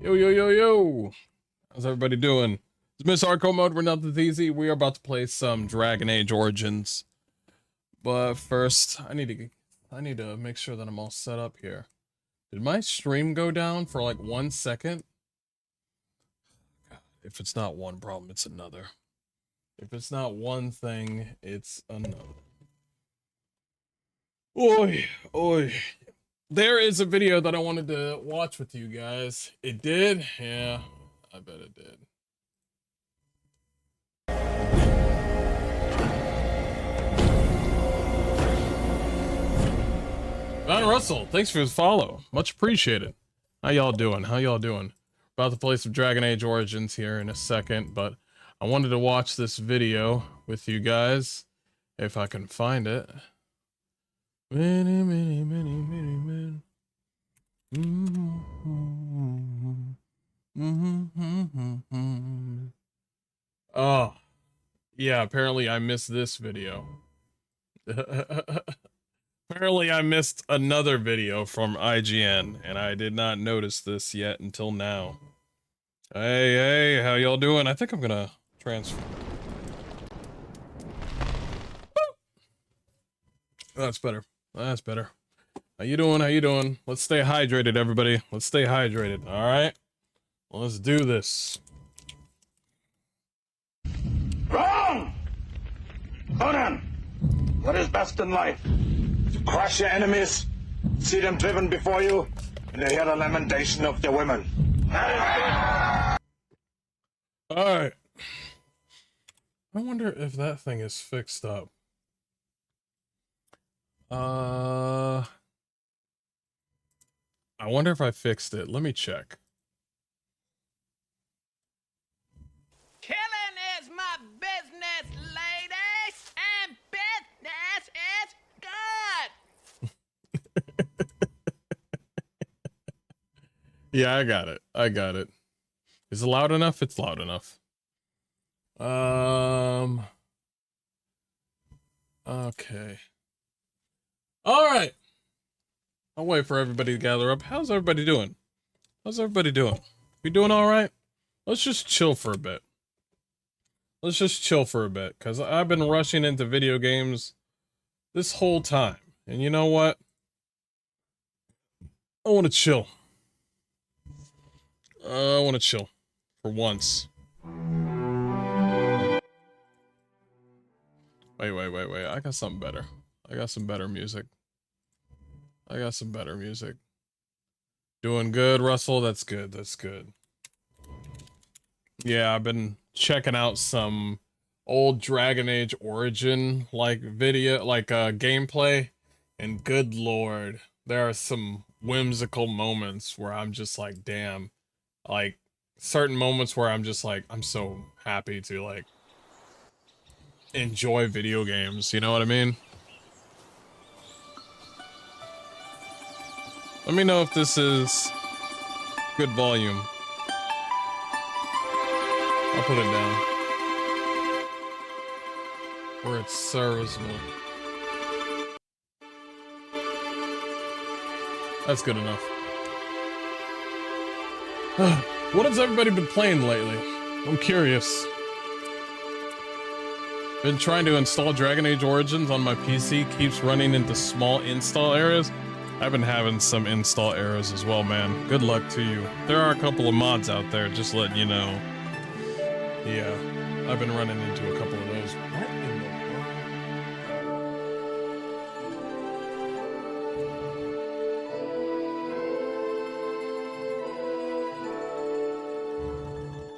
Yo, yo. How's everybody doing? It's Miss Hardcore Mode. We're nothing easy. We are about to play some Dragon Age Origins. But first, I need to make sure that I'm all set up here. Did my stream go down for like 1 second? God, if it's not one problem, it's another. If it's not one thing, it's another. Oi. There is a video that I wanted to watch with you guys. It did? Yeah, I bet it did. Van Russell, thanks for his follow. Much appreciated. How y'all doing? About to play some Dragon Age Origins here in a second, but I wanted to watch this video with you guys, if I can find it. Many. Oh, yeah, apparently I missed this video. Apparently I missed another video from IGN, and I did not notice this yet until now. Hey, how y'all doing? I think I'm gonna transfer. That's better. That's better. How you doing? How you doing? Let's stay hydrated, everybody. Let's stay hydrated. All right. Well, let's do this. Wrong! Conan, what is best in life? To crush your enemies, see them driven before you, and to hear the lamentation of their women. All right. I wonder if that thing is fixed up. I wonder if I fixed it. Let me check. Killing is my business, ladies, and business is good. Yeah, I got it. I got it. Is it loud enough? It's loud enough. Okay. All right. I'll wait for everybody to gather up. How's everybody doing? How's everybody doing? We doing all right? Let's just chill for a bit. Let's just chill for a bit, because I've been rushing into video games this whole time. And you know what? I want to chill. I want to chill. For once. Wait. I got something better. I got some better music. Doing good, Russell? That's good. That's good. Yeah, I've been checking out some old Dragon Age Origin gameplay, and good lord, there are some whimsical moments where I'm just like, damn. Like, certain moments where I'm just like, I'm so happy to, like, enjoy video games, you know what I mean? Let me know if this is good volume. I'll put it down. Where it's serviceable. That's good enough. What has everybody been playing lately? I'm curious. Been trying to install Dragon Age Origins on my PC, keeps running into small install errors. I've been having some install errors as well, man. Good luck to you. There are a couple of mods out there, just letting you know. Yeah, I've been running into a couple of those. What in the world?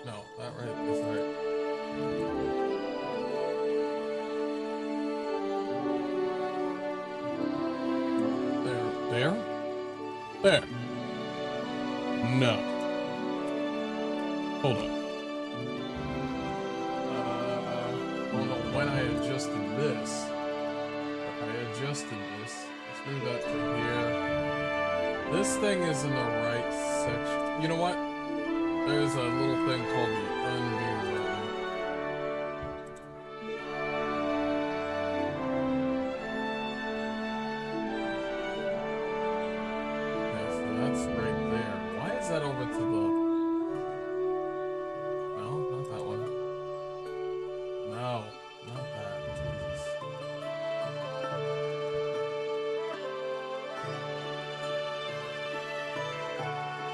No, that right is right. There. No. Hold on. I don't know when I adjusted this. Let's move that to here. This thing is in the right section. You know what? There's a little thing called the undo button. That's right there. Why is that over to the... No, not that one. No, not that. Jesus.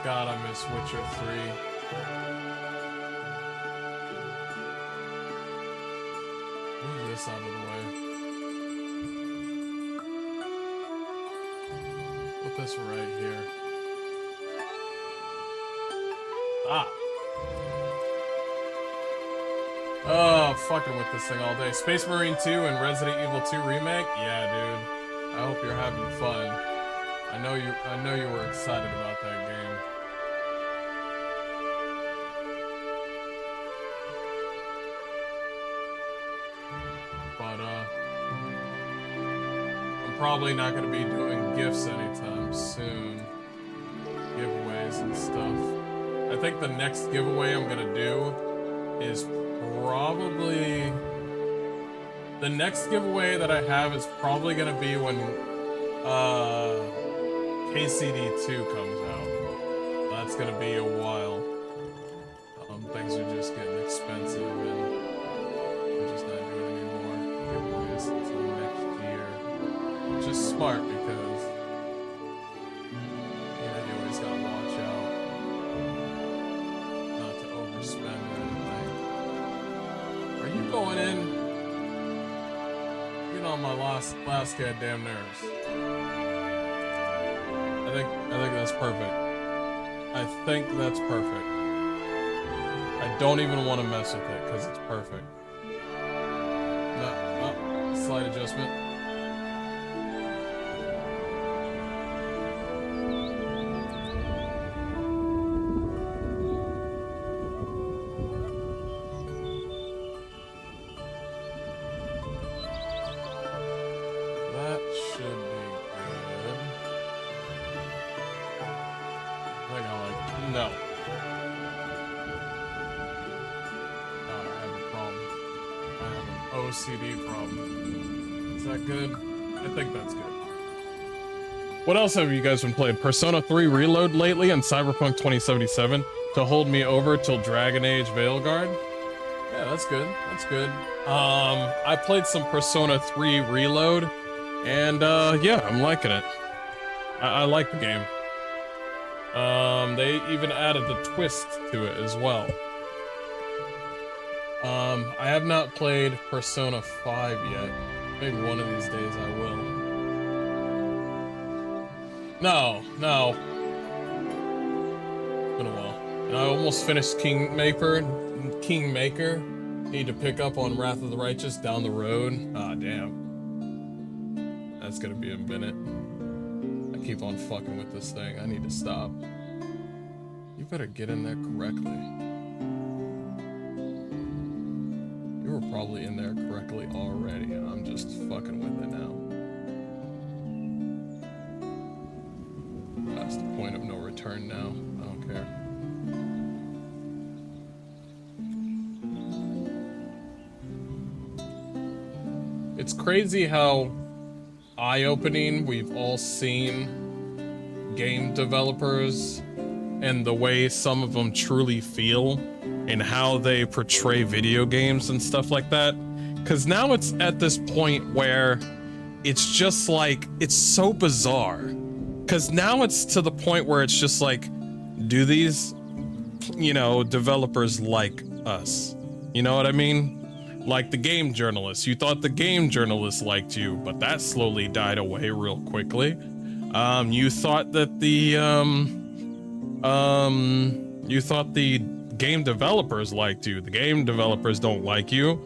God, I miss Witcher 3. Move this out of the way. Put this right here. Ah. Oh, fucking with this thing all day. Space Marine 2 and Resident Evil 2 Remake? Yeah, dude. I hope you're having fun. I know you were excited about that game. But, I'm probably not gonna be doing gifts anytime soon. Giveaways and stuff. I think the next giveaway I'm gonna do is probably... The next giveaway that I have is probably gonna be when, KCD 2 comes out. That's gonna be a while. Things are just getting expensive and I'm just not doing any more giveaways until next year. Which smart because you always gotta watch out not to overspend or anything. Are you going in? Getting on my last goddamn nerves. I think that's perfect. I think that's perfect. I don't even want to mess with it because it's perfect. No, slight adjustment. That should be good. I think I like no. OCD problem. Is that good? I think that's good. What else have you guys been playing? Persona 3 Reload lately and Cyberpunk 2077 to hold me over till Dragon Age Veilguard. Yeah, that's good. That's good. I played some Persona 3 Reload and yeah, I'm liking it. I like the game. They even added the twist to it as well. I have not played Persona 5 yet. Maybe one of these days I will. No. It's been a while. And I almost finished Kingmaker. Need to pick up on Wrath of the Righteous down the road. Ah, damn. That's gonna be a minute. I keep on fucking with this thing. I need to stop. You better get in there correctly. You were probably in there correctly already, and I'm just fucking with it now. That's the point of no return now. I don't care. It's crazy how eye-opening we've all seen game developers and the way some of them truly feel and how they portray video games and stuff like that. Because now it's at this point where it's just like, it's so bizarre. Because now it's to the point where it's just like, do these, developers like us? You know what I mean? Like the game journalists. You thought the game journalists liked you, but that slowly died away real quickly. You thought that the game developers liked you. The game developers don't like you.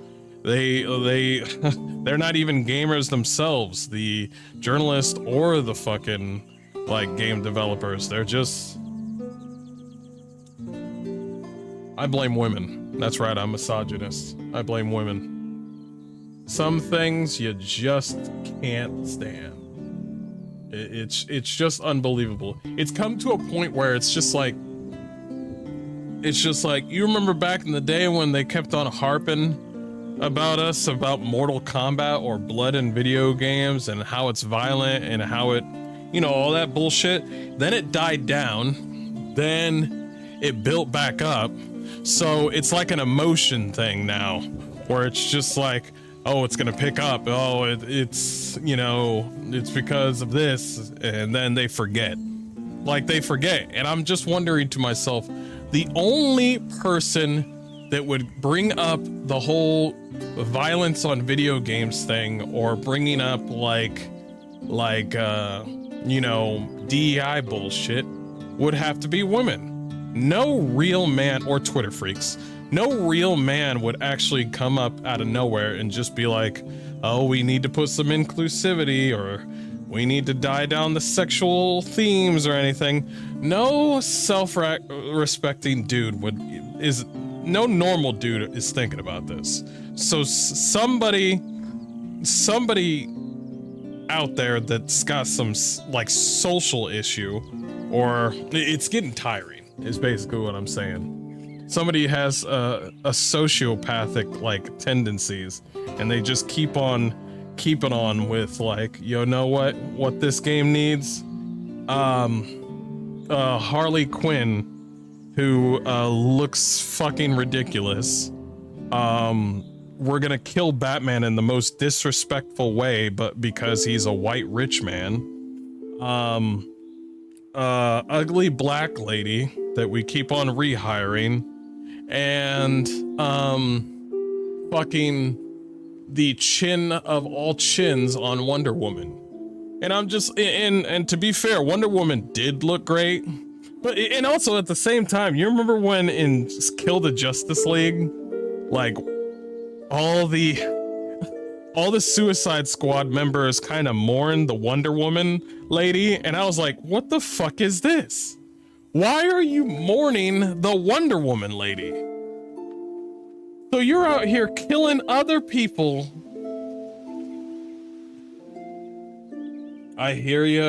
They're not even gamers themselves. The journalists or the fucking game developers. They're just. I blame women. That's right. I'm misogynist. I blame women. Some things you just can't stand. It's just unbelievable. It's come to a point where it's just like you remember back in the day when they kept on harping about us about Mortal Kombat or blood in video games and how it's violent and how it, all that bullshit. Then it died down. Then it built back up. So it's like an emotion thing now where it's just like, oh, it's gonna pick up. Oh, it's because of this, and then they forget. They forget. And I'm just wondering to myself, the only person that would bring up the whole violence on video games thing, or bringing up DEI bullshit, would have to be women. No real man, or Twitter freaks, no real man would actually come up out of nowhere and just be like, oh, we need to put some inclusivity, or we need to die down the sexual themes or anything. No self-respecting dude no normal dude is thinking about this. So somebody out there that's got some social issue, or it's getting tiring, is basically what I'm saying. Somebody has a sociopathic tendencies, and they just keep on keeping on with you know what this game needs? Harley Quinn, who looks fucking ridiculous, we're gonna kill Batman in the most disrespectful way, but because he's a white rich man. Ugly black lady that we keep on rehiring, and fucking the chin of all chins on Wonder Woman. And I'm just, and to be fair, Wonder Woman did look great, but, and also at the same time, you remember when in Kill the Justice League, like all the Suicide Squad members kind of mourned the Wonder Woman lady, and I was like, what the fuck is this? Why are you mourning the Wonder Woman lady? So you're out here killing other people. I hear you.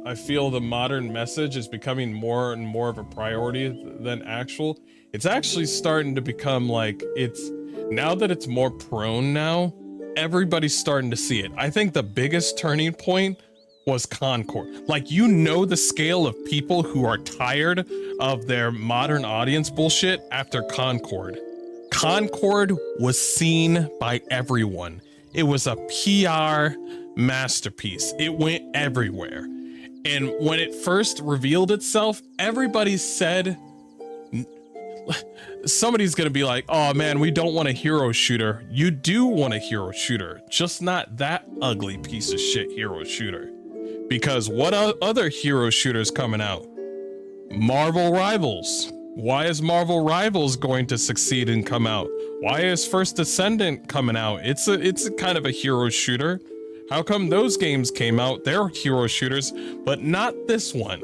I feel the modern message is becoming more and more of a priority than actual. It's actually starting to become like, it's now that it's more prone now, everybody's starting to see it. I think the biggest turning point was Concord. Like, you know, the scale of people who are tired of their modern audience bullshit after Concord. Concord was seen by everyone. It was a PR masterpiece. It went everywhere. And when it first revealed itself, everybody said, somebody's gonna be like, oh man, we don't want a hero shooter. You do want a hero shooter, just not that ugly piece of shit hero shooter. Because what other hero shooters coming out? Marvel Rivals. Why is Marvel Rivals going to succeed and come out? Why is First Descendant coming out? It's a kind of a hero shooter. How come those games came out? They're hero shooters, but not this one.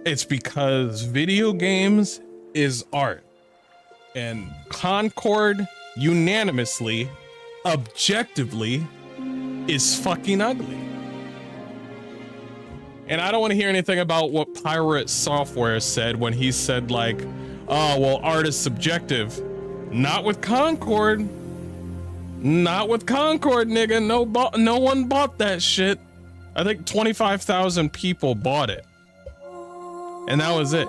It's because video games is art. And Concord unanimously, objectively, is fucking ugly. And I don't want to hear anything about what Pirate Software said when he said like, oh, well, art is subjective. Not with Concord. Not with Concord, nigga. No one bought that shit. I think 25,000 people bought it. And that was it.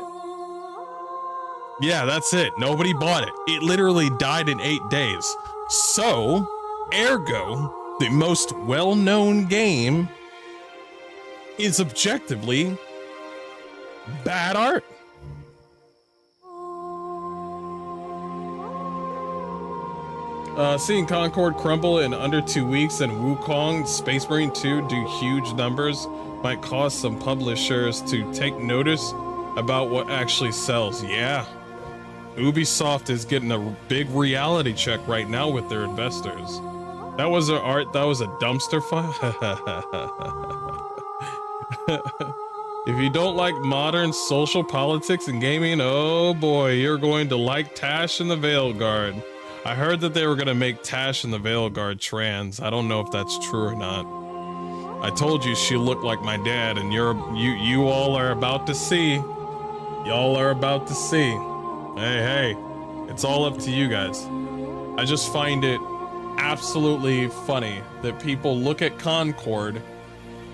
Yeah, that's it. Nobody bought it. It literally died in 8 days. So, ergo, the most well-known game is objectively bad art. Seeing Concord crumble in under 2 weeks and Wukong Space Marine 2 do huge numbers might cause some publishers to take notice about what actually sells. Yeah. Ubisoft is getting a big reality check right now with their investors. That was their art. That was a dumpster fire. If you don't like modern social politics and gaming, oh boy, you're going to like Tash and the Veilguard. I heard that they were going to make Tash and the Veilguard trans. I don't know if that's true or not. I told you she looked like my dad, and you all are about to see. Y'all are about to see. Hey, it's all up to you guys. I just find it absolutely funny that people look at Concord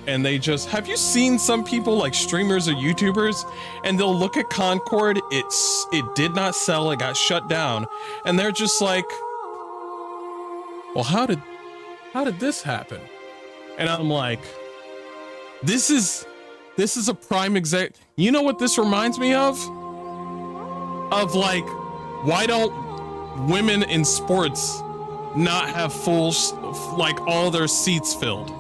and they just, have you seen some people like streamers or YouTubers and they'll look at Concord, it did not sell, it got shut down, and they're just like, well, how did this happen? And I'm like, this is a prime example. You know what this reminds me of? Of like, why don't women in sports not have full, like all their seats filled?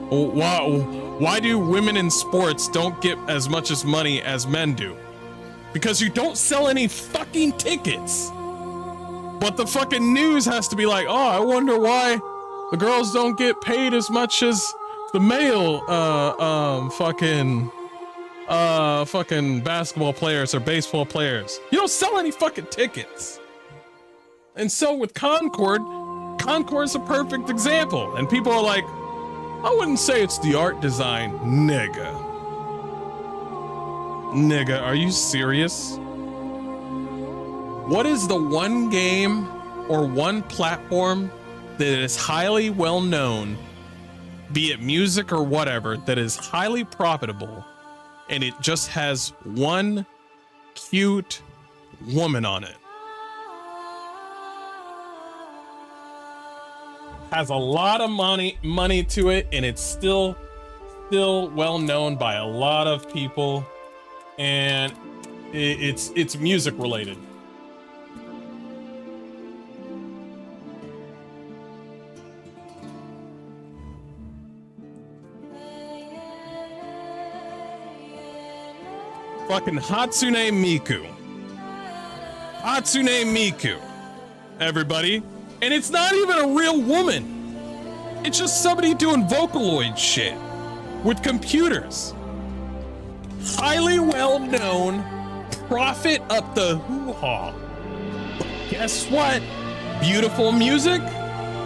Why do women in sports don't get as much as money as men do? Because you don't sell any fucking tickets. But the fucking news has to be like, oh, I wonder why the girls don't get paid as much as the male fucking basketball players or baseball players. You don't sell any fucking tickets. And so with Concord's a perfect example. And people are like, I wouldn't say it's the art design. Nigga, are you serious? What is the one game or one platform that is highly well known, be it music or whatever, that is highly profitable, and it just has one cute woman on it? has a lot of money to it, and it's still well known by a lot of people, and it's music related. Fucking Hatsune Miku. Hatsune Miku, everybody. And it's not even a real woman. It's just somebody doing Vocaloid shit with computers. Highly well-known, profit up the hoo-ha. But guess what? Beautiful music,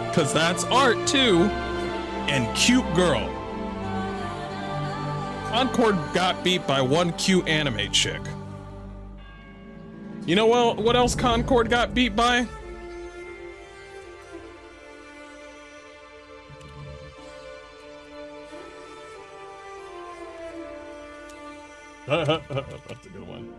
because that's art too, and cute girl. Concord got beat by one cute anime chick. You know what else Concord got beat by? That's a good one.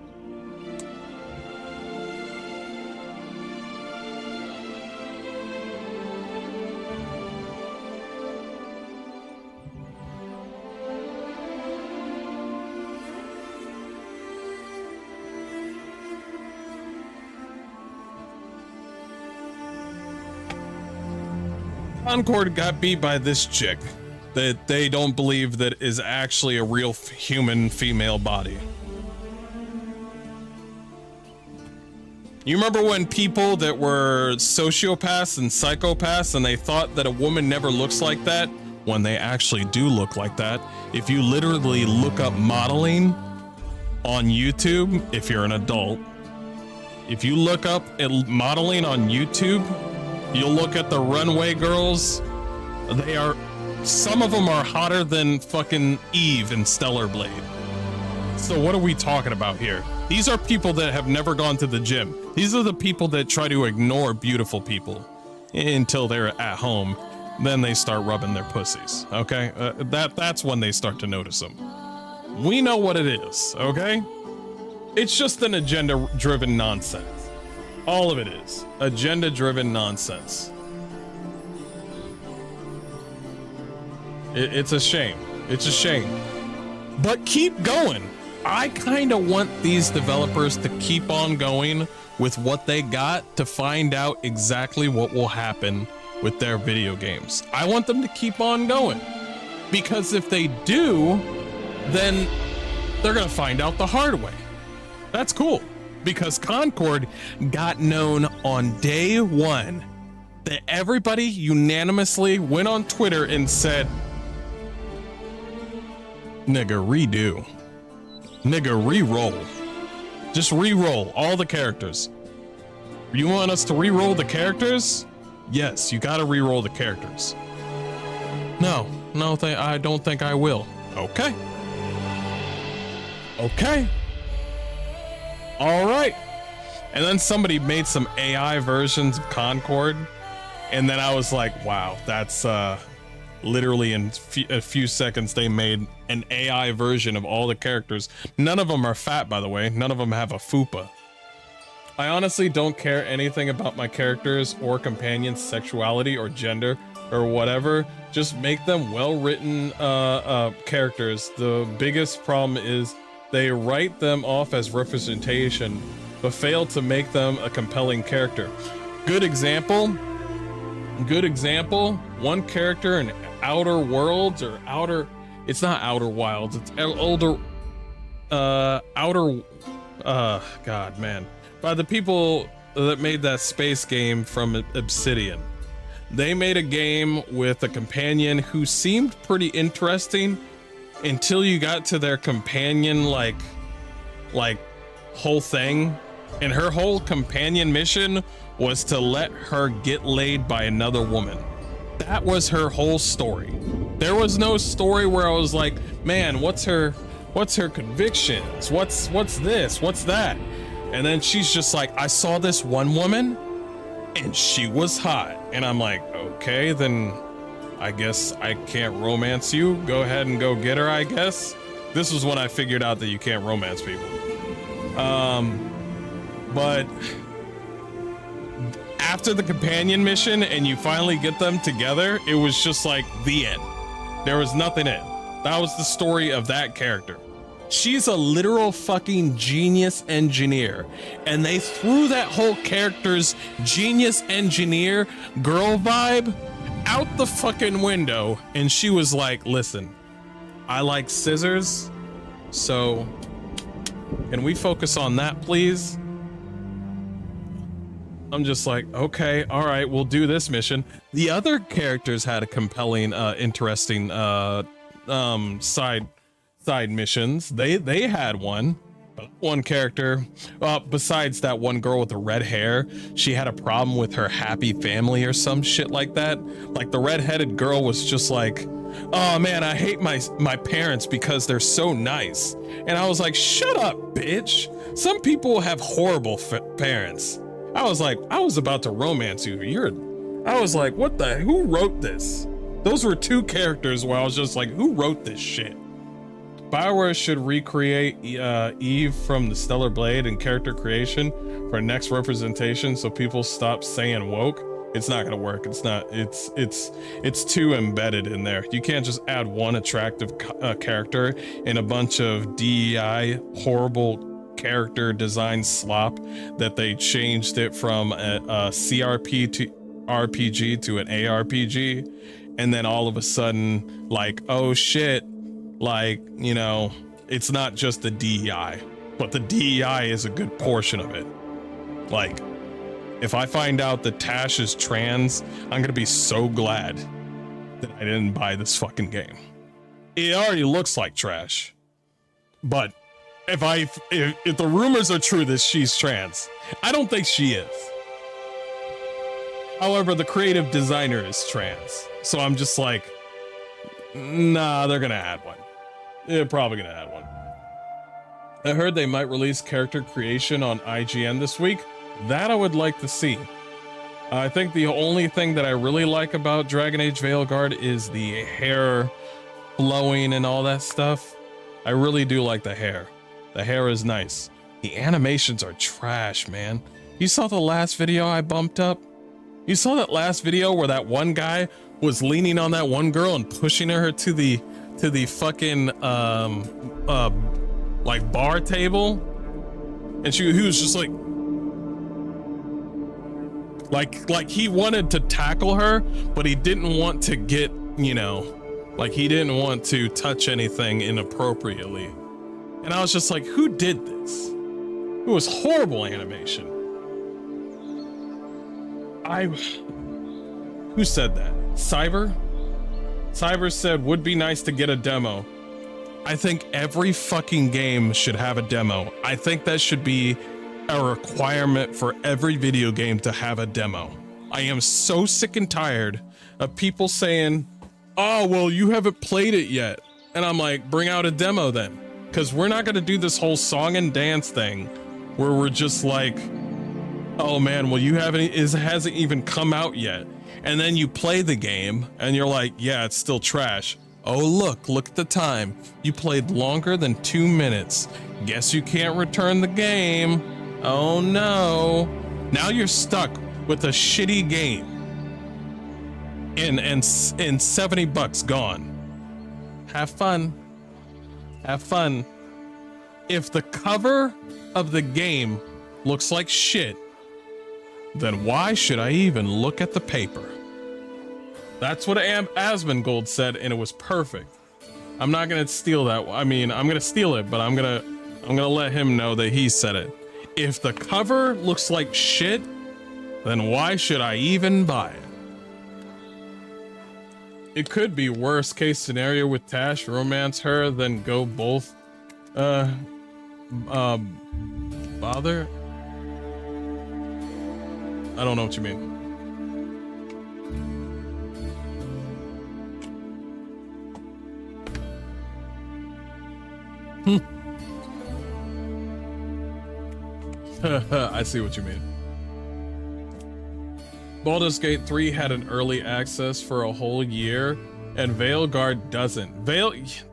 Concord got beat by this chick that they don't believe that is actually a real human female body. You remember when people that were sociopaths and psychopaths and they thought that a woman never looks like that, when they actually do look like that? If you literally look up modeling on YouTube, if you're an adult, if you look up modeling on YouTube, you'll look at the runway girls. Some of them are hotter than fucking Eve in Stellar Blade. So what are we talking about here? These are people that have never gone to the gym. These are the people that try to ignore beautiful people until they're at home. Then they start rubbing their pussies, okay? That's when they start to notice them. We know what it is, okay? It's just an agenda-driven nonsense. All of it is agenda-driven nonsense. It's a shame. It's a shame. But keep going. I kind of want these developers to keep on going with what they got to find out exactly what will happen with their video games. I want them to keep on going. Because if they do, then they're gonna find out the hard way. That's cool. Because Concord got known on day one that everybody unanimously went on Twitter and said, nigga, redo. Nigga, re-roll. Just re-roll all the characters. You want us to re-roll the characters? Yes, you gotta re-roll the characters. No, I don't think I will. Okay. Okay. All right. And then somebody made some AI versions of Concord, and then I was like, wow, that's literally in a few seconds they made an AI version of all the characters. None of them are fat, by the way. None of them have a fupa. I honestly don't care anything about my characters or companions' sexuality or gender or whatever. Just make them well-written characters. The biggest problem is they write them off as representation, but fail to make them a compelling character. Good example, one character in Outer Worlds or Outer, it's not Outer Wilds, it's God, man. By the people that made that space game from Obsidian. They made a game with a companion who seemed pretty interesting until you got to their companion like whole thing, and her whole companion mission was to let her get laid by another woman. That was her whole story. There was no story where I was like, man, what's her convictions? What's this? What's that? And then she's just like, I saw this one woman and she was hot. And I'm like, okay, then I guess I can't romance you. Go ahead and go get her, I guess. This was when I figured out that you can't romance people. But after the companion mission and you finally get them together, it was just like the end. There was nothing in. That was the story of that character. She's a literal fucking genius engineer, and they threw that whole character's genius engineer girl vibe out the fucking window, and she was like, listen, I like scissors, so can we focus on that, please? I'm just like, okay, all right, we'll do this mission. The other characters had a compelling, interesting side missions. They had one character, besides that one girl with the red hair, she had a problem with her happy family or some shit like that. Like the redheaded girl was just like, oh man, I hate my parents because they're so nice. And I was like, shut up, bitch. Some people have horrible parents. I was like, I was about to romance you. I was like, who wrote this? Those were two characters where I was just like, who wrote this shit? BioWare should recreate Eve from the Stellar Blade in character creation for next representation so people stop saying woke. It's not gonna work. It's not, it's too embedded in there. You can't just add one attractive character in a bunch of DEI horrible character design slop that they changed it from a CRP to RPG to an ARPG, and then all of a sudden, like, oh shit, like, you know, it's not just the DEI, but the DEI is a good portion of it. Like, if I find out that Tash is trans, I'm gonna be so glad that I didn't buy this fucking game. It already looks like trash, but if the rumors are true that she's trans, I don't think she is. However, the creative designer is trans, so I'm just like, nah, they're gonna add one. They're probably gonna add one. I heard they might release character creation on IGN this week. That I would like to see. I think the only thing that I really like about Dragon Age Veilguard is the hair flowing and all that stuff. I really do like the hair. The hair is nice. The animations are trash, man. You saw the last video I bumped up? You saw that last video where that one guy was leaning on that one girl and pushing her to the fucking like bar table, and he was just like he wanted to tackle her, but he didn't want to get, you know, like he didn't want to touch anything inappropriately. And I was just like, who did this? It was horrible animation. Who said that? Cyber? Cyber said, would be nice to get a demo. I think every fucking game should have a demo. I think that should be a requirement for every video game to have a demo. I am so sick and tired of people saying, oh, well, you haven't played it yet. And I'm like, bring out a demo then. Because we're not going to do this whole song and dance thing where we're just like, oh man, well, it hasn't even come out yet. And then you play the game and you're like, yeah, it's still trash. Oh, look at the time. You played longer than 2 minutes. Guess you can't return the game. Oh no. Now you're stuck with a shitty game. And $70 gone. Have fun. Have fun. If the cover of the game looks like shit, then why should I even look at the paper? That's what Asmongold said, and it was perfect. I'm not gonna steal that. I mean, I'm gonna steal it, but I'm gonna let him know that he said it. If the cover looks like shit, then why should I even buy it? It could be worst case scenario with Tash, romance her, then go both, bother? I don't know what you mean. I see what you mean. Baldur's Gate 3 had an early access for a whole year, and Veilguard doesn't. That's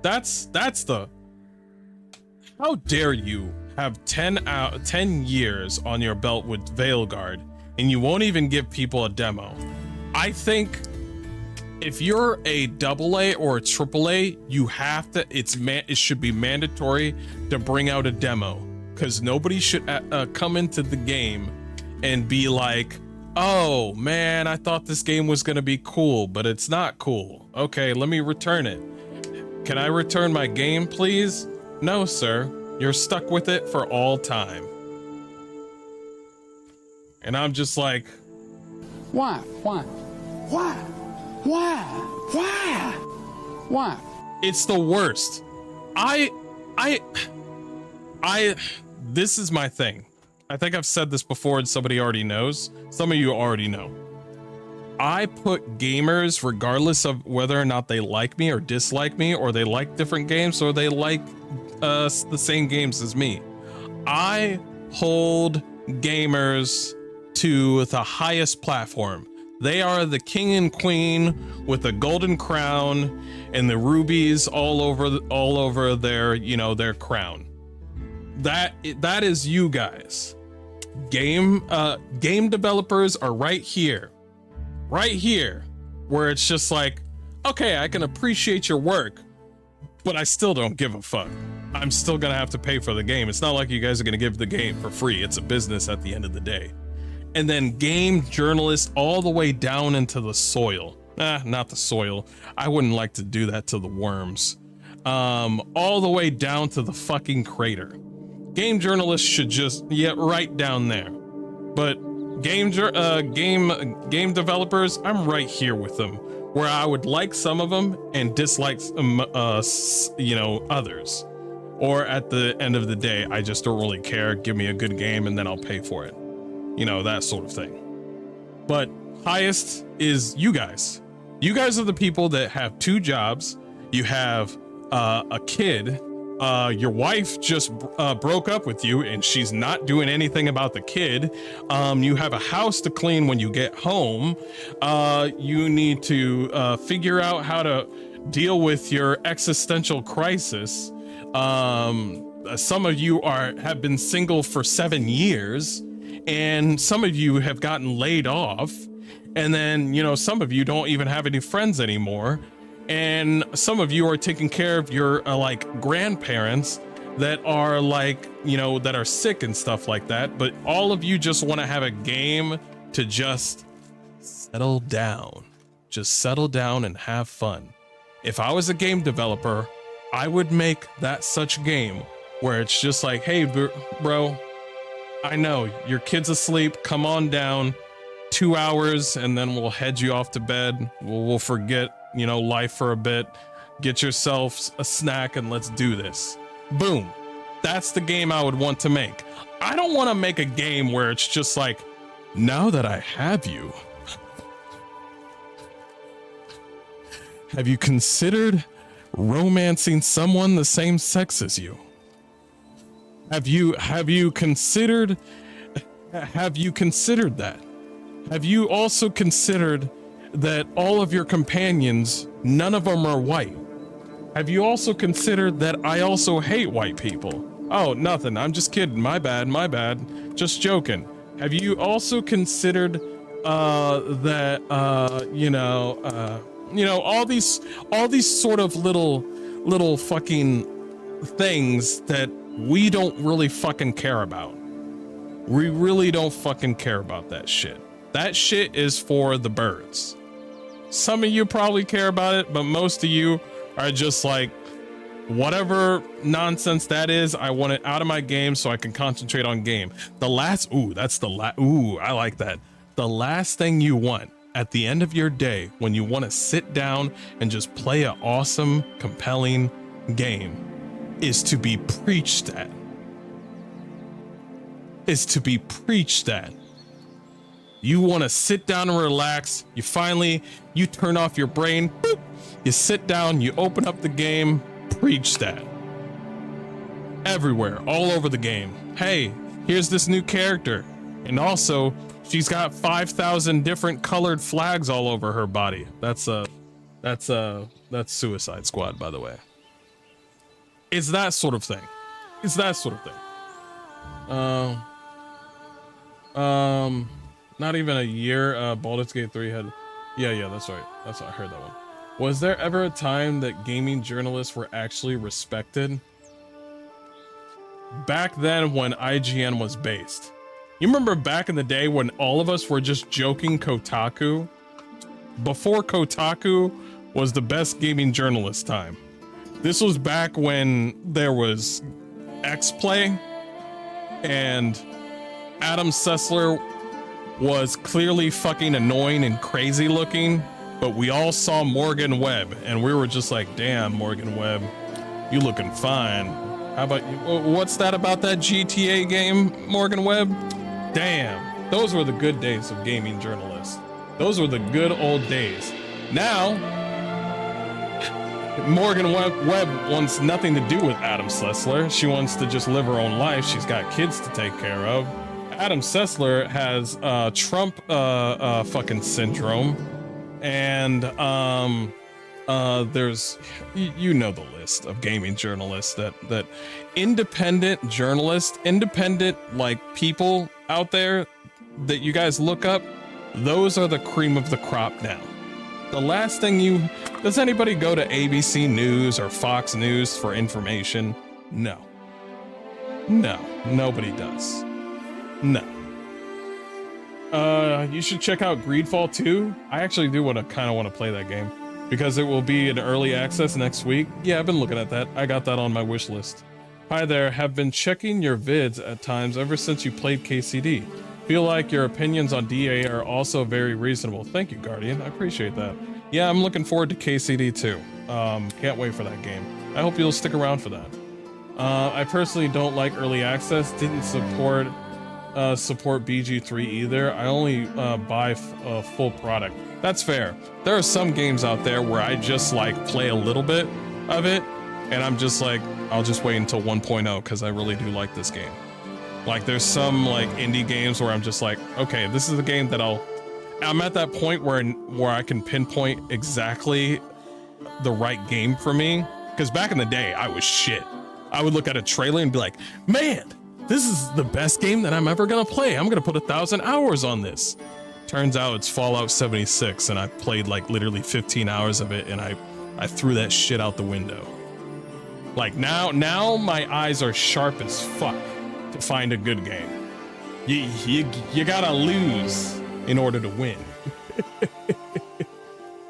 the... How dare you have 10 years on your belt with Veilguard, and you won't even give people a demo. I think if you're a AA or a AAA, you have to, it should be mandatory to bring out a demo, because nobody should come into the game and be like, oh man, I thought this game was gonna be cool, but it's not cool. Okay, let me return it. Can I return my game, please? No, sir. You're stuck with it for all time. And I'm just like, Why? Why? Why? Why? Why? it's the worst. This is my thing. I think I've said this before and somebody already knows. Some of you already know. I put gamers, regardless of whether or not they like me or dislike me, or they like different games, or they like the same games as me. I hold gamers to the highest platform. They are the king and queen with the golden crown and the rubies all over their, you know, their crown. That is you guys. Game developers are right here, where it's just like, okay, I can appreciate your work, but I still don't give a fuck. I'm still gonna have to pay for the game. It's not like you guys are gonna give the game for free. It's a business at the end of the day. And then game journalists all the way down into the soil. Not the soil. I wouldn't like to do that to the worms. All the way down to the fucking crater. Game journalists should just, yeah, right down there. But game developers, I'm right here with them, where I would like some of them and dislike you know, others. Or at the end of the day, I just don't really care. Give me a good game and then I'll pay for it. You know, that sort of thing. But highest is you guys. You guys are the people that have 2 jobs. You have a kid. Your wife just broke up with you and she's not doing anything about the kid. You have a house to clean when you get home. You need to figure out how to deal with your existential crisis. Some of you have been single for 7 years, and some of you have gotten laid off. And then, you know, some of you don't even have any friends anymore. And some of you are taking care of your like grandparents that are like, you know, that are sick and stuff like that. But all of you just want to have a game to just settle down. Just settle down and have fun. If I was a game developer, I would make that such game where it's just like, hey, bro, I know your kid's asleep. Come on down. 2 hours and then we'll head you off to bed. We'll forget, you know, life for a bit. Get yourself a snack and let's do this. Boom. That's the game I would want to make. I don't want to make a game where it's just like, now that I have you, have you considered romancing someone the same sex as you? Have you considered that? Have you also considered that all of your companions, none of them are white? Have you also considered that I also hate white people? Oh, nothing. I'm just kidding. My bad. Just joking. Have you also considered that you know, all these sort of little fucking things that we don't really fucking care about. We really don't fucking care about that shit. That shit is for the birds. Some of you probably care about it, but most of you are just like, whatever nonsense that is, I want it out of my game so I can concentrate on game. I like that. The last thing you want at the end of your day, when you want to sit down and just play an awesome, compelling game, is to be preached at. You want to sit down and relax. You turn off your brain. Boop, you sit down, you open up the game, preach that. Everywhere, all over the game. Hey, here's this new character. And also, she's got 5,000 different colored flags all over her body. That's Suicide Squad, by the way. It's that sort of thing. not even a year, Baldur's Gate 3 had... Yeah, that's right. That's what I heard that one. Was there ever a time that gaming journalists were actually respected? Back then when IGN was based. You remember back in the day when all of us were just joking Kotaku? Before Kotaku was the best gaming journalist time. This was back when there was X-Play and Adam Sessler was clearly fucking annoying and crazy looking, but we all saw Morgan Webb and we were just like, damn, Morgan Webb, you looking fine. How about you? What's that about that GTA game, Morgan Webb? Damn, those were the good days of gaming journalists. Those were the good old days. Now, Morgan Webb wants nothing to do with Adam Sessler. She wants to just live her own life. She's got kids to take care of. Adam Sessler has Trump fucking syndrome, and there's you know the list of gaming journalists that independent journalists, independent like people out there that you guys look up. Those are the cream of the crop now. The last thing does anybody go to ABC News or Fox News for information? No, nobody does. No. You should check out Greedfall 2. I actually do kind of want to play that game because it will be in early access next week. Yeah, I've been looking at that. I got that on my wish list. Hi there, have been checking your vids at times ever since you played KCD. Feel like your opinions on DA are also very reasonable. Thank you, Guardian. I appreciate that. Yeah, I'm looking forward to KCD too. Can't wait for that game. I hope you'll stick around for that. I personally don't like early access. Didn't support BG3 either. I only buy a full product. That's fair. There are some games out there where I just like play a little bit of it and I'm just like, I'll just wait until 1.0 because I really do like this game. Like there's some like indie games where I'm just like, okay, this is a game that I'm at that point where I can pinpoint exactly the right game for me. Because back in the day, I was shit. I would look at a trailer and be like, man, this is the best game that I'm ever gonna play. I'm gonna put 1,000 hours on this. Turns out it's Fallout 76 and I played like literally 15 hours of it and I threw that shit out the window. Like now my eyes are sharp as fuck to find a good game. You gotta lose in order to win.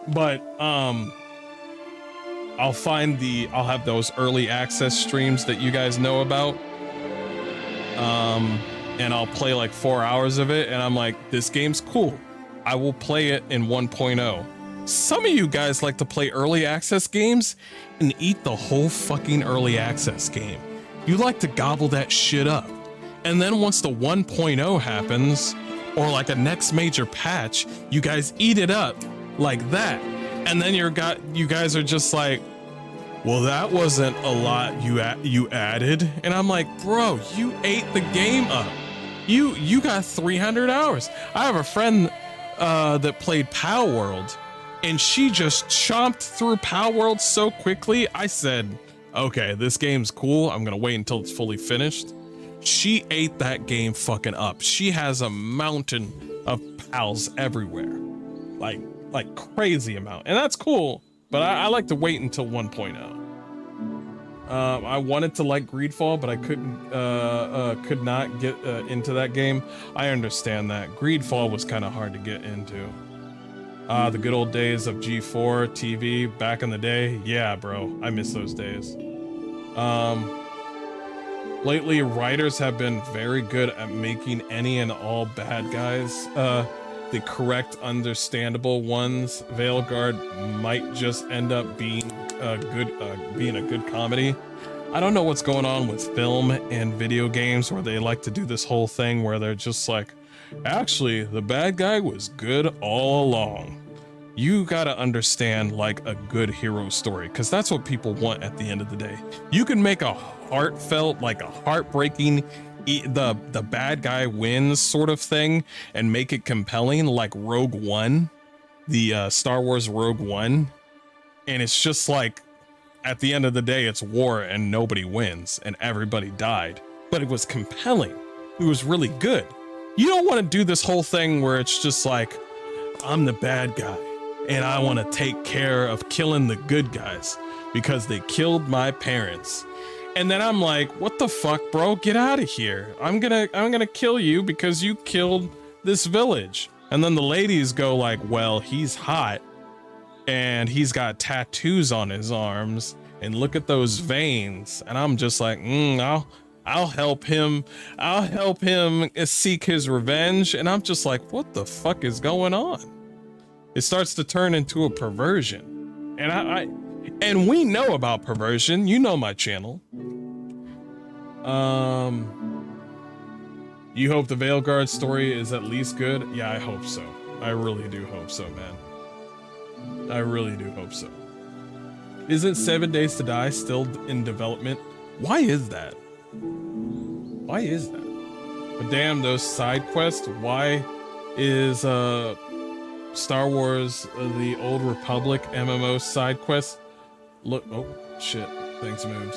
But I'll have those early access streams that you guys know about. And I'll play like 4 hours of it and I'm like, this game's cool. I will play it in 1.0. Some of you guys like to play early access games and eat the whole fucking early access game. You like to gobble that shit up. And then once the 1.0 happens, or like a next major patch, you guys eat it up like that. And then you guys are just like, well, that wasn't a lot you added. And I'm like, bro, you ate the game up. You got 300 hours. I have a friend that played Pow World, and she just chomped through Pow World so quickly. I said, okay, this game's cool. I'm gonna wait until it's fully finished. She ate that game fucking up. She has a mountain of pals everywhere, like crazy amount, and that's cool. But I like to wait until 1.0. I wanted to like Greedfall, but I could not get into that game. I understand that. Greedfall was kind of hard to get into. The good old days of G4 TV back in the day. Yeah, bro, I miss those days. Lately, writers have been very good at making any and all bad guys the correct, understandable ones. Veilguard might just end up being a good comedy. I don't know what's going on with film and video games where they like to do this whole thing where they're just like, actually, the bad guy was good all along. You gotta understand like a good hero story, because that's what people want at the end of the day. You can make a heartfelt, like a heartbreaking, the bad guy wins sort of thing and make it compelling, like Rogue One, the Star Wars Rogue One. And it's just like, at the end of the day, it's war and nobody wins and everybody died. But it was compelling. It was really good. You don't want to do this whole thing where it's just like, I'm the bad guy and I want to take care of killing the good guys because they killed my parents. And then I'm like, what the fuck, bro? Get out of here. I'm gonna kill you because you killed this village. And then the ladies go like, well, he's hot and he's got tattoos on his arms and look at those veins. And I'm just like, I'll help him. I'll help him seek his revenge. And I'm just like, what the fuck is going on? It starts to turn into a perversion. And and we know about perversion. You know my channel. You hope the Veilguard story is at least good? Yeah, I hope so. I really do hope so, man. I really do hope so. Isn't 7 Days to Die still in development? Why is that? Why is that? But damn, those side quests. Why is Star Wars the Old Republic MMO side quest look, oh shit, things moved.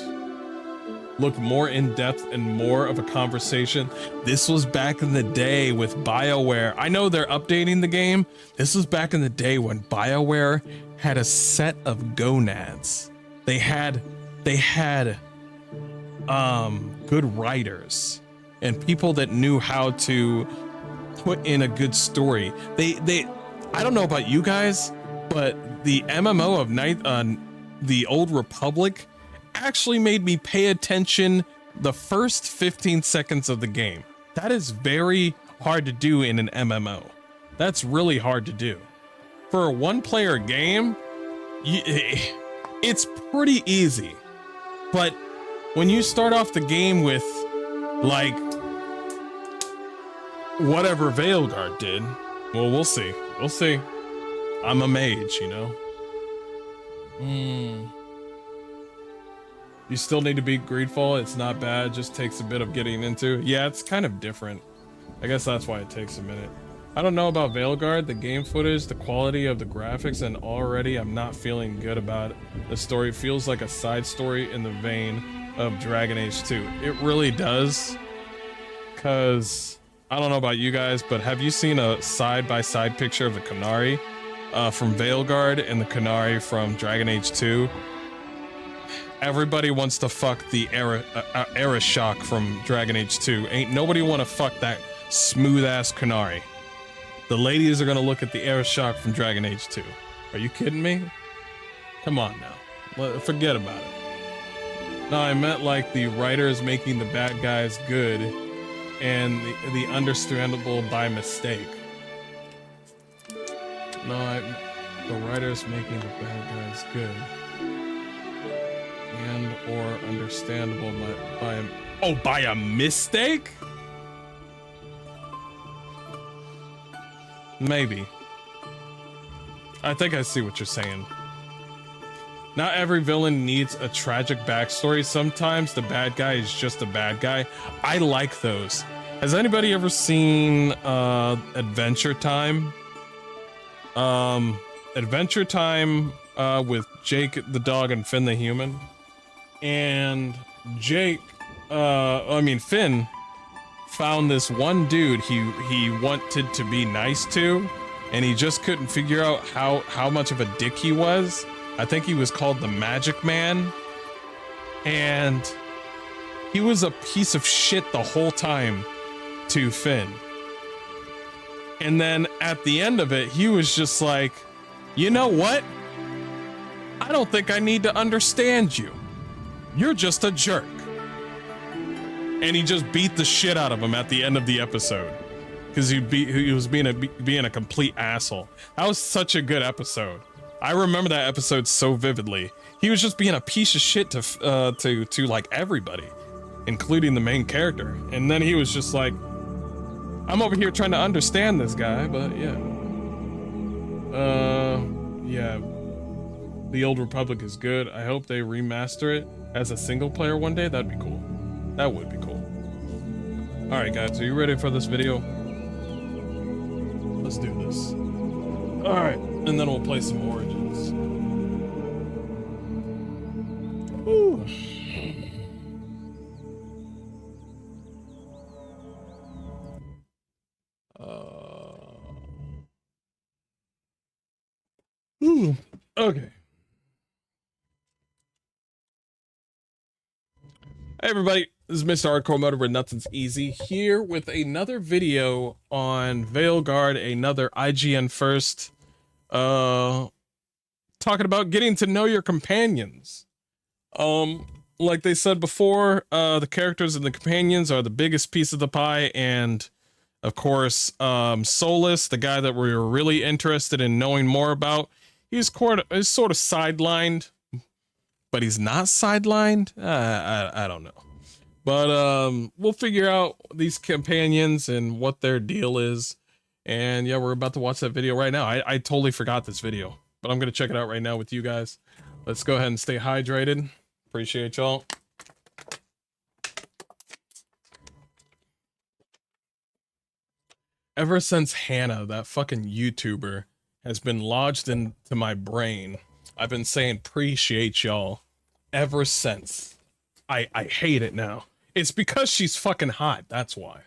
Look more in depth and more of a conversation. This was back in the day with BioWare. I know they're updating the game. This was back in the day when BioWare had a set of gonads. They had good writers and people that knew how to put in a good story. I don't know about you guys, but the MMO of the Old Republic actually made me pay attention the first 15 seconds of the game. That is very hard to do in an MMO. That's really hard to do. For a one-player game, it's pretty easy. But when you start off the game with, like, whatever Veilguard did, well, we'll see. We'll see. I'm a mage, you know? You still need to beat Greedfall. It's not bad, just takes a bit of getting into. Yeah, it's kind of different. I guess that's why it takes a minute. I don't know about Veilguard, the game footage, the quality of the graphics, and already I'm not feeling good about it. The story feels like a side story in the vein of Dragon Age 2. It really does, because I don't know about you guys, but have you seen a side-by-side picture of the Qunari from Veilguard and the Qunari from Dragon Age 2? Everybody wants to fuck the Arishok from Dragon Age 2. Ain't nobody want to fuck that smooth-ass Qunari. The ladies are gonna look at the Arishok from Dragon Age 2. Are you kidding me? Come on now. Forget about it. No, I meant like the writers making the bad guys good and the understandable by mistake. No, the writers making the bad guys good and or understandable by a mistake? Maybe. I think I see what you're saying. Not every villain needs a tragic backstory. Sometimes the bad guy is just a bad guy. I like those. Has anybody ever seen Adventure Time? Adventure Time with Jake the dog and Finn the human. And Finn found this one dude he wanted to be nice to, and he just couldn't figure out how much of a dick he was. I think he was called the Magic Man, and he was a piece of shit the whole time to Finn. And then at the end of it, he was just like, you know what? I don't think I need to understand you. You're just a jerk. And he just beat the shit out of him at the end of the episode because he was being a complete asshole. That was such a good episode. I remember that episode so vividly. He was just being a piece of shit to like everybody, including the main character. And then he was just like, I'm over here trying to understand this guy, but yeah. Yeah. The Old Republic is good. I hope they remaster it as a single player one day. That'd be cool. That would be cool. All right, guys, are you ready for this video? Let's do this. All right, and then we'll play some Origins. Ooh. Ooh, okay. Hey everybody, this is Mr. Hardcore Mode where nothing's easy, here with another video on Veilguard, another IGN first, talking about getting to know your companions. Like they said before, the characters and the companions are the biggest piece of the pie, and of course, Solus, the guy that we're really interested in knowing more about, he's sort of sidelined. But he's not sidelined? I don't know. But we'll figure out these companions and what their deal is. And yeah, we're about to watch that video right now. I totally forgot this video, but I'm going to check it out right now with you guys. Let's go ahead and stay hydrated. Appreciate y'all. Ever since Hannah, that fucking YouTuber, has been lodged into my brain, I've been saying appreciate y'all ever since. I hate it now. It's because she's fucking hot, that's why.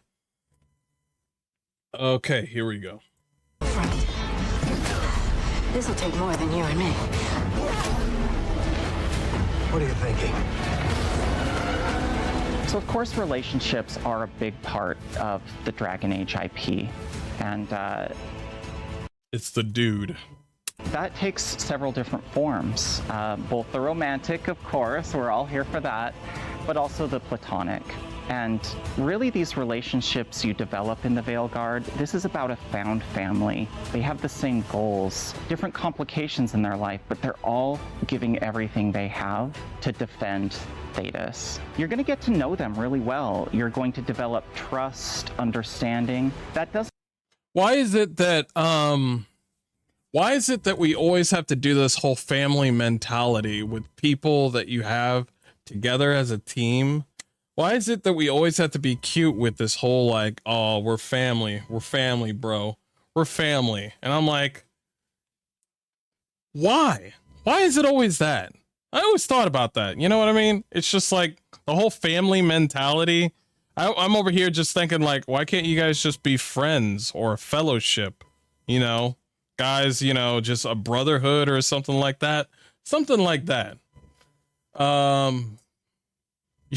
Okay, here we go. This'll take more than you and me. What are you thinking? So of course relationships are a big part of the Dragon Age IP, and It's the dude. that takes several different forms. Both the romantic, of course, we're all here for that, but also the platonic. And really these relationships you develop in the Veilguard, this is about a found family. They have the same goals, different complications in their life, but they're all giving everything they have to defend Thetis. You're going to get to know them really well. You're going to develop trust, understanding. That doesn't Why is it that we always have to do this whole family mentality with people that you have together as a team? Why is it that we always have to be cute with this whole like, oh, we're family, bro, we're family? And I'm like, why is it always that? I always thought about that, you know what I mean? It's just like the whole family mentality. I'm over here just thinking like, why can't you guys just be friends or a fellowship, you know, guys, you know, just a brotherhood or something like that.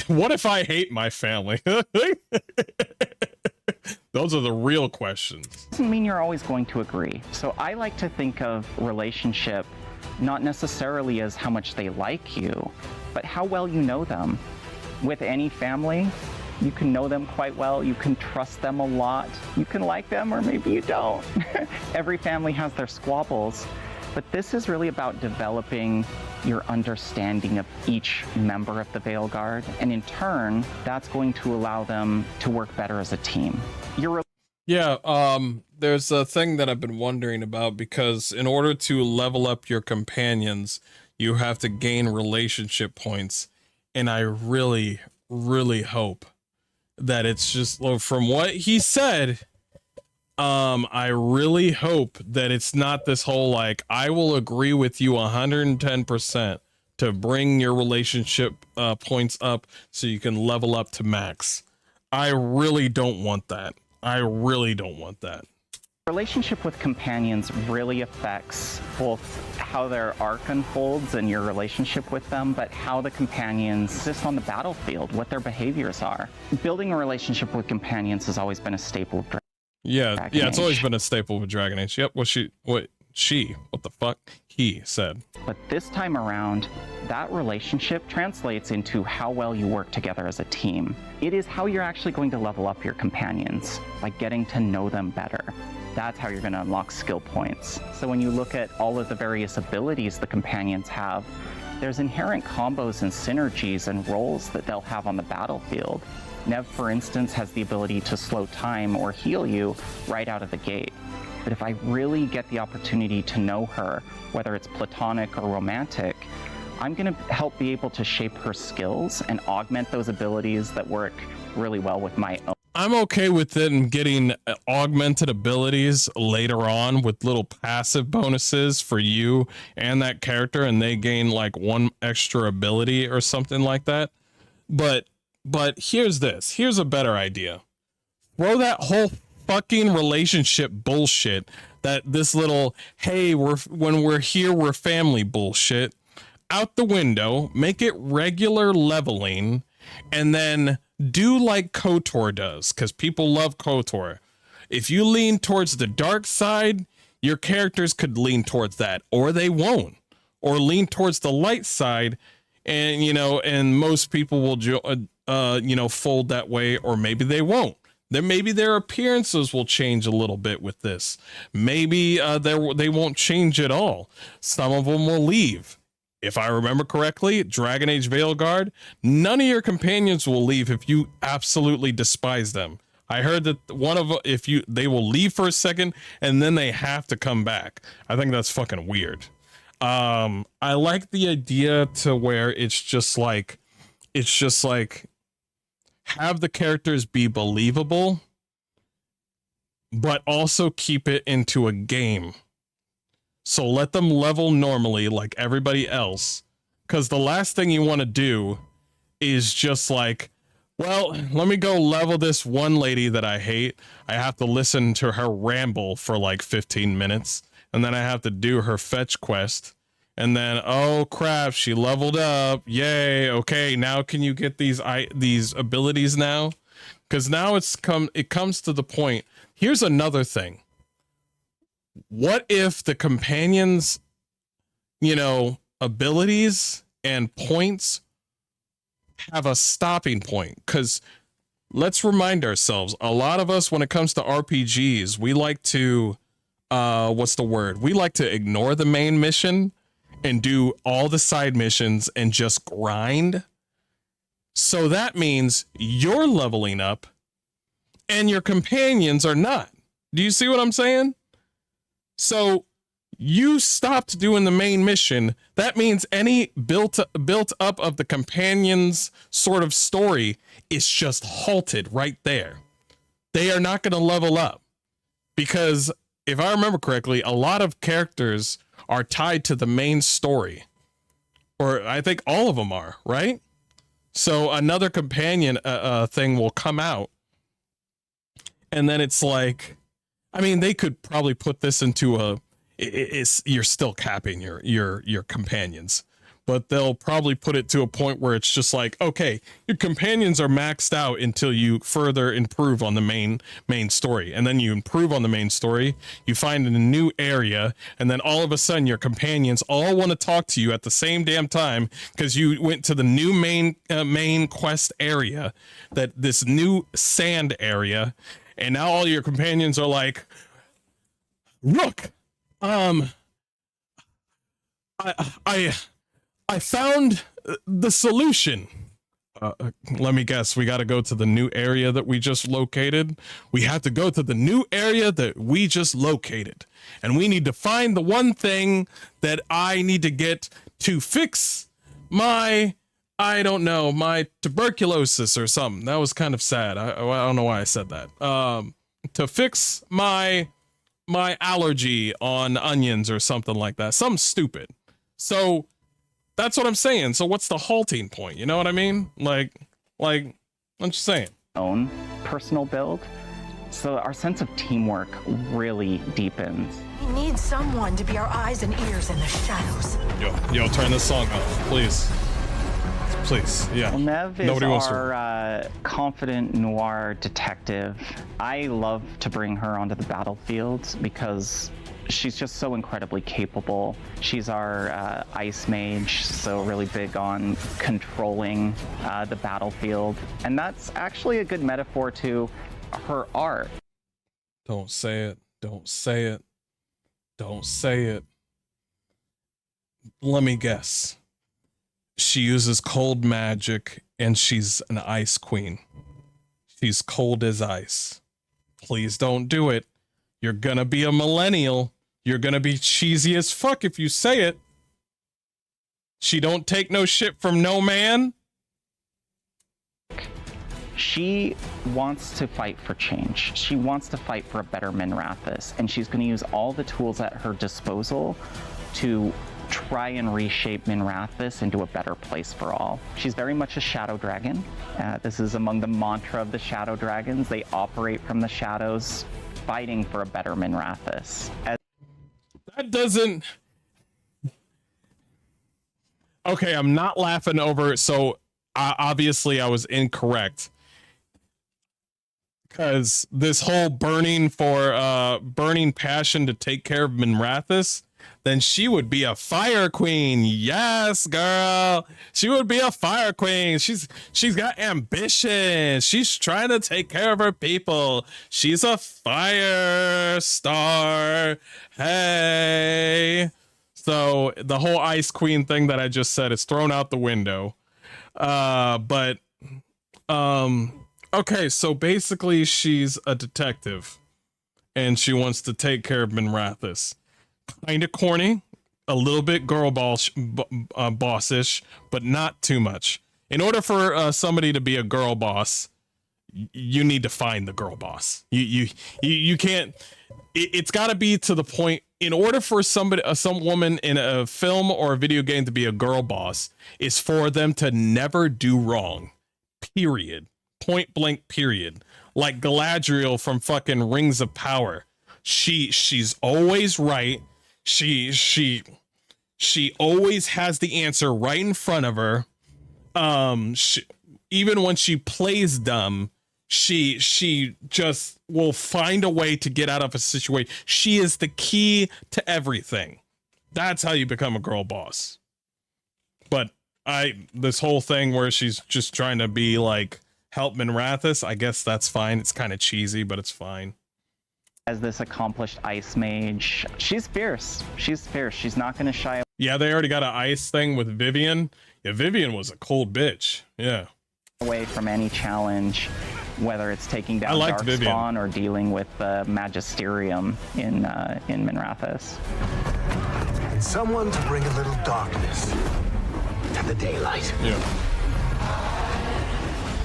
What if I hate my family? Those are the real questions. doesn't mean you're always going to agree. So I like to think of relationship not necessarily as how much they like you, but how well you know them. With any family, you can know them quite well, you can trust them a lot, you can like them or maybe you don't. Every family has their squabbles, but this is really about developing your understanding of each member of the Veilguard, and in turn, that's going to allow them to work better as a team. There's a thing that I've been wondering about, because in order to level up your companions, you have to gain relationship points, and I really, really hope that it's just, from what he said, I really hope that it's not this whole like, I will agree with you 110% to bring your relationship points up so you can level up to max. I really don't want that. Relationship with companions really affects both how their arc unfolds and your relationship with them, but how the companions exist on the battlefield, what their behaviors are. Building a relationship with companions has always been a staple of Dragon Yeah, it's always Age. been a staple with Dragon Age. Yep, what the fuck he said. But this time around, that relationship translates into how well you work together as a team. It is how you're actually going to level up your companions, by getting to know them better. That's how you're going to unlock skill points. So when you look at all of the various abilities the companions have, there's inherent combos and synergies and roles that they'll have on the battlefield. Nev, for instance, has the ability to slow time or heal you right out of the gate. But if I really get the opportunity to know her, whether it's platonic or romantic, I'm going to help be able to shape her skills and augment those abilities that work really well with my own. I'm okay with it and getting augmented abilities later on with little passive bonuses for you and that character, and they gain like one extra ability or something like that. But here's a better idea. Throw that whole fucking relationship bullshit, that this little, hey, when we're here, we're family bullshit, out the window. Make it regular leveling, and then do like KOTOR does, because people love KOTOR. If you lean towards the dark side, your characters could lean towards that, or they won't, or lean towards the light side, and and most people will fold that way, or maybe they won't. Then maybe their appearances will change a little bit with this. Maybe they won't change at all. Some of them will leave. If I remember correctly, Dragon Age Veilguard, none of your companions will leave if you absolutely despise them. I heard that they will leave for a second and then they have to come back. I think that's fucking weird. I like the idea to where it's just like have the characters be believable, but also keep it into a game. So let them level normally like everybody else, because the last thing you want to do is just like, well, let me go level this one lady that I hate. I have to listen to her ramble for like 15 minutes, and then I have to do her fetch quest. And then, oh crap, she leveled up. Yay. Okay, now can you get these abilities now? Because now it comes to the point. Here's another thing. What if the companions, abilities and points have a stopping point? Because let's remind ourselves, a lot of us, when it comes to RPGs, we like to, we like to ignore the main mission and do all the side missions and just grind. So that means you're leveling up and your companions are not. Do you see what I'm saying? So you stopped doing the main mission. That means any built up of the companions sort of story is just halted right there. They are not going to level up, because if I remember correctly, a lot of characters are tied to the main story, or I think all of them are, right? So another companion thing will come out, and then it's like, I mean, they could probably put this into you're still capping your companions, but they'll probably put it to a point where it's just like, okay, your companions are maxed out until you further improve on the main story. And then you improve on the main story, you find a new area, and then all of a sudden your companions all want to talk to you at the same damn time because you went to the new main quest area, this new sand area. And now all your companions are like, look, I found the solution. Let me guess, we got to go to the new area that we just located. We have to go to the new area that we just located. And we need to find the one thing that I need to get to fix my tuberculosis or something. That was kind of sad. I don't know why I said that. To fix my allergy on onions or something like that. Something stupid. So that's what I'm saying. So what's the halting point? You know what I mean? Like I'm just saying. Own personal build. So our sense of teamwork really deepens. We need someone to be our eyes and ears in the shadows. Yo, turn this song off, please. Please, yeah. Well, Nev Nobody is wants to. our confident noir detective. I love to bring her onto the battlefield because she's just so incredibly capable. She's our ice mage, so really big on controlling the battlefield. And that's actually a good metaphor to her art. Don't say it. Don't say it. Don't say it. Let me guess. She uses cold magic and she's an ice queen. She's cold as ice. Please don't do it. You're gonna be a millennial. You're gonna be cheesy as fuck if you say it. She don't take no shit from no man. She wants to fight for change. She wants to fight for a better Minrathous, and she's going to use all the tools at her disposal to try and reshape Minrathous into a better place for all. She's very much a shadow dragon. This is among the mantra of the shadow dragons. They operate from the shadows, fighting for a better Minrathous. That doesn't... Okay, I'm not laughing over, so obviously I was incorrect. Because this whole burning passion to take care of Minrathous, then she would be a fire queen. Yes, girl. She would be a fire queen. She's got ambition. She's trying to take care of her people. She's a fire star. Hey. So the whole ice queen thing that I just said is thrown out the window. Okay, so basically she's a detective and she wants to take care of Minrathous. Kind of corny, a little bit girl bossish, but not too much. In order for somebody to be a girl boss, you need to find the girl boss. You can't. It's got to be to the point. In order for some woman in a film or a video game to be a girl boss, is for them to never do wrong. Period. Point blank. Period. Like Galadriel from fucking Rings of Power. She's always right. She always has the answer right in front of her. Even when she plays dumb, she just will find a way to get out of a situation. She is the key to everything. That's how you become a girl boss. But this whole thing where she's just trying to be like help Minrathous, I guess that's fine. It's kind of cheesy, but it's fine. As this accomplished ice mage, she's fierce. She's fierce. She's not going to shy away. Yeah, they already got an ice thing with Vivian. Yeah, Vivian was a cold bitch. Yeah. Away from any challenge, whether it's taking down Darkspawn or dealing with the Magisterium in Minrathous. Someone to bring a little darkness to the daylight. Yeah.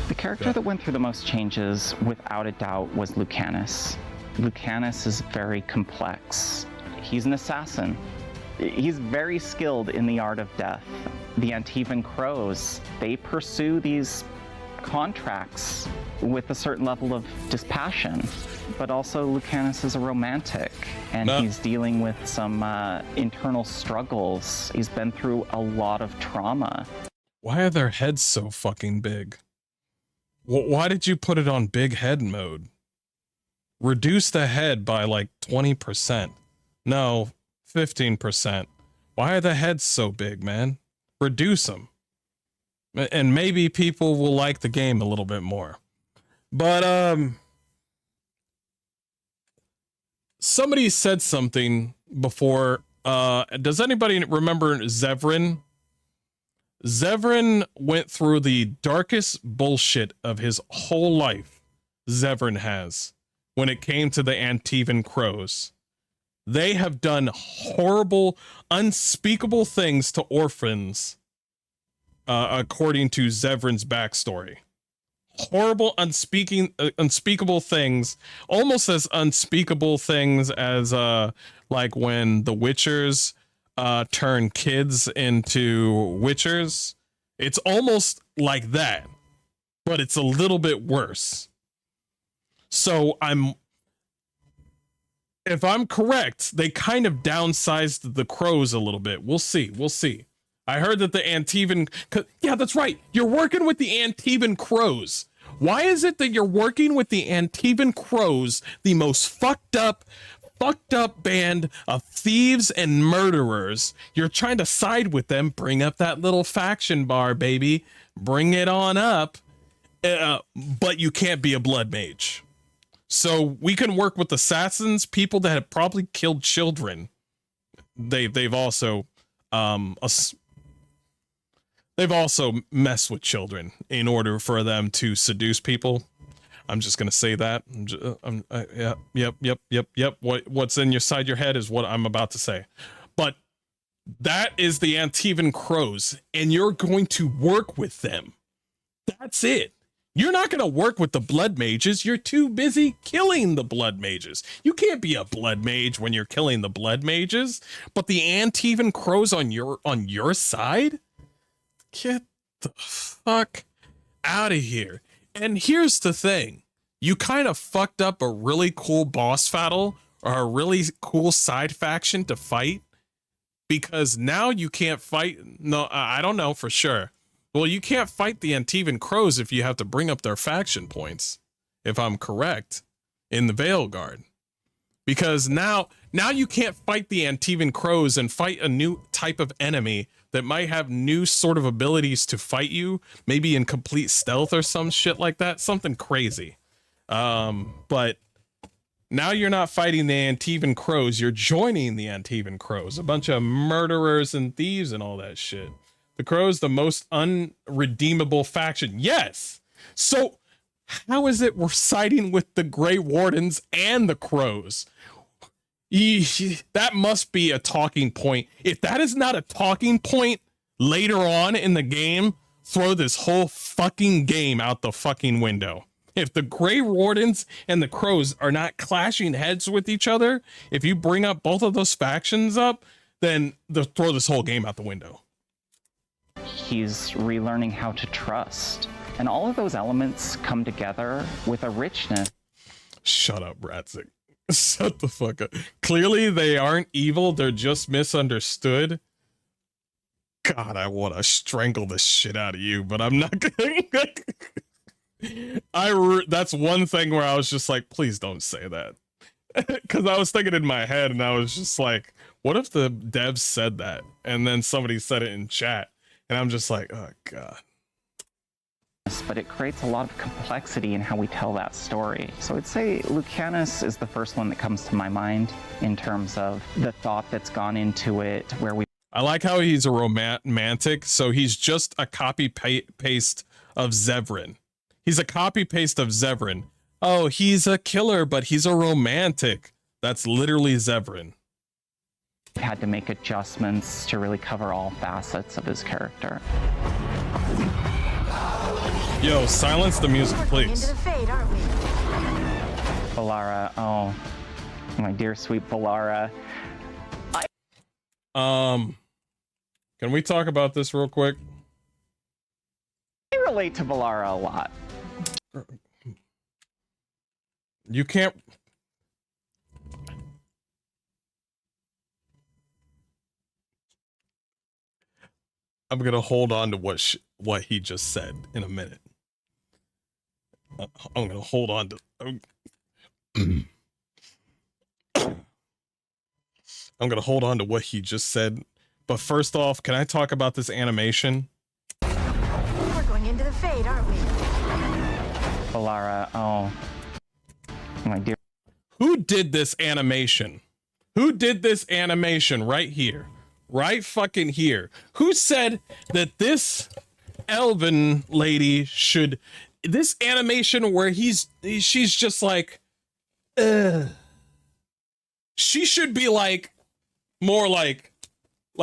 The character that went through the most changes, without a doubt, was Lucanus. Lucanus is very complex. He's an assassin. He's very skilled in the art of death. The Antivan Crows, they pursue these contracts with a certain level of dispassion, but also Lucanus is a romantic, and he's dealing with some internal struggles. He's been through a lot of trauma. Why are their heads so fucking big? Why did you put it on big head mode? Reduce the head by like 20%. No, 15%. Why are the heads so big, man? Reduce them. And maybe people will like the game a little bit more. But, somebody said something before. Does anybody remember Zevran? Zevran went through the darkest bullshit of his whole life. Zevran has. When it came to the Antivan Crows. They have done horrible, unspeakable things to orphans, according to Zevran's backstory. Horrible, unspeakable things, almost as unspeakable things as, like when the Witchers turn kids into Witchers. It's almost like that, but it's a little bit worse. So if I'm correct, they kind of downsized the Crows a little bit. We'll see. We'll see. I heard that the Antivan... Yeah, that's right. You're working with the Antivan Crows. Why is it that you're working with the Antivan Crows, the most fucked up band of thieves and murderers? You're trying to side with them. Bring up that little faction bar, baby. Bring it on up. But you can't be a blood mage. So we can work with assassins, people that have probably killed children. They've also messed with children in order for them to seduce people. I'm just gonna say that. Yep. What's inside your head is what I'm about to say. But that is the Antivan Crows, and you're going to work with them. That's it. You're not going to work with the blood mages. You're too busy killing the blood mages. You can't be a blood mage when you're killing the blood mages. But the Antivan crows on your side? Get the fuck out of here. And here's the thing. You kind of fucked up a really cool boss battle or a really cool side faction to fight because now you can't fight. No, I don't know for sure. Well, you can't fight the Antivan crows if you have to bring up their faction points, if I'm correct, in the Veil Guard. Because now you can't fight the Antivan crows and fight a new type of enemy that might have new sort of abilities to fight you, maybe in complete stealth or some shit like that, something crazy. But now you're not fighting the Antivan crows, you're joining the Antivan crows, a bunch of murderers and thieves and all that shit. The crows, the most unredeemable faction. Yes. So how is it we're siding with the Grey Wardens and the crows? That must be a talking point. If that is not a talking point later on in the game, throw this whole fucking game out the fucking window. If the Grey Wardens and the crows are not clashing heads with each other, if you bring up both of those factions up, then throw this whole game out the window. He's relearning how to trust. And all of those elements come together with a richness. Shut up, Ratzik. Shut the fuck up. Clearly they aren't evil, they're just misunderstood. God, I want to strangle the shit out of you, but I'm not gonna. That's one thing where I was just like, please don't say that. Because I was thinking in my head and I was just like, what if the devs said that? And then somebody said it in chat. And I'm just like, oh, God. But it creates a lot of complexity in how we tell that story. So I'd say Lucanus is the first one that comes to my mind in terms of the thought that's gone into it, where we... I like how he's a romantic, so he's just a copy-paste of Zevran. He's a copy-paste of Zevran. Oh, he's a killer, but he's a romantic. That's literally Zevran. Had to make adjustments to really cover all facets of his character. Yo, silence the music, please. Into the fade, aren't we? Valara, oh, my dear sweet Valara. Can we talk about this real quick? I relate to Valara a lot. You can't... I'm gonna hold on to what he just said in a minute. I'm gonna hold on to... I'm gonna hold on to what he just said. But first off, can I talk about this animation? We're going into the fade, aren't we? Valara, oh, my dear. Who did this animation? Who did this animation right here? Right fucking here. Who said that this elven lady should... This animation where she's just like... She should be like... More like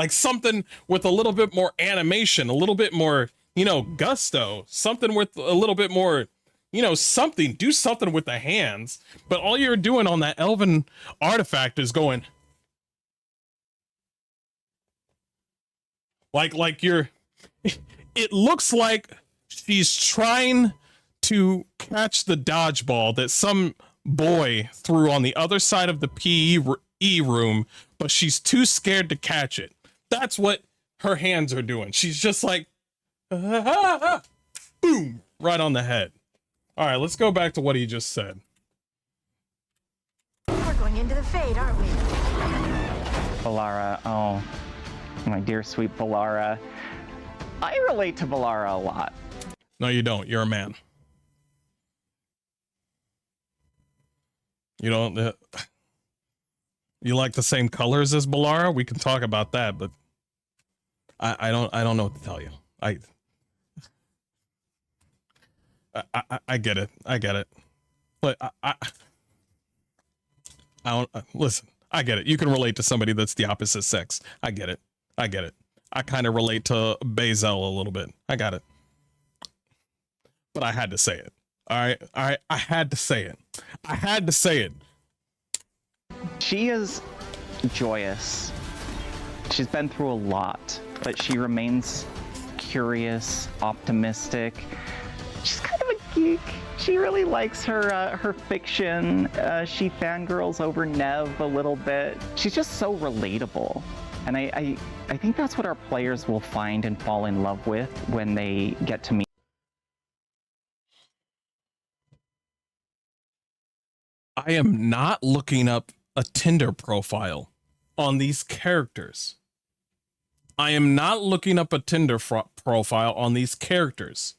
something with a little bit more animation, a little bit more, you know, gusto. Something with a little bit more... You know, something, do something with the hands, but all you're doing on that elven artifact is going like you're, it looks like she's trying to catch the dodgeball that some boy threw on the other side of the PE room, but she's too scared to catch it. That's what her hands are doing. She's just like, boom, right on the head. All right, let's go back to what he just said. We're going into the fade, aren't we? Valara, oh, my dear sweet Valara. I relate to Valara a lot. No, you don't. You're a man. You don't... you like the same colors as Balara? We can talk about that, but I don't know what to tell you. I get it. I get it. But I don't listen. I get it. You can relate to somebody that's the opposite sex. I get it. I get it. I kind of relate to Bazel a little bit. I got it. but I had to say it. All right, I had to say it. I had to say it. She is joyous. She's been through a lot, but she remains curious, optimistic. She's kind of a geek. She really likes her fiction. She fangirls over Nev a little bit. She's just so relatable. And I think that's what our players will find and fall in love with when they get to meet. I am not looking up a Tinder profile on these characters. I am not looking up a Tinder profile on these characters.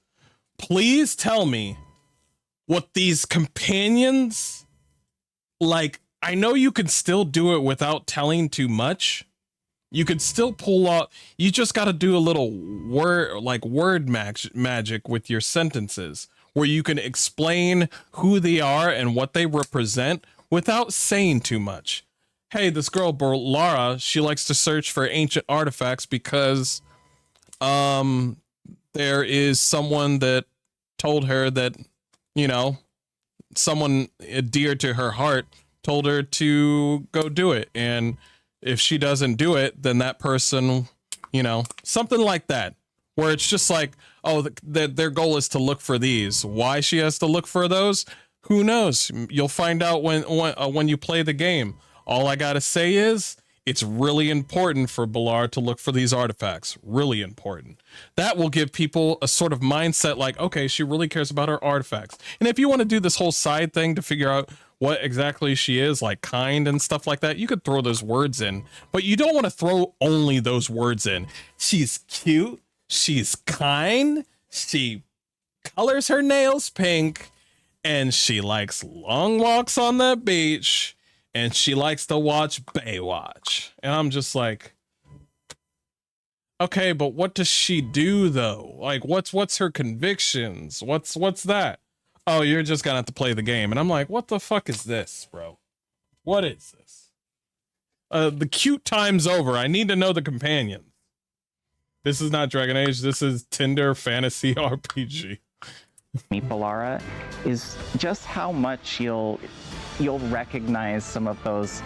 Please tell me what these companions, like, I know you could still do it without telling too much. You could still pull out, you just got to do a little word magic with your sentences where you can explain who they are and what they represent without saying too much. Hey, this girl, Lara, she likes to search for ancient artifacts because there is someone that told her that, you know, someone dear to her heart told her to go do it. And if she doesn't do it, then that person, you know, something like that, where it's just like, oh, their goal is to look for these. Why she has to look for those? Who knows? You'll find out when you play the game. All I gotta say is it's really important for Balar to look for these artifacts. Really important. That will give people a sort of mindset like, okay, she really cares about her artifacts. And if you want to do this whole side thing to figure out what exactly she is, like kind and stuff like that, you could throw those words in, but you don't want to throw only those words in. She's cute. She's kind. She colors her nails pink, and she likes long walks on the beach, and she likes to watch Baywatch. And I'm just like, okay, but what does she do though? Like, what's her convictions? What's that? Oh, you're just gonna have to play the game. And I'm like, what the fuck is this, bro? What is this? The cute time's over. I need to know the companions. This is not Dragon Age. This is Tinder fantasy RPG. Meet Balara is just how much you'll recognize some of those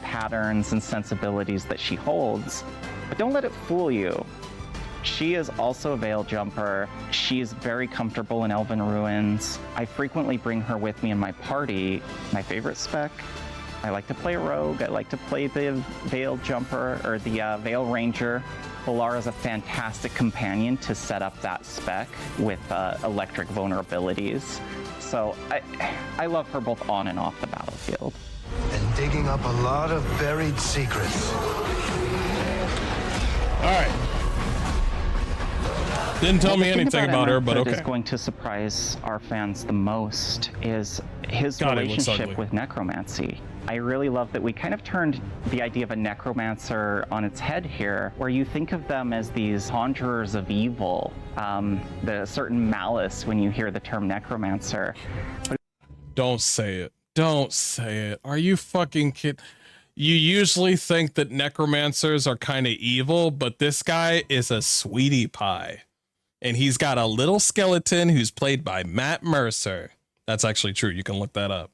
patterns and sensibilities that she holds. But don't let it fool you. She is also a Veil Jumper. She is very comfortable in Elven Ruins. I frequently bring her with me in my party. My favorite spec, I like to play Rogue. I like to play the Veil Jumper or the Veil Ranger. Balara is a fantastic companion to set up that spec with electric vulnerabilities. So I love her both on and off the battlefield. And digging up a lot of buried secrets. All right. Didn't tell me anything about her, but okay. What is going to surprise our fans the most is his relationship with necromancy. I really love that we kind of turned the idea of a necromancer on its head here, where you think of them as these conjurers of evil, the certain malice when you hear the term necromancer. Don't say it. Don't say it. Are you fucking kidding? You usually think that necromancers are kind of evil, but this guy is a sweetie pie. And he's got a little skeleton who's played by Matt Mercer. That's actually true. You can look that up.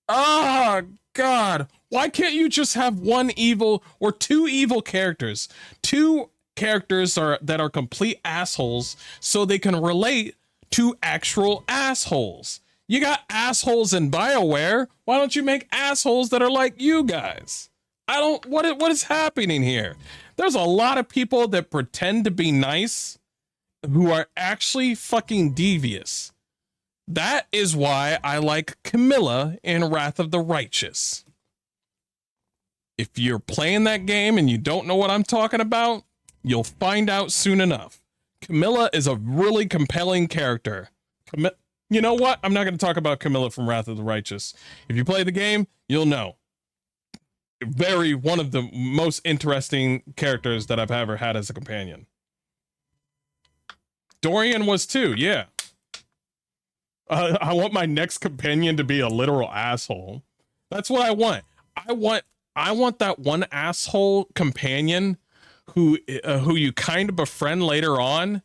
Oh, God. Why can't you just have one evil or two evil characters? Two characters that are complete assholes so they can relate to actual assholes. You got assholes in BioWare. Why don't you make assholes that are like you guys? What is happening here? There's a lot of people that pretend to be nice who are actually fucking devious. That is why I like Camilla in Wrath of the Righteous. If you're playing that game and you don't know what I'm talking about, you'll find out soon enough. Camilla is a really compelling character. You know what? I'm not going to talk about Camilla from Wrath of the Righteous. If you play the game, you'll know. One of the most interesting characters that I've ever had as a companion. Dorian was too, yeah. I want my next companion to be a literal asshole. That's what I want. I want that one asshole companion who you kind of befriend later on,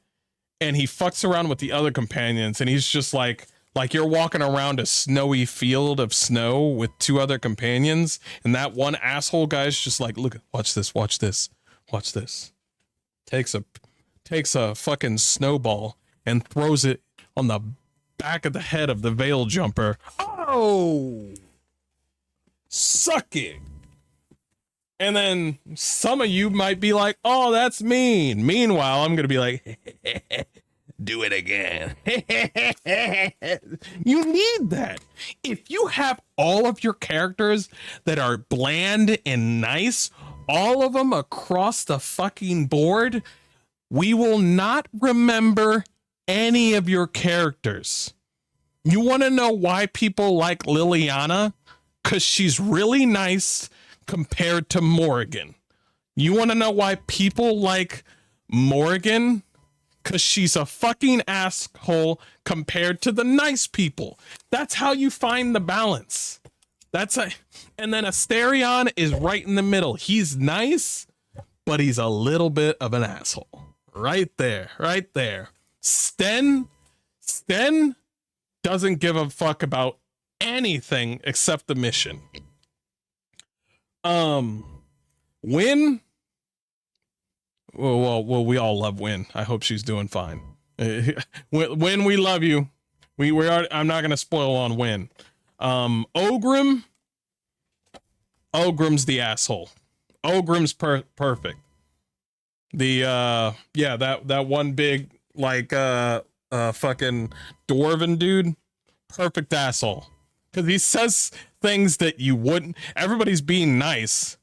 and he fucks around with the other companions, and he's just like you're walking around a snowy field of snow with two other companions, and that one asshole guy's just like, look, watch this, watch this, watch this. Takes a fucking snowball and throws it on the back of the head of the veil jumper. Oh, suck it. And then some of you might be like, oh, that's mean. Meanwhile, I'm going to be like, do it again. You need that. If you have all of your characters that are bland and nice, all of them across the fucking board, we will not remember any of your characters. You want to know why people like Liliana? Because she's really nice compared to Morrigan. You want to know why people like Morrigan? Because she's a fucking asshole compared to the nice people. That's how you find the balance. And then Asterion is right in the middle. He's nice, but he's a little bit of an asshole. Right there, right there. Sten doesn't give a fuck about anything except the mission. Win. Well, we all love Win. I hope she's doing fine. Win, we love you. I'm not gonna spoil on Win. Ogrim. Ogrim's the asshole. Ogrim's perfect. That one big fucking dwarven dude, perfect asshole. Because he says things that you wouldn't. Everybody's being nice,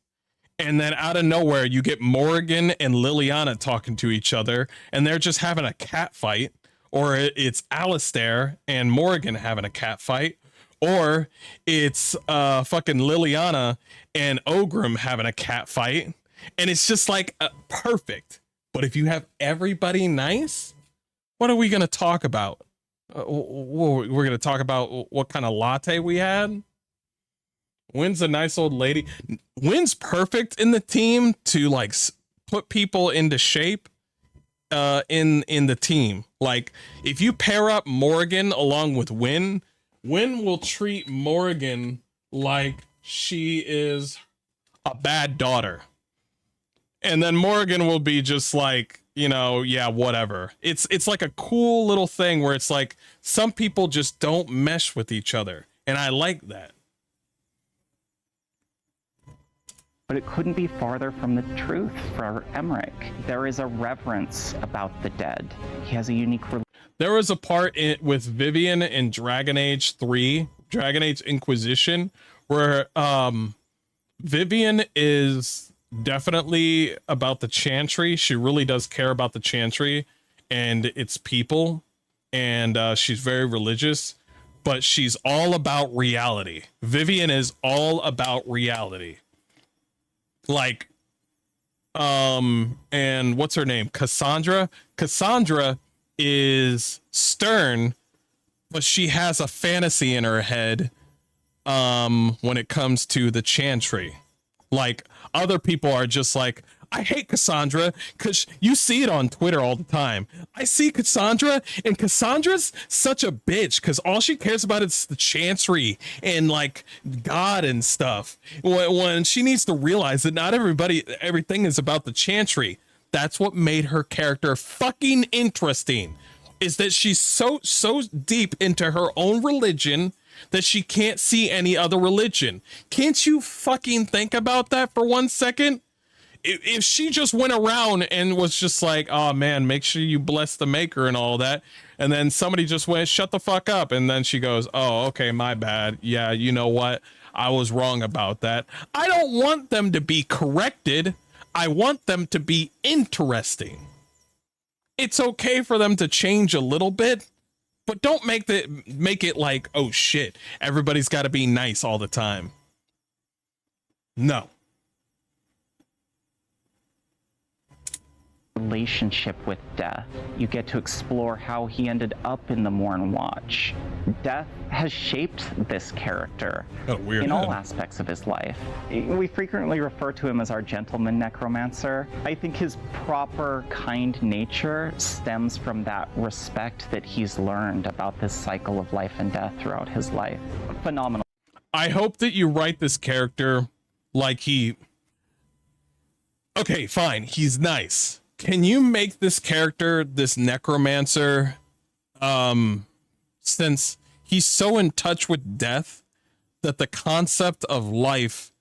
and then out of nowhere you get Morrigan and Liliana talking to each other, and they're just having a cat fight, or it's Alistair and Morrigan having a cat fight, or it's fucking Liliana and Ogrim having a cat fight, and it's just like perfect. But if you have everybody nice, what are we gonna talk about? We're gonna talk about what kind of latte we had. Wynn's a nice old lady. Wynn's perfect in the team to like put people into shape in the team. Like if you pair up Morrigan along with Wynn will treat Morrigan like she is a bad daughter. And then Morrigan will be just like, you know, yeah, whatever. It's like a cool little thing where it's like some people just don't mesh with each other. And I like that. But it couldn't be farther from the truth for Emmerich. There is a reverence about the dead. He has a unique There was a part with Vivian in Dragon Age 3, Dragon Age Inquisition, where Vivian is definitely about the Chantry. She really does care about the Chantry and its people, and she's very religious, but she's all about reality. Vivian is all about reality. Like, and what's her name? Cassandra. Cassandra is stern, but she has a fantasy in her head when it comes to the Chantry. Like, other people are just like, I hate Cassandra, because you see it on Twitter all the time. I see Cassandra, and Cassandra's such a bitch, because all she cares about is the Chantry and, like, God and stuff. When she needs to realize that not everything is about the Chantry. That's what made her character fucking interesting, is that she's so deep into her own religion that she can't see any other religion. Can't you fucking think about that for 1 second? If she just went around and was just like, oh man, make sure you bless the maker and all that, and then somebody just went, shut the fuck up, and then she goes, oh, okay, my bad. Yeah, you know what? I was wrong about that. I don't want them to be corrected. I want them to be interesting. It's okay for them to change a little bit, but don't make it like, oh shit, everybody's got to be nice all the time. No. relationship with Death. You get to explore how he ended up in the Morn Watch. Death has shaped this character in all aspects of his life. We frequently refer to him as our gentleman necromancer. I think his proper, kind nature stems from that respect that he's learned about this cycle of life and death throughout his life. Phenomenal. I hope that you write this character like he... Okay, fine, he's nice. Can you make this character, this necromancer, since he's so in touch with death that the concept of life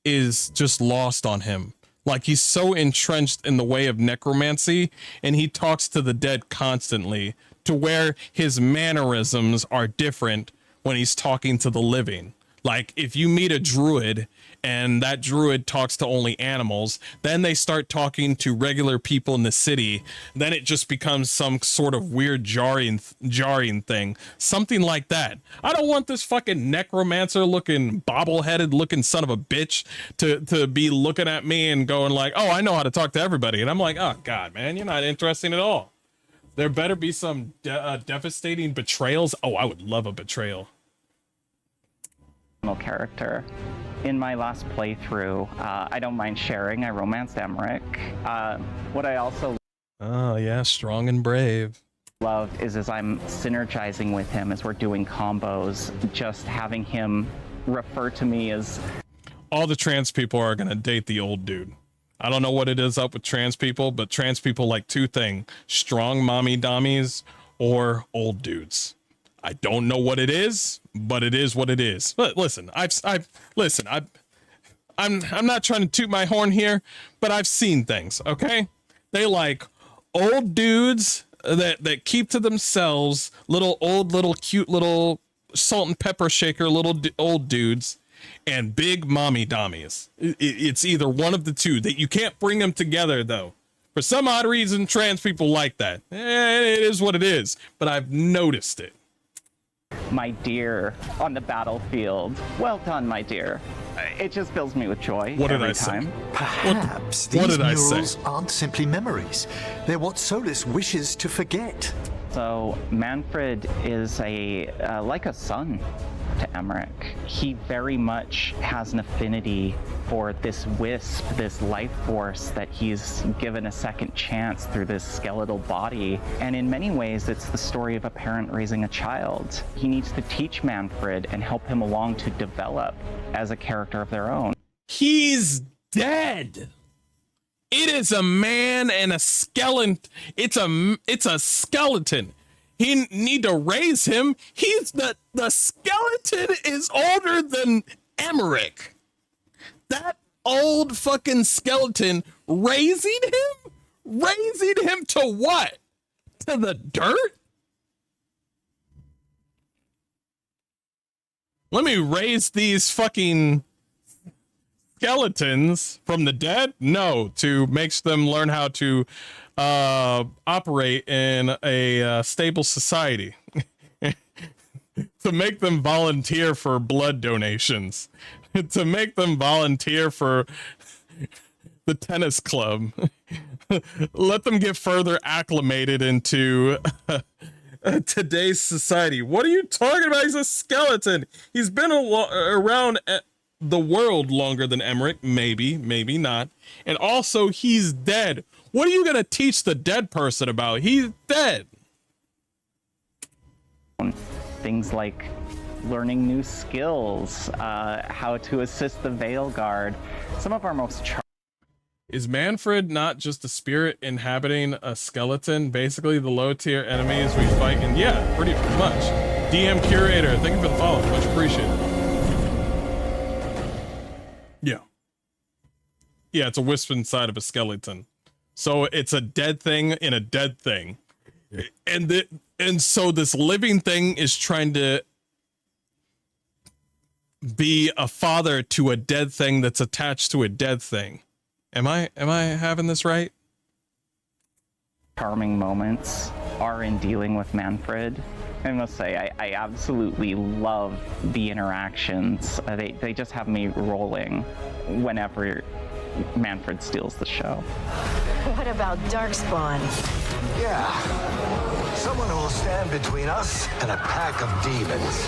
is just lost on him? Like, he's so entrenched in the way of necromancy, and he talks to the dead constantly, to where his mannerisms are different when he's talking to the living. Like, if you meet a druid and that druid talks to only animals, then they start talking to regular people in the city, then it just becomes some sort of weird jarring thing. Something like that. I don't want this fucking necromancer looking, bobble-headed looking son of a bitch to be looking at me and going like, oh, I know how to talk to everybody. And I'm like, oh God, man, you're not interesting at all. There better be some devastating betrayals. Oh, I would love a betrayal. Character. In my last playthrough, I don't mind sharing, I romanced Emmerich. What I also oh yeah, strong and brave. love is as I'm synergizing with him as we're doing combos, just having him refer to me as... All the trans people are gonna date the old dude. I don't know what it is up with trans people, but trans people like two things: strong mommy dommies or old dudes. I don't know what it is, but it is what it is. But listen, I'm not trying to toot my horn here, but I've seen things, okay? They like old dudes that keep to themselves, little cute little salt and pepper shaker old dudes, and big mommy dommies. It's either one of the two. That you can't bring them together though. For some odd reason, trans people like that. It is what it is, but I've noticed it. My dear on the battlefield. Well done, my dear. It just fills me with joy every time. Perhaps what these did I say? murals aren't simply memories. They're what Solus wishes to forget. So Manfred is like a son to Emmerich. He very much has an affinity for this wisp, this life force that he's given a second chance through this skeletal body. And in many ways, it's the story of a parent raising a child. He needs to teach Manfred and help him along to develop as a character of their own. He's dead. It is a man and a skeleton. It's a skeleton. He need to raise him. He's the skeleton is older than Emmerich. That old fucking skeleton raising him? Raising him to what? To the dirt? Let me raise these fucking skeletons from the dead? No, to make them learn how to operate in a stable society. To make them volunteer for blood donations. To make them volunteer for the tennis club. Let them get further acclimated into today's society. What are you talking about? He's a skeleton. He's been around the world longer than Emmerich. Maybe, maybe not. And also, he's dead. What are you going to teach the dead person about? He's dead. Things like learning new skills, how to assist the Veil Guard. Some of our most Is Manfred not just a spirit inhabiting a skeleton? Basically, the low-tier enemies we fight in. Yeah, pretty much. DM Curator, thank you for the follow. Much appreciated. Yeah. Yeah, it's a wisp inside of a skeleton. So it's a dead thing in a dead thing. And so this living thing is trying to be a father to a dead thing that's attached to a dead thing. Am I having this right? charming moments are in dealing with Manfred. I must say, I absolutely love the interactions. They just have me rolling whenever Manfred steals the show. What about Darkspawn? Yeah. Someone who will stand between us and a pack of demons.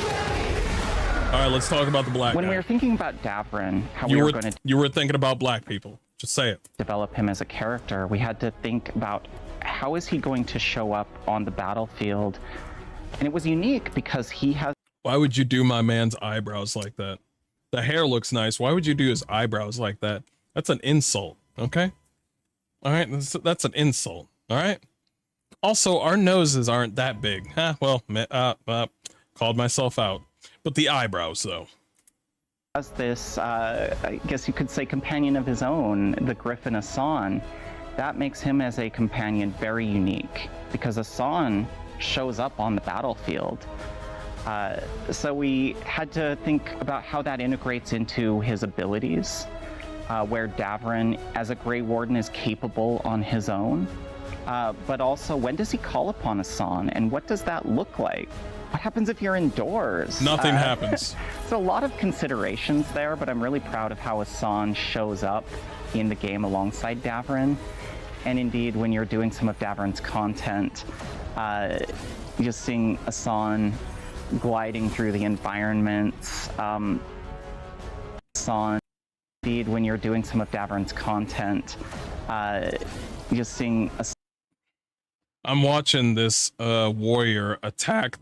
All right, let's talk about the black When guy. we were thinking about Davrin, how we you were were going to you were thinking about black people. Just say it. develop him as a character, we had to think about how is he going to show up on the battlefield. And it was unique because he has Why would you do my man's eyebrows like that? The hair looks nice. Why would you do his eyebrows like that? That's an insult, okay? All right, that's an insult, all right? Also, our noses aren't that big. Well, called myself out. But the eyebrows, though. this, I guess you could say, companion of his own, the Griffin Asan. That makes him as a companion very unique because Asan shows up on the battlefield. So we had to think about how that integrates into his abilities, where Davrin, as a Grey Warden, is capable on his own. But also, when does he call upon Asan, and what does that look like? What happens if you're indoors? Nothing happens. So a lot of considerations there, but I'm really proud of how Asan shows up in the game alongside Davrin. And indeed, when you're doing some of Davrin's content, just seeing Asan gliding through the environments, Asan, indeed, when you're doing some of Davrin's content, just seeing Asan. I'm watching this warrior attack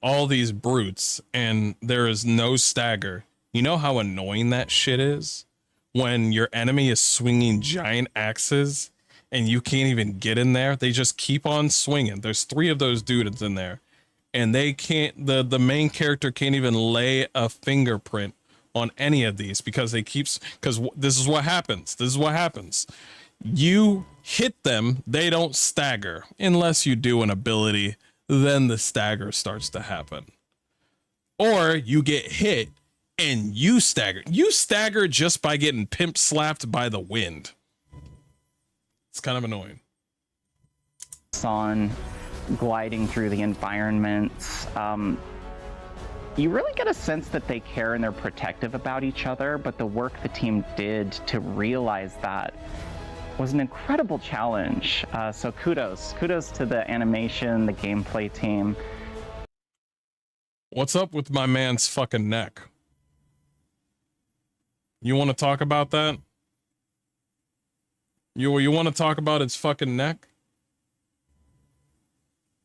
all these brutes, and there is no stagger. You know how annoying that shit is? When your enemy is swinging giant axes and you can't even get in there. They just keep on swinging. There's 3 of those dudes in there, and they can't, the main character can't even lay a fingerprint on any of these because because this is what happens. This is what happens. You hit them, they don't stagger. Unless you do an ability, then the stagger starts to happen. Or you get hit and you stagger. You stagger just by getting pimp slapped by the wind. It's kind of annoying. On gliding through the environments, you really get a sense that they care and they're protective about each other, but the work the team did to realize that was an incredible challenge. So kudos to the animation, the gameplay team. What's up with my man's fucking neck? You want to talk about that? You want to talk about its fucking neck?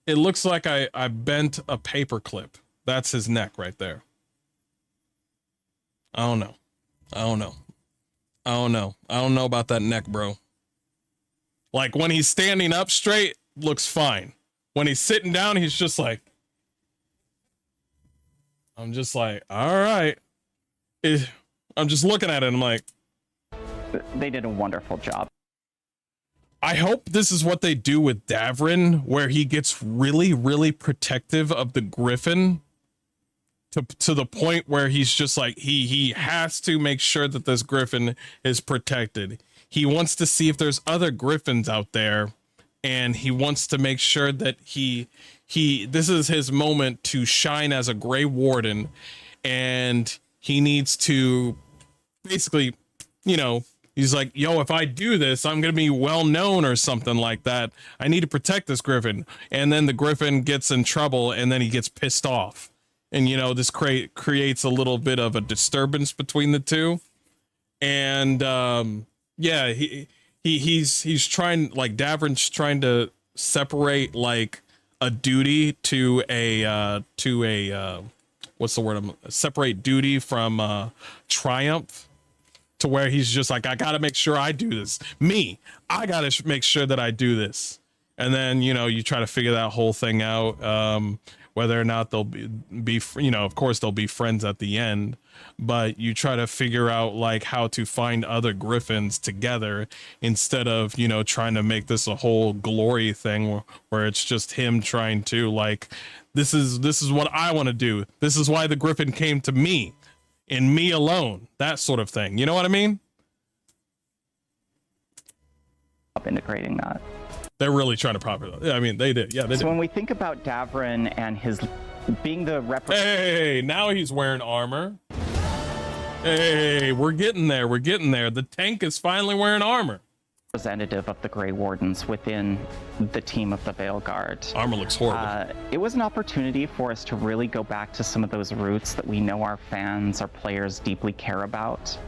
It looks like I bent a paper clip. That's his neck right there. I don't know. I don't know about that neck, bro. Like, when he's standing up straight, looks fine. When he's sitting down, he's just like... I'm just like, all right. I'm just looking at it and I'm like... They did a wonderful job. I hope this is what they do with Davrin, where he gets really, really protective of the Griffin to the point where he's just like, he has to make sure that this Griffin is protected. He wants to see if there's other Griffins out there, and he wants to make sure that this is his moment to shine as a Grey Warden, and he needs to basically, you know, he's like, yo, if I do this, I'm going to be well known or something like that. I need to protect this Griffin. And then the Griffin gets in trouble, and then he gets pissed off. And, you know, this creates a little bit of a disturbance between the two. And, yeah, he's trying, like, Davrin's trying to separate, like, a duty to a what's the word? Separate duty from triumph, to where he's just like, I gotta make sure I do this. I gotta make sure that I do this. And then, you know, you try to figure that whole thing out, whether or not they'll be, you know, of course they'll be friends at the end, but you try to figure out, like, how to find other Griffins together instead of, you know, trying to make this a whole glory thing where it's just him trying to, like, this is what I want to do. This is why the Griffin came to me and me alone, that sort of thing. You know what I mean? Integrating that. They're really trying to pop it. Yeah, I mean, they did. Yeah, they did. So when we think about Davrin and his being the Hey, now he's wearing armor. Hey, we're getting there. We're getting there. The tank is finally wearing armor. representative of the Grey Wardens within the team of the Veil Guard. Armor looks horrible. It was an opportunity for us to really go back to some of those roots that we know our fans, our players deeply care about.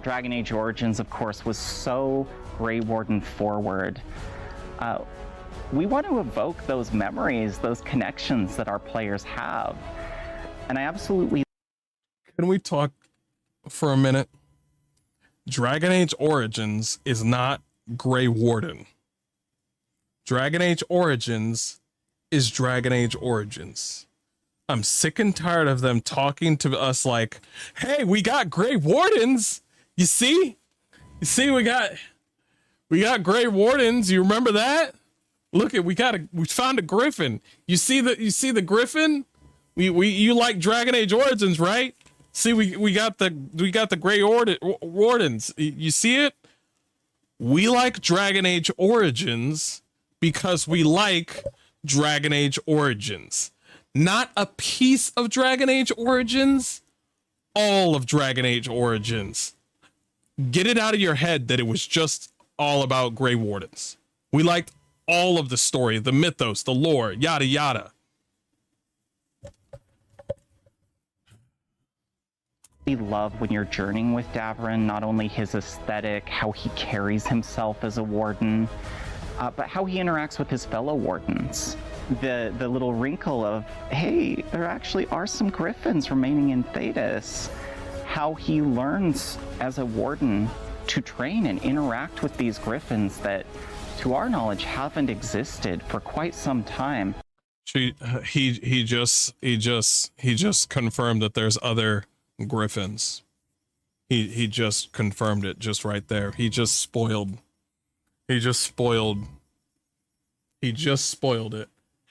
Dragon Age Origins, of course, was so Grey Warden forward. We want to evoke those memories, those connections that our players have. And I absolutely... Can we talk for a minute? Dragon Age Origins is not Grey Warden. Dragon Age Origins is Dragon Age Origins. I'm sick and tired of them talking to us like, hey, we got Grey Wardens. You see? We got Grey Wardens. You remember that? Look at we found a griffin. You see the griffin? You like Dragon Age Origins, right? See, we got the Grey Wardens. You see it? We like Dragon Age Origins because we like Dragon Age Origins. Not a piece of Dragon Age Origins, all of Dragon Age Origins. Get it out of your head that it was just all about Grey Wardens. We liked all of the story, the mythos, the lore, yada yada. Love when you're journeying with Davrin, not only his aesthetic, how he carries himself as a warden, but how he interacts with his fellow wardens. The little wrinkle of, hey, there actually are some griffins remaining in Thedas. How he learns as a warden to train and interact with these griffins that, to our knowledge, haven't existed for quite some time. He just confirmed that there's other griffins. He just confirmed it just right there. He just spoiled it.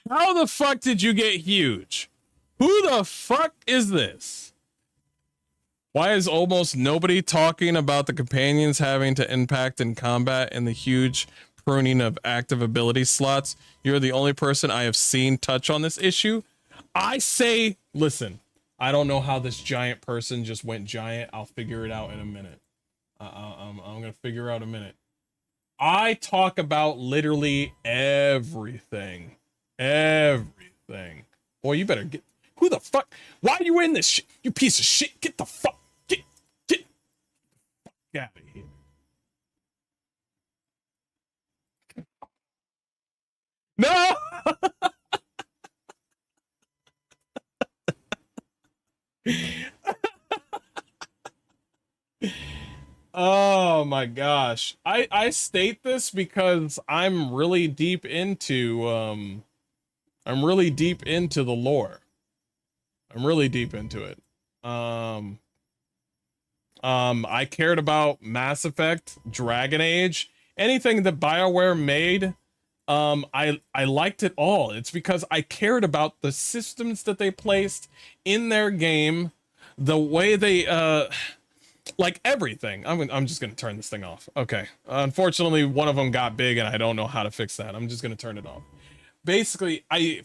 How the fuck did you get huge? Who the fuck is this? Why is almost nobody talking about the companions having to impact in combat and the huge pruning of active ability slots? You're the only person I have seen touch on this issue. I say, listen, I don't know how this giant person just went giant. I'll figure it out in a minute. I'm gonna figure out a minute. I talk about literally everything. Everything. Boy, you better get... Who the fuck? Why are you in this shit? You piece of shit. Get the fuck... Get the fuck out of here. No! Oh my gosh. I state this because I'm really deep into the lore. I'm really deep into it. I cared about Mass Effect, Dragon Age, anything that BioWare made. I liked it all. It's because I cared about the systems that they placed in their game, the way they like everything. I'm just gonna turn this thing off. Okay. Unfortunately, one of them got big and I don't know how to fix that. I'm just gonna turn it off. Basically, I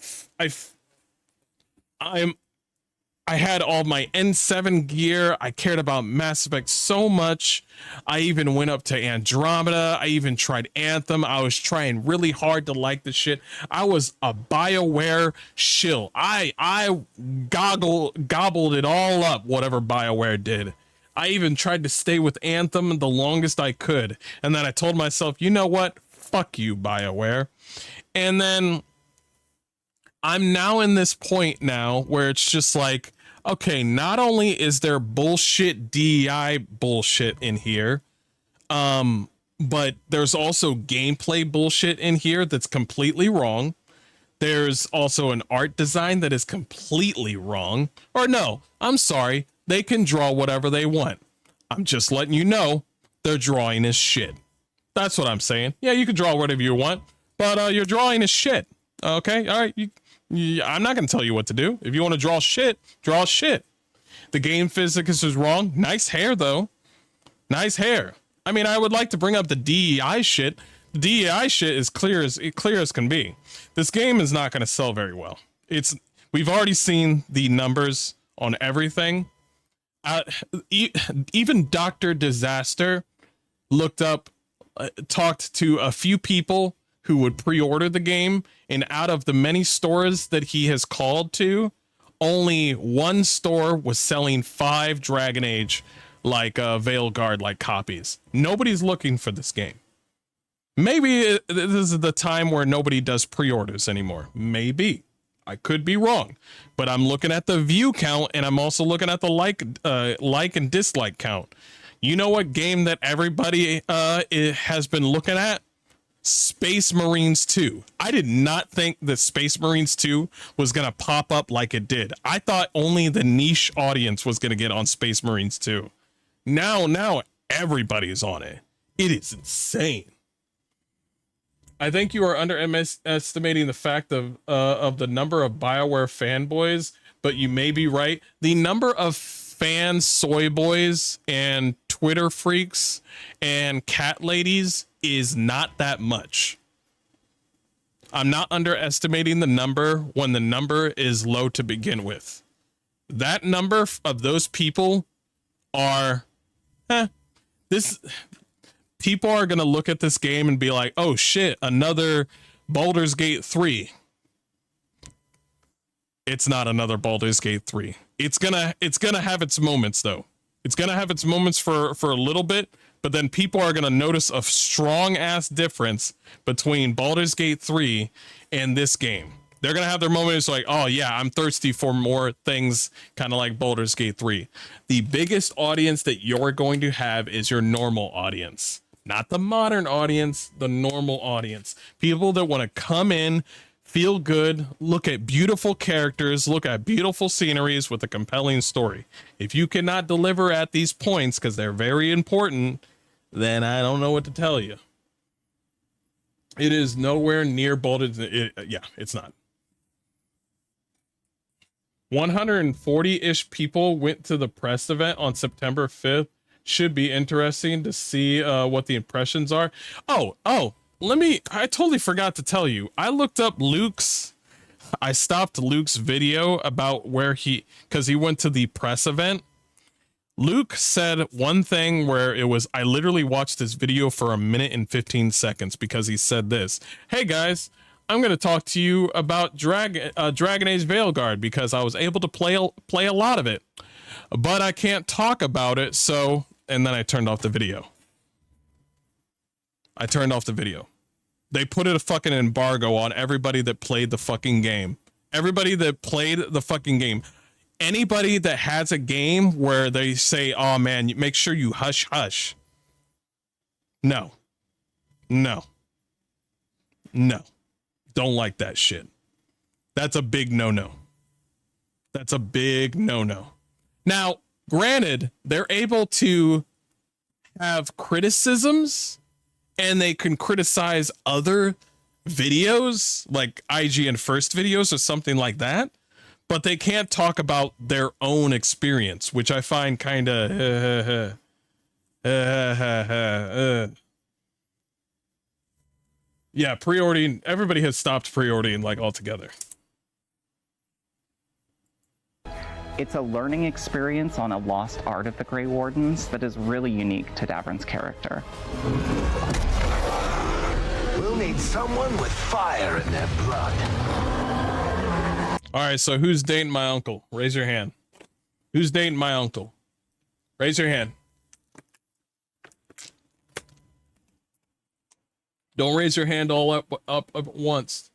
had all my N7 gear. I cared about Mass Effect so much. I even went up to Andromeda. I even tried Anthem. I was trying really hard to like the shit. I was a BioWare shill. I gobbled it all up, whatever BioWare did. I even tried to stay with Anthem the longest I could. And then I told myself, you know what? Fuck you, BioWare. And then I'm now in this point now where it's just like, okay, not only is there bullshit DEI bullshit in here, but there's also gameplay bullshit in here that's completely wrong. There's also an art design that is completely wrong. Or no, I'm sorry. They can draw whatever they want. I'm just letting you know their drawing is shit. That's what I'm saying. Yeah, you can draw whatever you want, but your drawing is shit. Okay, all right. I'm not going to tell you what to do. If you want to draw shit, draw shit. The game physics is wrong. Nice hair, though. Nice hair. I mean, I would like to bring up the DEI shit. The DEI shit is clear as can be. This game is not going to sell very well. We've already seen the numbers on everything. Even Dr. Disaster looked up talked to a few people who would pre-order the game, and out of the many stores that he has called to, only one store was selling 5 Dragon Age like Veilguard like copies. Nobody's looking for this game. Maybe this is the time where nobody does pre-orders anymore. Maybe. I could be wrong, but I'm looking at the view count, and I'm also looking at the like and dislike count. You know what game that everybody has been looking at? Space Marines 2. I did not think that Space Marines 2 was going to pop up like it did. I thought only the niche audience was going to get on Space Marines 2. Now everybody's on it. It is insane. I think you are underestimating the fact of the number of BioWare fanboys, but you may be right. The number of fan soy boys and Twitter freaks and cat ladies is not that much. I'm not underestimating the number when the number is low to begin with. That number of those people are, people are going to look at this game and be like, oh shit, another Baldur's Gate 3. It's not another Baldur's Gate 3. It's gonna have its moments though. It's gonna have its moments for a little bit, but then people are gonna notice a strong ass difference between Baldur's Gate 3 and this game. They're gonna have their moments like, oh yeah, I'm thirsty for more things kind of like Baldur's Gate 3. The biggest audience that you're going to have is your normal audience. Not the modern audience, the normal audience. People that want to come in, feel good, look at beautiful characters, look at beautiful sceneries with a compelling story. If you cannot deliver at these points, because they're very important, then I don't know what to tell you. It is nowhere near Baldur's. Yeah, it's not. 140-ish people went to the press event on September 5th. Should be interesting to see what the impressions are. Oh, I totally forgot to tell you. I looked up I stopped Luke's video about where because he went to the press event. Luke said one thing where it was, I literally watched this video for 1 minute and 15 seconds because he said this. Hey guys, I'm going to talk to you about Dragon Age Veilguard because I was able to play a lot of it, but I can't talk about it. So, and then I turned off the video. They put a fucking embargo on everybody that played the fucking game. Everybody that played the fucking game. Anybody that has a game where they say, oh man, make sure you hush hush. No. Don't like that shit. That's a big no-no. Now, granted, they're able to have criticisms and they can criticize other videos like IGN first videos or something like that, but they can't talk about their own experience, which I find kind of yeah, pre-ordering. Everybody has stopped pre-ordering like altogether. It's a learning experience on a lost art of the Grey Wardens that is really unique to Davrin's character. We'll need someone with fire in their blood. All right, so who's dating my uncle? Raise your hand. Who's dating my uncle? Raise your hand. Don't raise your hand all up at once.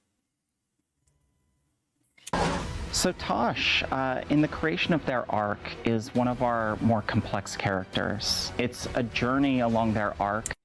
So Tosh, in the creation of their arc, is one of our more complex characters. It's a journey along their arc.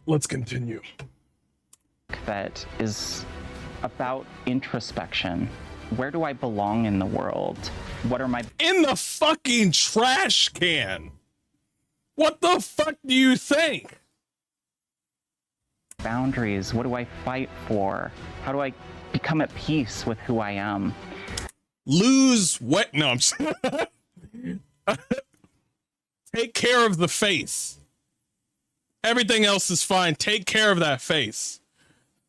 Let's continue. That is about introspection. Where do I belong in the world? What are my In the fucking trash can. What the fuck do you think? boundaries? What do I fight for? How do I become at peace with who I am? Lose what? No, I'm take care of the face. Everything else is fine. Take care of that face.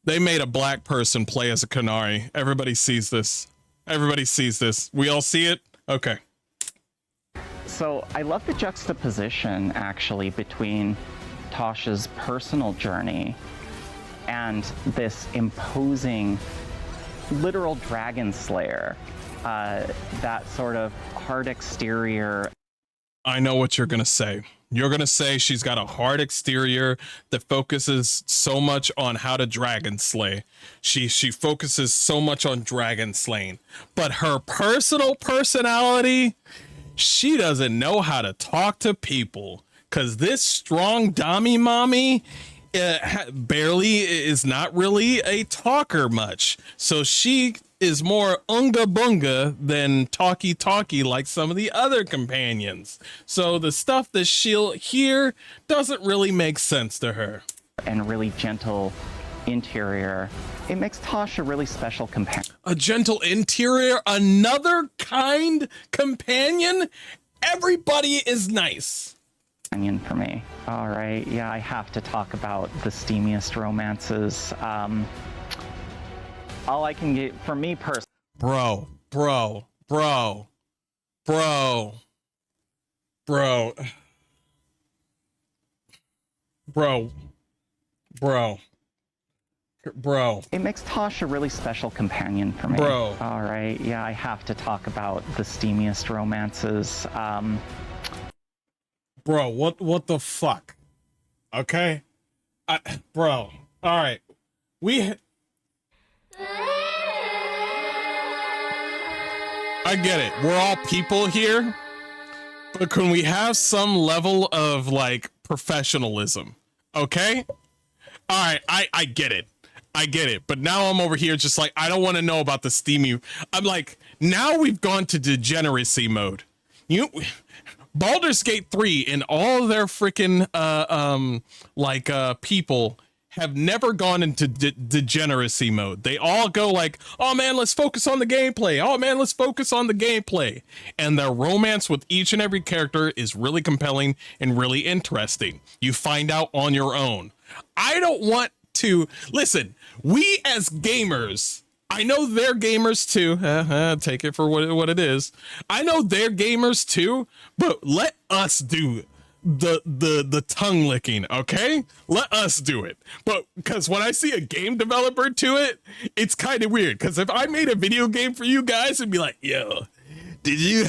They made a black person play as a Canary. Everybody sees this. Everybody sees this. We all see it? Okay. So I love the juxtaposition, actually, between Tasha's personal journey and this imposing literal dragon slayer. That sort of hard exterior. I know what you're gonna say. You're gonna say she's got a hard exterior that focuses so much on how to dragon slay. She focuses so much on dragon slaying, but her personal personality, she doesn't know how to talk to people. Cause this strong Dami mommy barely is not really a talker much. So she is more unga bunga than talky like some of the other companions. So the stuff that she'll hear doesn't really make sense to her. And really gentle interior. It makes Tasha a really special companion. A gentle interior, another kind companion. Everybody is nice. For me. All right, yeah, I have to talk about the steamiest romances. All I can get, for me personally. Bro. It makes Tasha a really special companion for me. Bro. All right, yeah, I have to talk about the steamiest romances. Bro, what the fuck? Okay? Bro, all right. I get it. We're all people here. But can we have some level of, like, professionalism? Okay? All right, I get it. I get it. But now I'm over here just like, I don't want to know about the steamy. I'm like, now we've gone to degeneracy mode. Baldur's Gate 3 and all of their freaking people have never gone into degeneracy mode. They all go like, oh man, let's focus on the gameplay. Oh man, let's focus on the gameplay. And their romance with each and every character is really compelling and really interesting. You find out on your own. I don't want to listen. We as gamers, I know they're gamers too. Take it for what it is. I know they're gamers too, but let us do the tongue licking, okay? Let us do it. But because when I see a game developer to it, it's kind of weird. Because if I made a video game for you guys and be like, yo, did you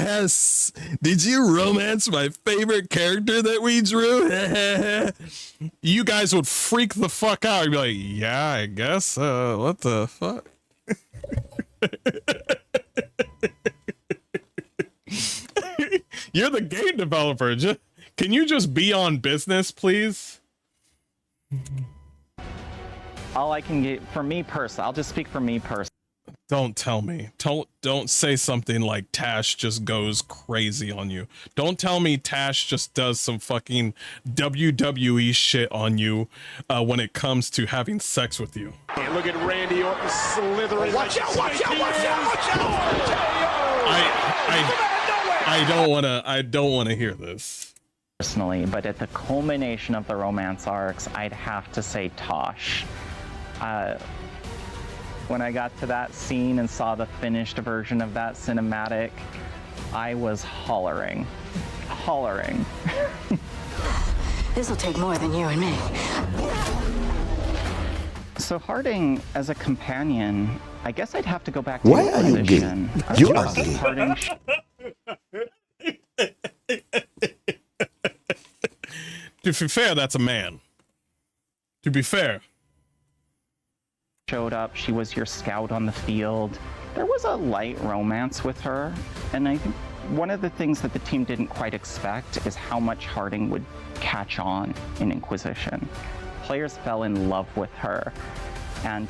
romance my favorite character that we drew? You guys would freak the fuck out and be like, yeah, I guess. What the fuck? You're the game developer. Can you just be on business, please? All I can get, for me personally, I'll just speak for me personally. Don't tell me. Don't say something like Tash just goes crazy on you. Don't tell me Tash just does some fucking WWE shit on you when it comes to having sex with you. And look at Randy Orton slithering. Watch out! I don't wanna hear this. Personally, but at the culmination of the romance arcs, I'd have to say Tosh. When I got to that scene and saw the finished version of that cinematic, I was hollering. This'll take more than you and me. So Harding, as a companion, I guess I'd have to go back to Why are you gay? You are gay. Harding To be fair, that's a man. To be fair. showed up, she was your scout on the field. There was a light romance with her, and I think one of the things that the team didn't quite expect is how much Harding would catch on in Inquisition. Players fell in love with her. And,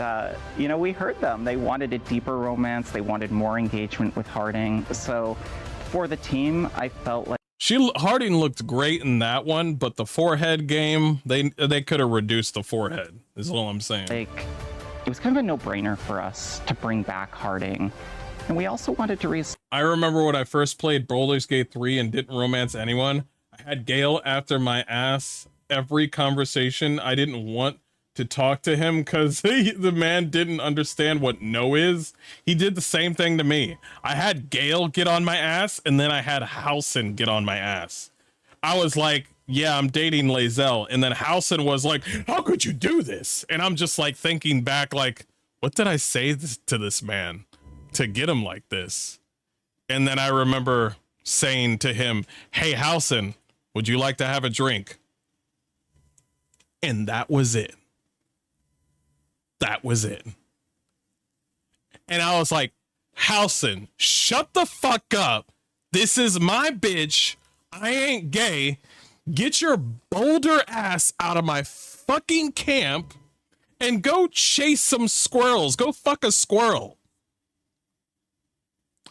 you know, we heard them. They wanted a deeper romance. They wanted more engagement with Harding. So for the team, I felt like Harding looked great in that one, but the forehead game, they could have reduced the forehead, is all I'm saying. it was kind of a no-brainer for us to bring back Harding. And we also wanted to I remember when I first played Baldur's Gate 3 and didn't romance anyone, I had Gale after my ass every conversation. I didn't want to talk to him because the man didn't understand what no is. He did the same thing to me. I had Gale get on my ass, and then I had Halson get on my ass. I was like, yeah, I'm dating Lae'zel. And then Halson was like, how could you do this? And I'm just like thinking back, like, what did I say to this man to get him like this? And then I remember saying to him, hey, Halson, would you like to have a drink? And that was it. That was it. And I was like, Halson, shut the fuck up. This is my bitch. I ain't gay. Get your boulder ass out of my fucking camp and go chase some squirrels. Go fuck a squirrel.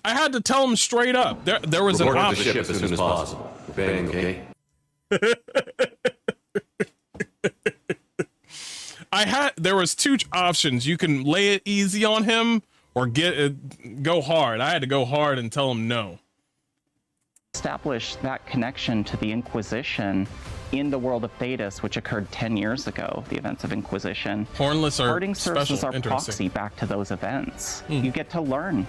I had to tell him straight up. There was an option. The ship as soon as possible. Bang, okay? There was two options. You can lay it easy on him or go hard. I had to go hard and tell him no. Establish that connection to the Inquisition in the world of Thetis, which occurred 10 years ago, the events of Inquisition. Hornless are Harding serves special, as our proxy back to those events. You get to learn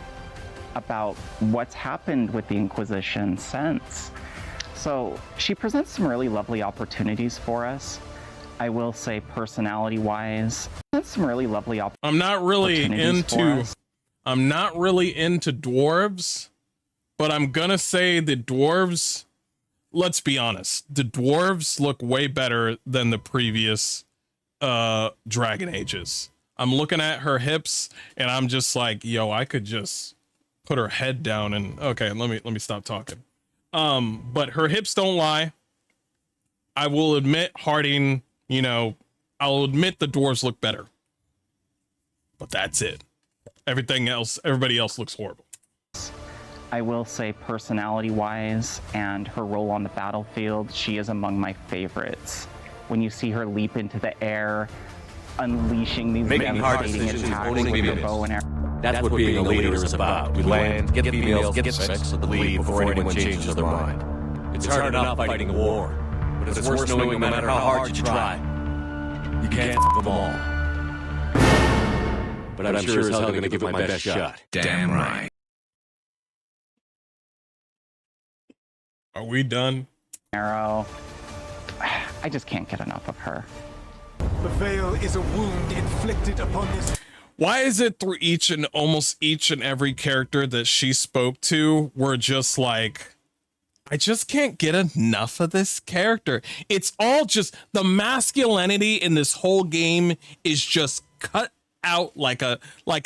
about what's happened with the Inquisition since. So she presents some really lovely opportunities for us. I will say, personality-wise, that's some really lovely I'm not really into dwarves, but I'm gonna say the dwarves, let's be honest, the dwarves look way better than the previous Dragon Ages. I'm looking at her hips and I'm just like, yo, I could just put her head down and okay, let me stop talking. But her hips don't lie. I will admit Harding, you know, I'll admit the dwarves look better. But that's it. Everybody else looks horrible. I will say, personality-wise and her role on the battlefield, she is among my favorites. When you see her leap into the air, unleashing these devastating attacks with her bow and arrow. That's what being a leader is about. We land, get females, get sex, and leave before anyone changes their mind. It's hard enough fighting a war, but it's worse knowing no matter how hard you try, you can't f them all. But I'm sure as hell gonna give it my best shot. Damn right. Are we done? Arrow. I just can't get enough of her. The veil is a wound inflicted upon this. Why is it through almost each and every character that she spoke to, we're just like, I just can't get enough of this character. It's all just, the masculinity in this whole game is just cut out like a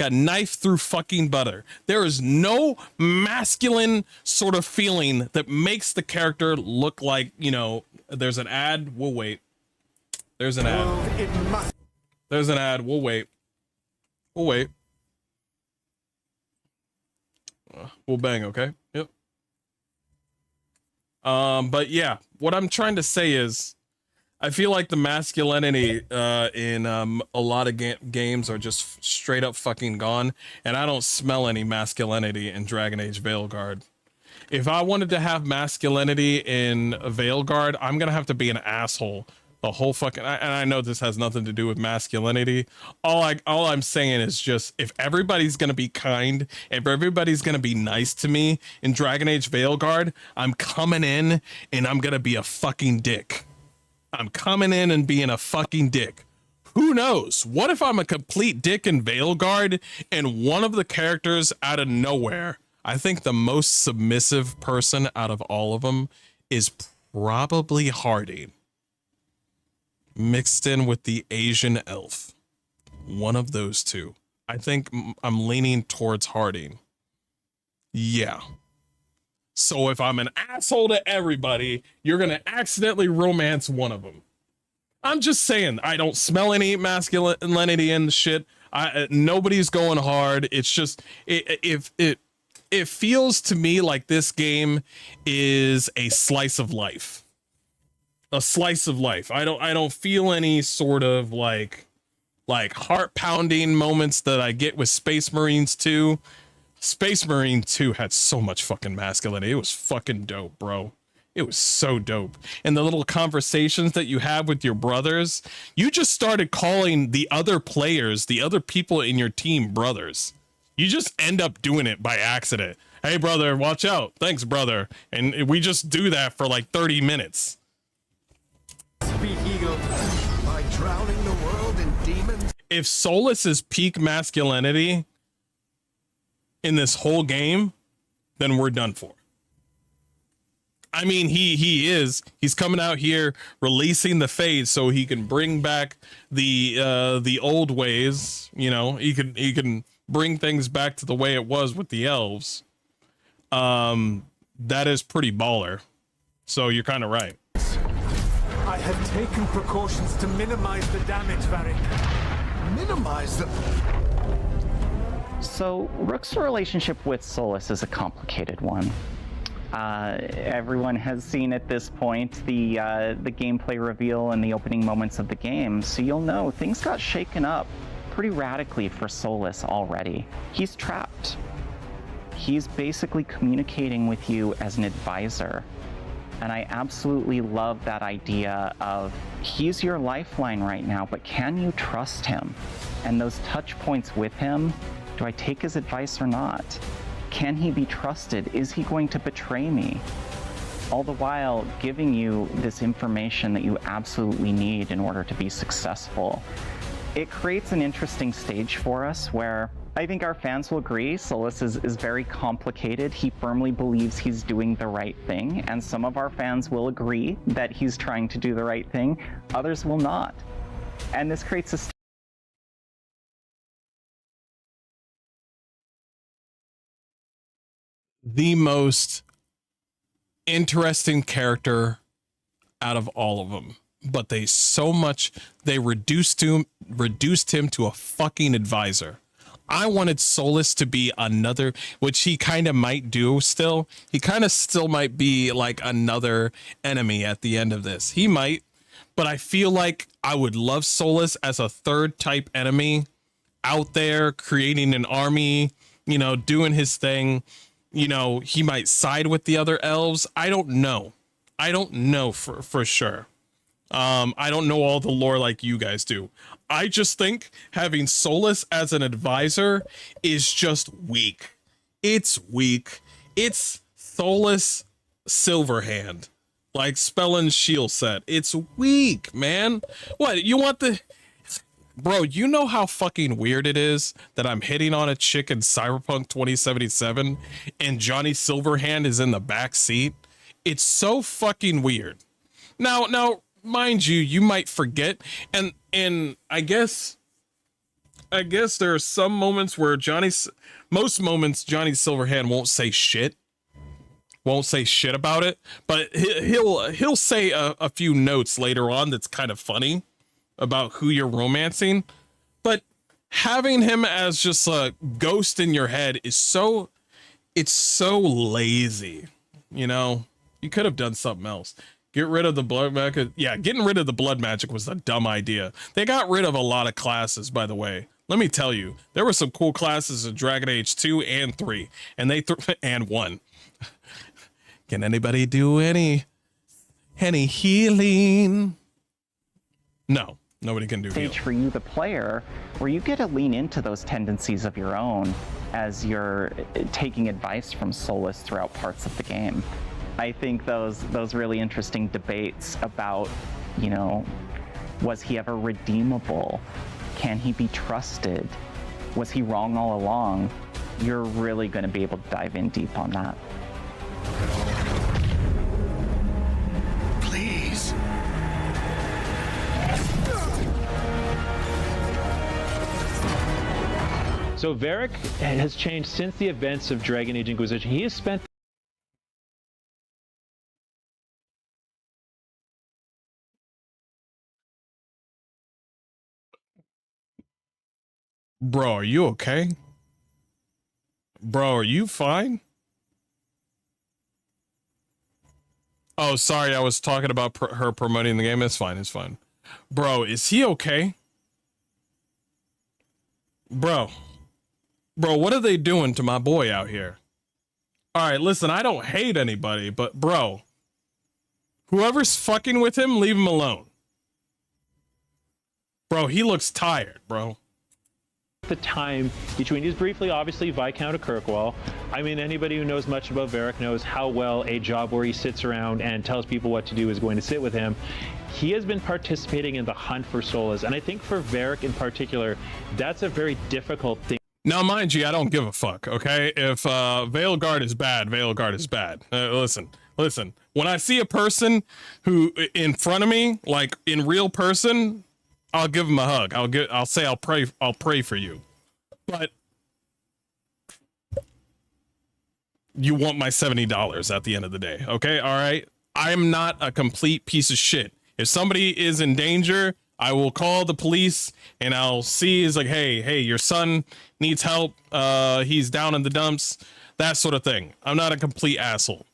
knife through fucking butter. There is no masculine sort of feeling that makes the character look like, you know, there's an ad. We'll wait. There's an ad. There's an ad. We'll wait. We'll wait. We'll bang, okay? Yep. But yeah, what I'm trying to say is, I feel like the masculinity in a lot of games are just straight up fucking gone, and I don't smell any masculinity in Dragon Age Veilguard. If I wanted to have masculinity in Veilguard, I'm gonna have to be an asshole the whole fucking. And I know this has nothing to do with masculinity. All I'm saying is just, if everybody's gonna be kind, if everybody's gonna be nice to me in Dragon Age Veilguard, I'm coming in and I'm gonna be a fucking dick. I'm coming in and being a fucking dick. Who knows? What if I'm a complete dick in Veilguard and one of the characters out of nowhere, I think the most submissive person out of all of them is probably Harding, mixed in with the Asian elf. One of those two. I think I'm leaning towards Harding. Yeah. So if I'm an asshole to everybody, you're going to accidentally romance one of them. I'm just saying, I don't smell any masculinity in the shit. Nobody's going hard. It's just it feels to me like this game is a slice of life. A slice of life. I don't feel any sort of like heart pounding moments that I get with Space Marines 2. Space Marine 2 had so much fucking masculinity. It was fucking dope, bro. It was so dope. And the little conversations that you have with your brothers, you just started calling the other players, the other people in your team, brothers. You just end up doing it by accident. Hey, brother, watch out. Thanks, brother. And we just do that for like 30 minutes. Speak, ego. By drowning the world in demons. If Solus is peak masculinity in this whole game, then we're done for. I mean, he's coming out here releasing the fade so he can bring back the old ways. You know, he can bring things back to the way it was with the elves. That is pretty baller. So you're kind of right. I have taken precautions to minimize the damage, Varric. Minimize the... So Rook's relationship with Solus is a complicated one. Everyone has seen at this point the gameplay reveal and the opening moments of the game, so you'll know things got shaken up pretty radically for Solus already. He's trapped. He's basically communicating with you as an advisor. And I absolutely love that idea of he's your lifeline right now, but can you trust him? And those touch points with him, do I take his advice or not? Can he be trusted? Is he going to betray me? All the while giving you this information that you absolutely need in order to be successful. It creates an interesting stage for us where I think our fans will agree Solus is very complicated. He firmly believes he's doing the right thing, and some of our fans will agree that he's trying to do the right thing. Others will not. And this creates a the most interesting character out of all of them, but they reduced him to a fucking advisor. I wanted Solus to be another, which he kind of might do still. He kind of still might be like another enemy at the end of this. He might, but I feel like I would love Solus as a third type enemy out there creating an army, you know, doing his thing. You know, he might side with the other elves. I don't know. I don't know for sure. I don't know all the lore like you guys do. I just think having Solus as an advisor is just weak. It's weak. It's Solus Silverhand, like Spellin's shield set. It's weak, man. What, you want the... Bro, you know how fucking weird it is that I'm hitting on a chick in Cyberpunk 2077 and Johnny Silverhand is in the back seat? It's so fucking weird. Now, mind you, you might forget, and I guess there are some moments where most moments Johnny Silverhand won't say shit about it, but he'll say a few notes later on that's kind of funny about who you're romancing. But having him as just a ghost in your head is so lazy. You know, you could have done something else. Get rid of the blood magic. Yeah, getting rid of the blood magic was a dumb idea. They got rid of a lot of classes, by the way. Let me tell you, there were some cool classes in Dragon Age 2 and 3, and and 1. Can anybody do any healing? No, nobody can do healing. Stage for you, the player, where you get to lean into those tendencies of your own as you're taking advice from Solus throughout parts of the game. I think those really interesting debates about, you know, was he ever redeemable? Can he be trusted? Was he wrong all along? You're really going to be able to dive in deep on that. Please. So Varric has changed since the events of Dragon Age Inquisition. He has spent Bro, are you okay? Bro, are you fine? Oh, sorry, I was talking about her promoting the game. It's fine, it's fine. Bro, is he okay? Bro, what are they doing to my boy out here? All right, listen, I don't hate anybody, but bro, whoever's fucking with him, leave him alone. Bro, he looks tired, bro. The time between, he's briefly, obviously, Viscount of Kirkwall. I mean, anybody who knows much about Varric knows how well a job where he sits around and tells people what to do is going to sit with him. He has been participating in the hunt for Solas, and I think for Varric in particular, that's a very difficult thing. Now, mind you, I don't give a fuck, okay? If Veilguard is bad, Veilguard is bad. Listen. When I see a person who in front of me, like in real person, I'll give him a hug. I'll say I'll pray for you. But you want my $70 at the end of the day, okay? All right? I'm not a complete piece of shit. If somebody is in danger, I will call the police and I'll see is like, hey, your son needs help. He's down in the dumps, that sort of thing. I'm not a complete asshole.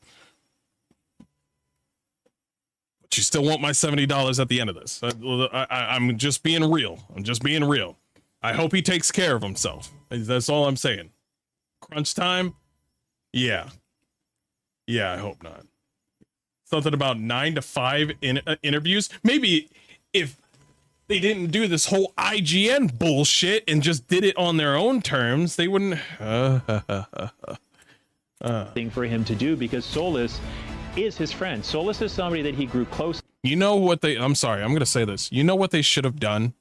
But you still want my $70 at the end of this. I'm just being real. I hope he takes care of himself. That's all I'm saying. Crunch time? Yeah, I hope not. Something about 9 to 5 interviews. Maybe if they didn't do this whole IGN bullshit and just did it on their own terms, they wouldn't. Thing for him to do, because Solas is his friend. Solas is somebody that he grew close. You know what I'm sorry, I'm going to say this. You know what they should have done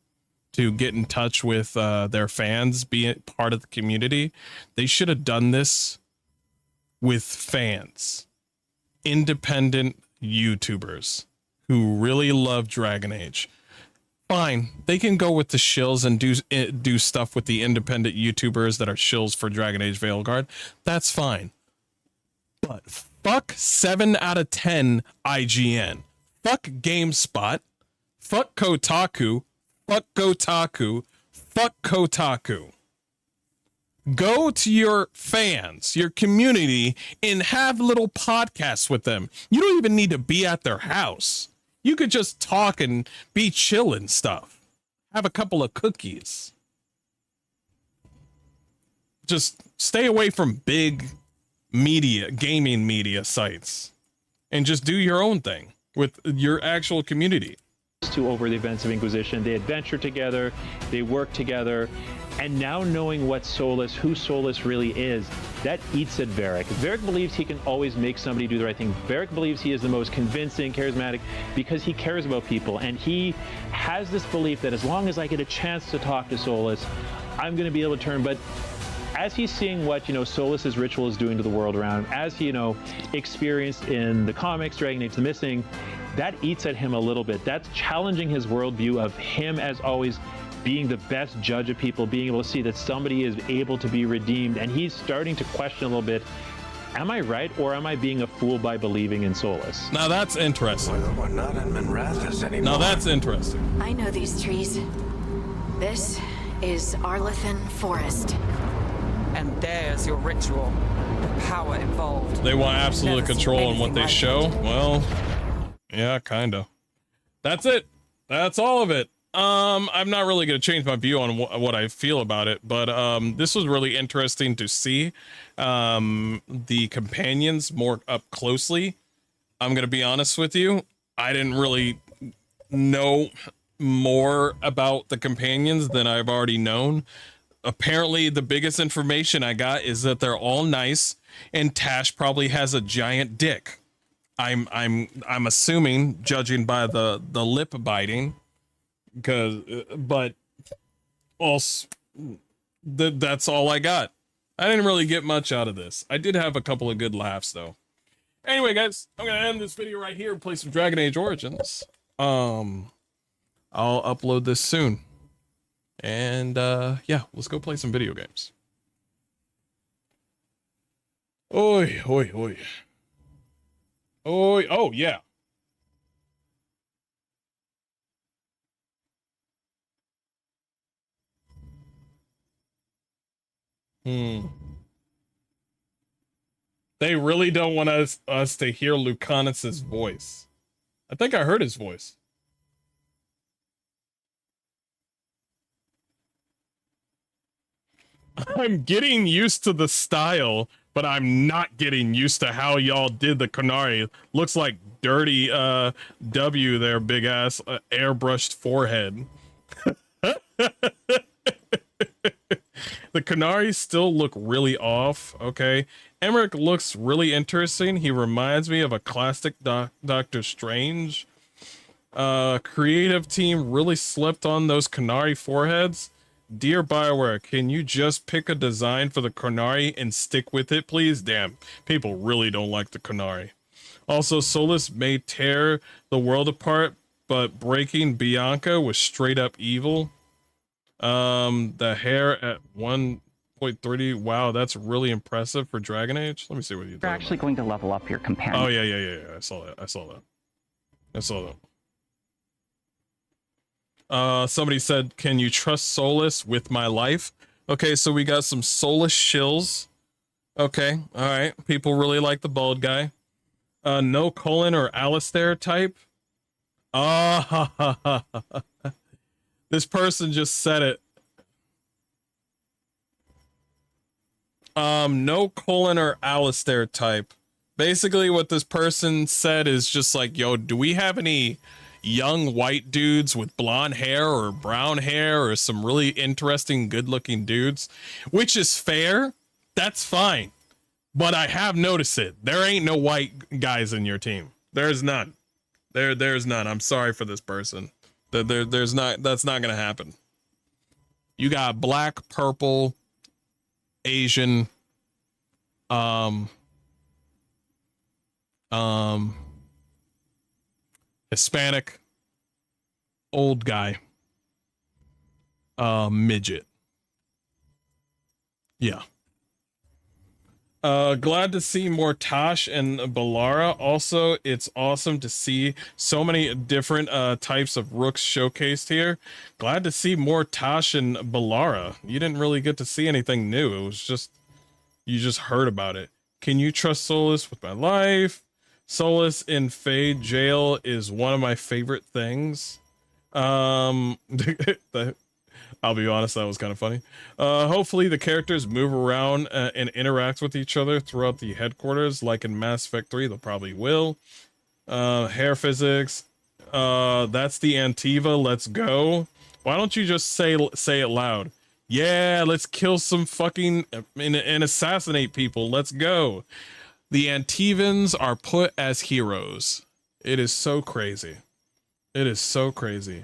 to get in touch with their fans, be part of the community? They should have done this with fans. Independent YouTubers who really love Dragon Age. Fine, they can go with the shills and do stuff with the independent YouTubers that are shills for Dragon Age Veilguard. That's fine. But fuck 7 out of 10 IGN. Fuck GameSpot. Fuck Kotaku. Fuck Gotaku. Fuck Kotaku. Go to your fans, your community, and have little podcasts with them. You don't even need to be at their house. You could just talk and be chill and stuff. Have a couple of cookies. Just stay away from big media, gaming media sites, and just do your own thing with your actual community. To over the events of Inquisition, they adventure together, they work together, and now knowing what Solas, who Solas really is, that eats at Varric. Varric believes he can always make somebody do the right thing. Varric believes he is the most convincing, charismatic, because he cares about people, and he has this belief that as long as I get a chance to talk to Solas, I'm going to be able to turn. But as he's seeing what, Solas's ritual is doing to the world around, as he, experienced in the comics, Dragon Age: The Missing, that eats at him a little bit. That's challenging his worldview of him as always being the best judge of people, being able to see that somebody is able to be redeemed, and he's starting to question a little bit, am I right, or am I being a fool by believing in Solas? Now that's interesting. We're not in Minrathous anymore. Now that's interesting. I know these trees. This is Arlethan Forest. And there's your ritual. The power involved. They want absolute control on what they show. Well, yeah, kind of. That's it. That's all of it. I'm not really going to change my view on what I feel about it, but this was really interesting to see the companions more up closely. I'm going to be honest with you. I didn't really know more about the companions than I've already known. Apparently, the biggest information I got is that they're all nice, and Tash probably has a giant dick. I'm assuming, judging by the lip biting, but also that's all I got. I didn't really get much out of this. I did have a couple of good laughs though. Anyway, guys, I'm gonna end this video right here and play some Dragon Age Origins. I'll upload this soon. And yeah, let's go play some video games. Oi, oi, oi. Oi, oh yeah. They really don't want us to hear Lucanus's voice. I think I heard his voice. I'm getting used to the style, but I'm not getting used to how y'all did the Canary. Looks like dirty W there, big ass airbrushed forehead. The Canaries still look really off, okay? Emmerich looks really interesting. He reminds me of a classic Doctor Strange. Creative team really slipped on those Canary foreheads. Dear BioWare, can you just pick a design for the Canary and stick with it, please? Damn, people really don't like the Canary. Also, Solus may tear the world apart, but breaking Bianca was straight up evil. The hair at 1.30. Wow, that's really impressive for Dragon Age. Let me see what you. You're actually going to level up your companion. Oh yeah. I saw that. Somebody said, can you trust Solus with my life? Okay, so we got some Solus shills. Okay, all right. People really like the bald guy. No Colin or Alistair type. This person just said it. No Colin or Alistair type. Basically what this person said is just like, yo, do we have any young white dudes with blonde hair or brown hair or some really interesting good looking dudes? Which is fair. That's fine. But I have noticed it. There ain't no white guys in your team. There's none. There's none. I'm sorry for this person. There's not. That's not gonna happen. You got black, purple, Asian, Hispanic, old guy, midget. Yeah. Glad to see more Tosh and Balara. Also, it's awesome to see so many different types of rooks showcased here. Glad to see more Tosh and Balara. You didn't really get to see anything new. It was just, you just heard about it. Can you trust Solus with my life? Solus in Fade Jail is one of my favorite things. I'll be honest, that was kind of funny. Hopefully the characters move around and interact with each other throughout the headquarters, like in Mass Effect 3, they'll probably will. Hair physics. That's the Antiva, let's go. Why don't you just say it loud? Yeah, let's kill some fucking and assassinate people, let's go. The Antivans are put as heroes. It is so crazy. It is so crazy.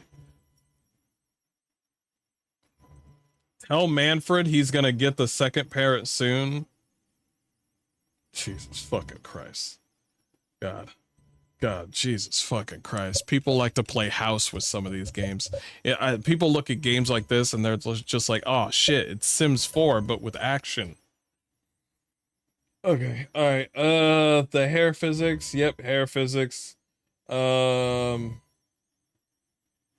Tell Manfred he's gonna get the second parrot soon. Jesus fucking Christ. God, Jesus fucking Christ. People like to play house with some of these games. People look at games like this and they're just like, oh shit, it's Sims 4, but with action. Okay, alright, the hair physics, yep, hair physics.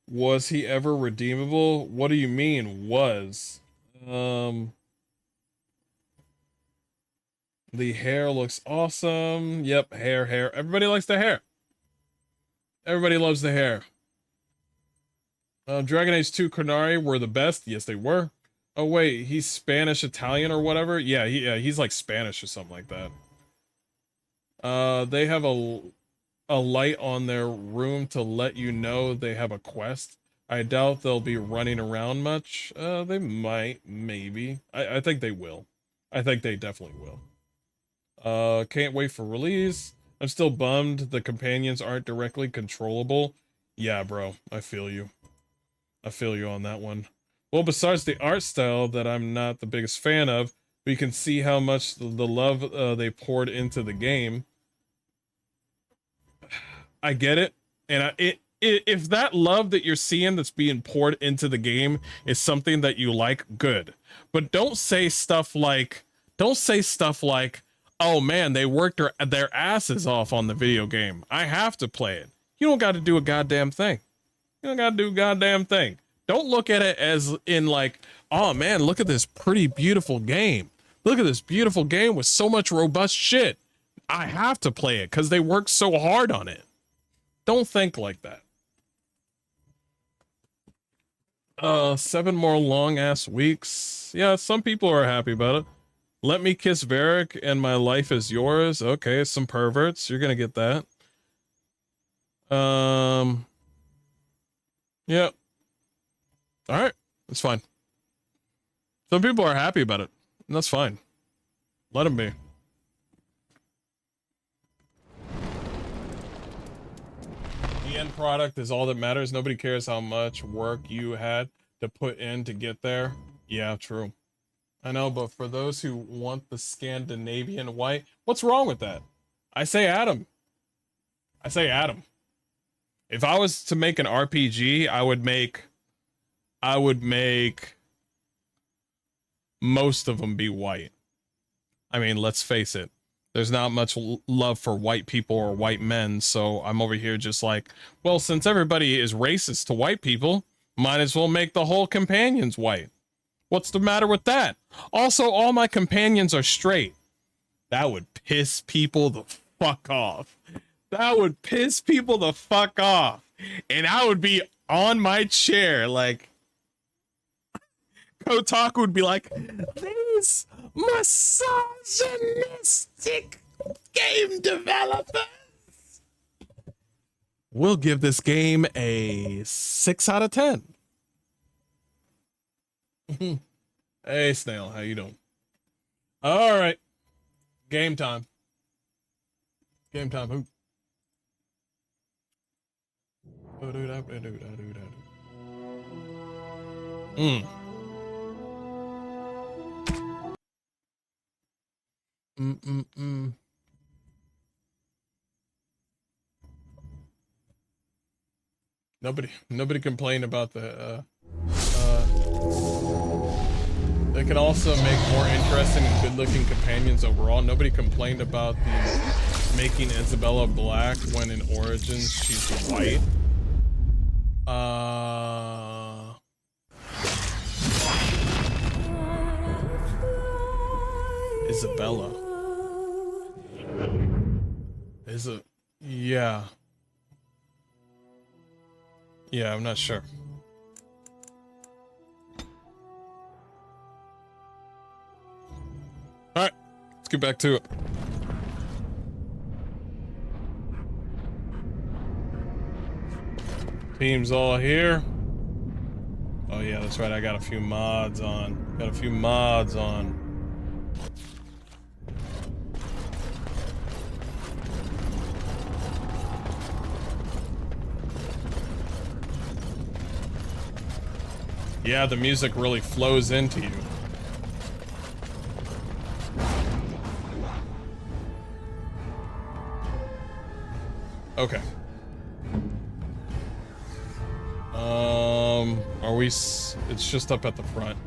Was he ever redeemable? What do you mean, was? The hair looks awesome. Yep, hair. Everybody likes the hair. Everybody loves the hair. Dragon Age 2 Carnari were the best. Yes, they were. Oh, wait, he's Spanish, Italian, or whatever? Yeah, he's like Spanish or something like that. They have a light on their room to let you know they have a quest. I doubt they'll be running around much. They might, maybe. I think they will. I think they definitely will. Can't wait for release. I'm still bummed the companions aren't directly controllable. Yeah, bro, I feel you. I feel you on that one. Well, besides the art style that I'm not the biggest fan of, we can see how much the love they poured into the game. I get it, and if that love that you're seeing that's being poured into the game is something that you like, good. But don't say stuff like, oh man, they worked their asses off on the video game, I have to play it. You don't got to do a goddamn thing. You don't got to do a goddamn thing. Don't look at it as in like, oh man, look at this pretty beautiful game. Look at this beautiful game with so much robust shit. I have to play it because they work so hard on it. Don't think like that. 7 more long ass weeks. Yeah, some people are happy about it. Let me kiss Varric and my life is yours. Okay, some perverts. You're gonna get that. Yeah. Alright, that's fine. Some people are happy about it, and that's fine. Let them be. The end product is all that matters. Nobody cares how much work you had to put in to get there. Yeah, true. I know, but for those who want the Scandinavian white, what's wrong with that? I say Adam. I say Adam. If I was to make an RPG, I would make most of them be white. I mean, let's face it. There's not much love for white people or white men, so I'm over here just like, well, since everybody is racist to white people, might as well make the whole companions white. What's the matter with that? Also, all my companions are straight. That would piss people the fuck off. That would piss people the fuck off. And I would be on my chair like, Kotaku would be like, these misogynistic game developers. We'll give this game a 6 out of 10. Hey, Snail, how you doing? All right. Game time. Game time. Who? Nobody complained about the they can also make more interesting and good-looking companions overall. Nobody complained about the making Isabella black when in Origins she's white. Isabella. Yeah. Yeah, I'm not sure. Alright, let's get back to it. Team's all here. Oh yeah, that's right, I got a few mods on. Yeah, the music really flows into you. Okay. Are we? It's just up at the front.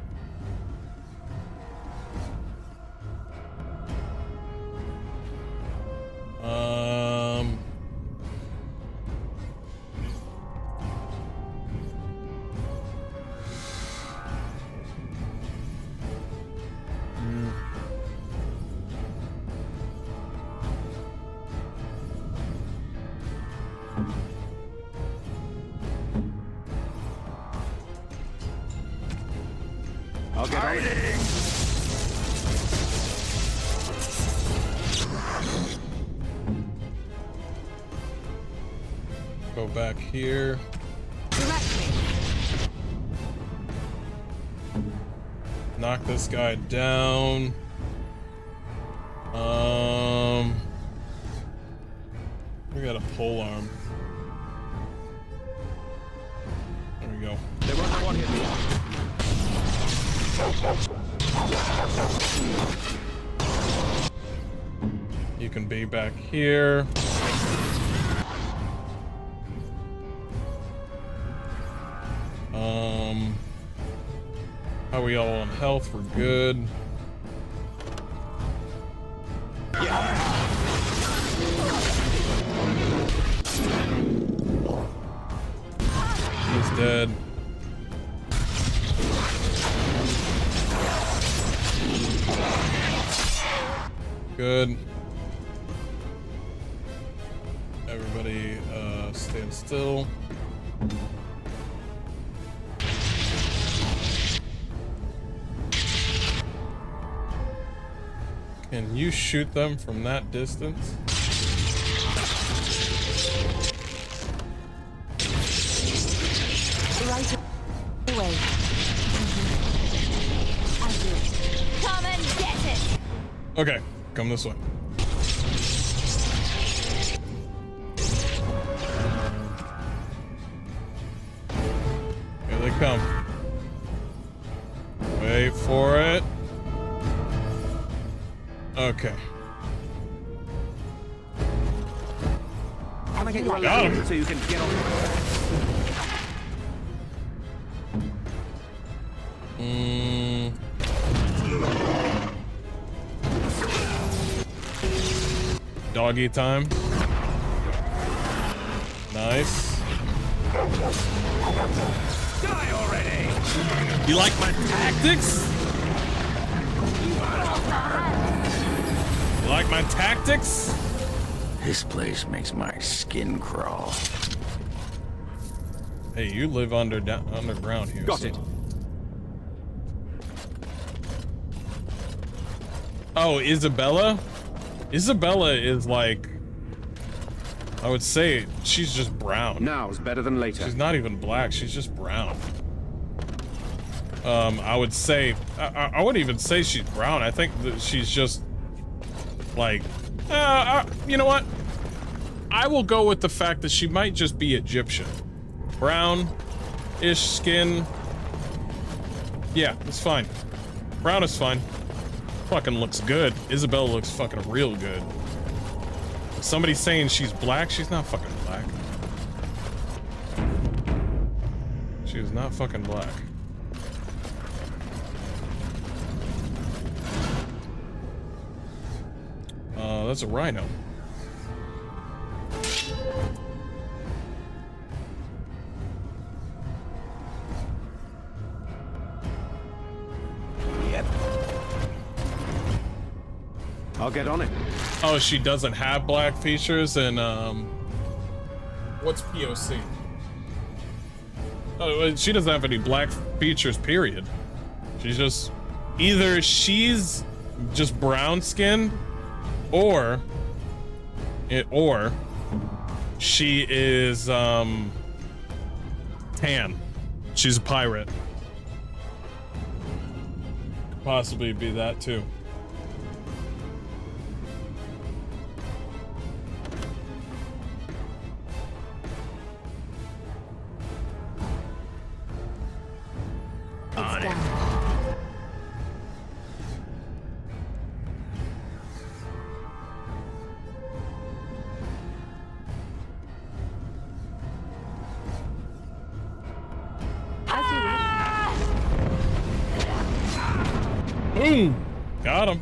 I'll get hiding. Go back here. Knock this guy down. We got a pole arm. There we go. They won't know what hit me. You can be back here. How are we all on health? We're good. He's dead. Everybody, stand still. Can you shoot them from that distance? Right away. I'll do it. Come and get it. Okay, come this way. Here they come. Wait for it. Okay. Can I get you a Got him. ladder so you can get on? Doggy time. Nice. Die already! You like my tactics? You like my tactics? This place makes my skin crawl. Hey, you live underground here. Got it. Oh, Isabella? Isabella is like, I would say she's just brown. Now's better than later. She's not even black, she's just brown. I would say, I wouldn't even say she's brown. I think that she's just like, you know what? I will go with the fact that she might just be Egyptian. Brown-ish skin. Yeah, it's fine. Brown is fine. Fucking looks good. Isabella looks fucking real good. Somebody's saying she's black. She's not fucking black. She is not fucking black. That's a rhino. Yep. I'll get on it. Oh, she doesn't have black features, and what's POC? Oh, she doesn't have any black features, period. She's just, either she's just brown skinned, or she is tan. She's a pirate. Could possibly be that too. It's down. Boom! Got him.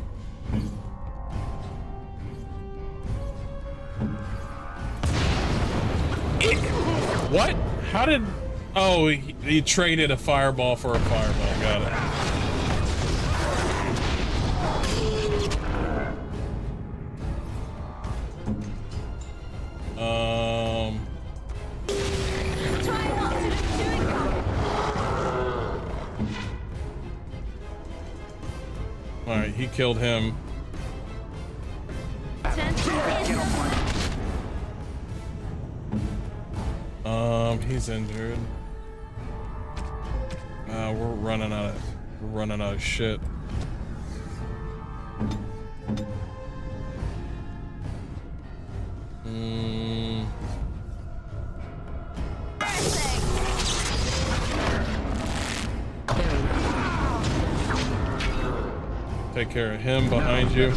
What? How did... Oh, he traded a fireball for a fireball. Got it. Alright, he killed him. He's injured. We're running out of shit. Take care of him behind you. And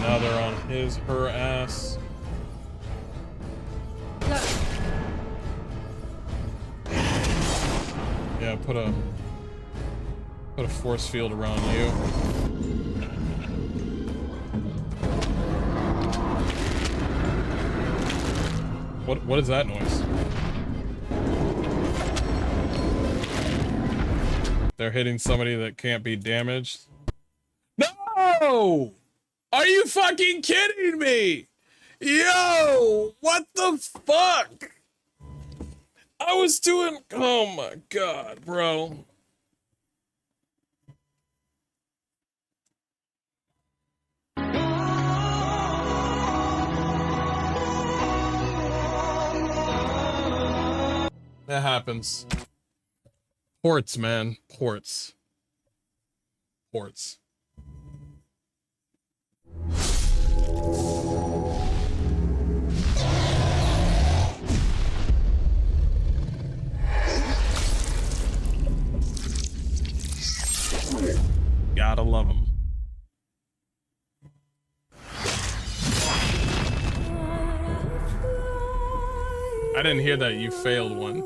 now they're on her ass. Yeah, put a force field around you. What is that noise? They're hitting somebody that can't be damaged. No! Are you fucking kidding me? Yo, what the fuck? I was doing, oh my god, bro. That happens. Ports, man. Ports. Ports. Gotta love them. I didn't hear that you failed one.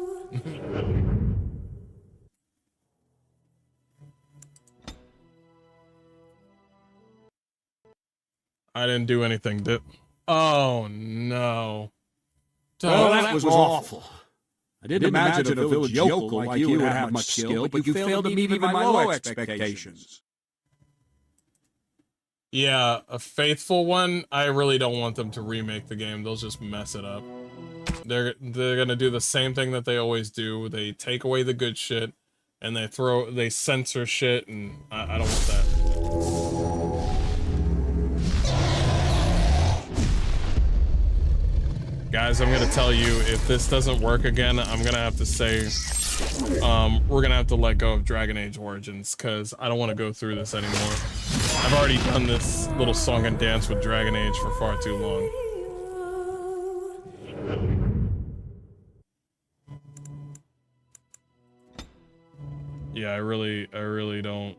I didn't do anything, did. Oh no. Well, that was awful. I didn't imagine a village yokel like you would have much skill, but you failed to meet even my low expectations. Yeah, a faithful one, I really don't want them to remake the game. They'll just mess it up. They're gonna do the same thing that they always do. They take away the good shit, and they censor shit, and I don't want that. Guys, I'm gonna tell you, if this doesn't work again, I'm gonna have to say, we're gonna have to let go of Dragon Age Origins, because I don't want to go through this anymore. I've already done this little song and dance with Dragon Age for far too long. Yeah, I really don't.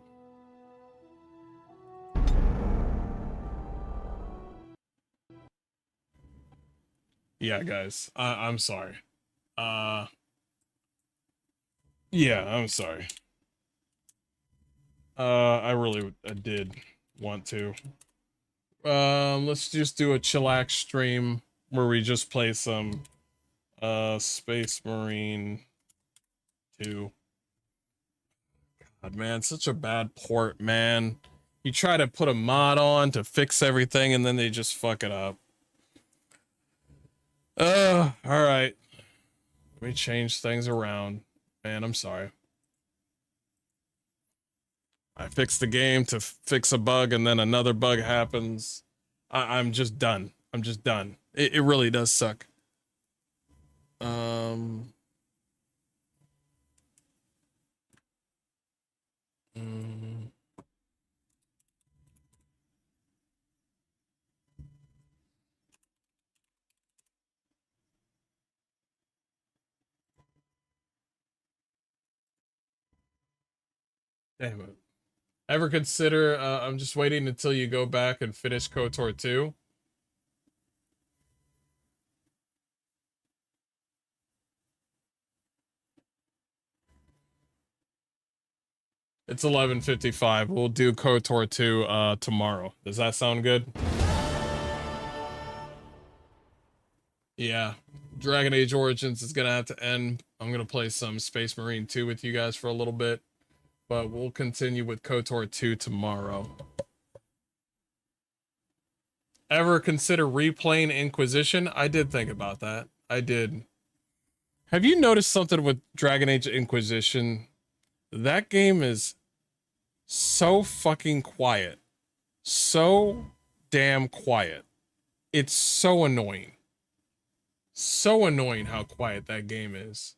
Yeah, guys, I'm sorry. Yeah, I'm sorry. I really did want to. Let's just do a chillax stream where we just play some, Space Marine 2. God, man, such a bad port, man. You try to put a mod on to fix everything, and then they just fuck it up. Alright. Let me change things around. Man, I'm sorry. I fixed the game to fix a bug, and then another bug happens. I'm just done. I'm just done. It really does suck. Damn it. Ever consider, I'm just waiting until you go back and finish KOTOR 2? It's 11:55. We'll do KOTOR 2 tomorrow. Does that sound good? Yeah. Dragon Age Origins is gonna have to end. I'm gonna play some Space Marine 2 with you guys for a little bit. But we'll continue with KOTOR 2 tomorrow. Ever consider replaying Inquisition? I did think about that. I did. Have you noticed something with Dragon Age Inquisition? That game is so fucking quiet. So damn quiet. It's so annoying. So annoying how quiet that game is.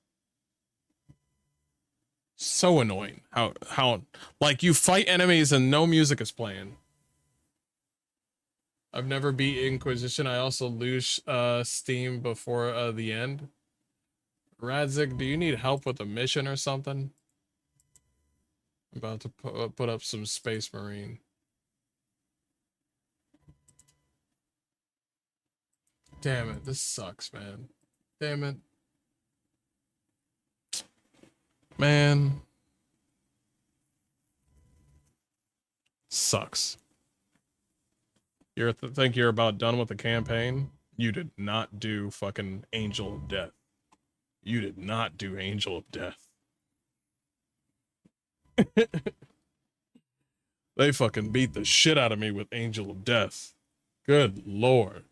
So annoying how like you fight enemies and no music is playing. I've never beat Inquisition. I also lose Steam before the end. Radzik, do you need help with a mission or something? I'm about to put up some Space Marine. Damn it, this sucks, man. Damn it. Man. Sucks. Think you're about done with the campaign? You did not do fucking Angel of Death. You did not do Angel of Death. They fucking beat the shit out of me with Angel of Death. Good lord.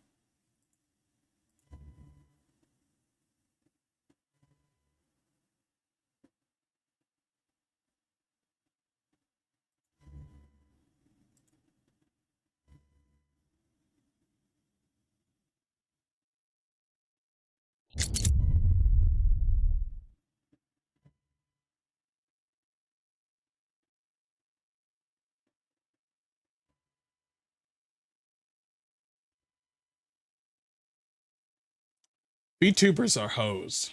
VTubers are hoes.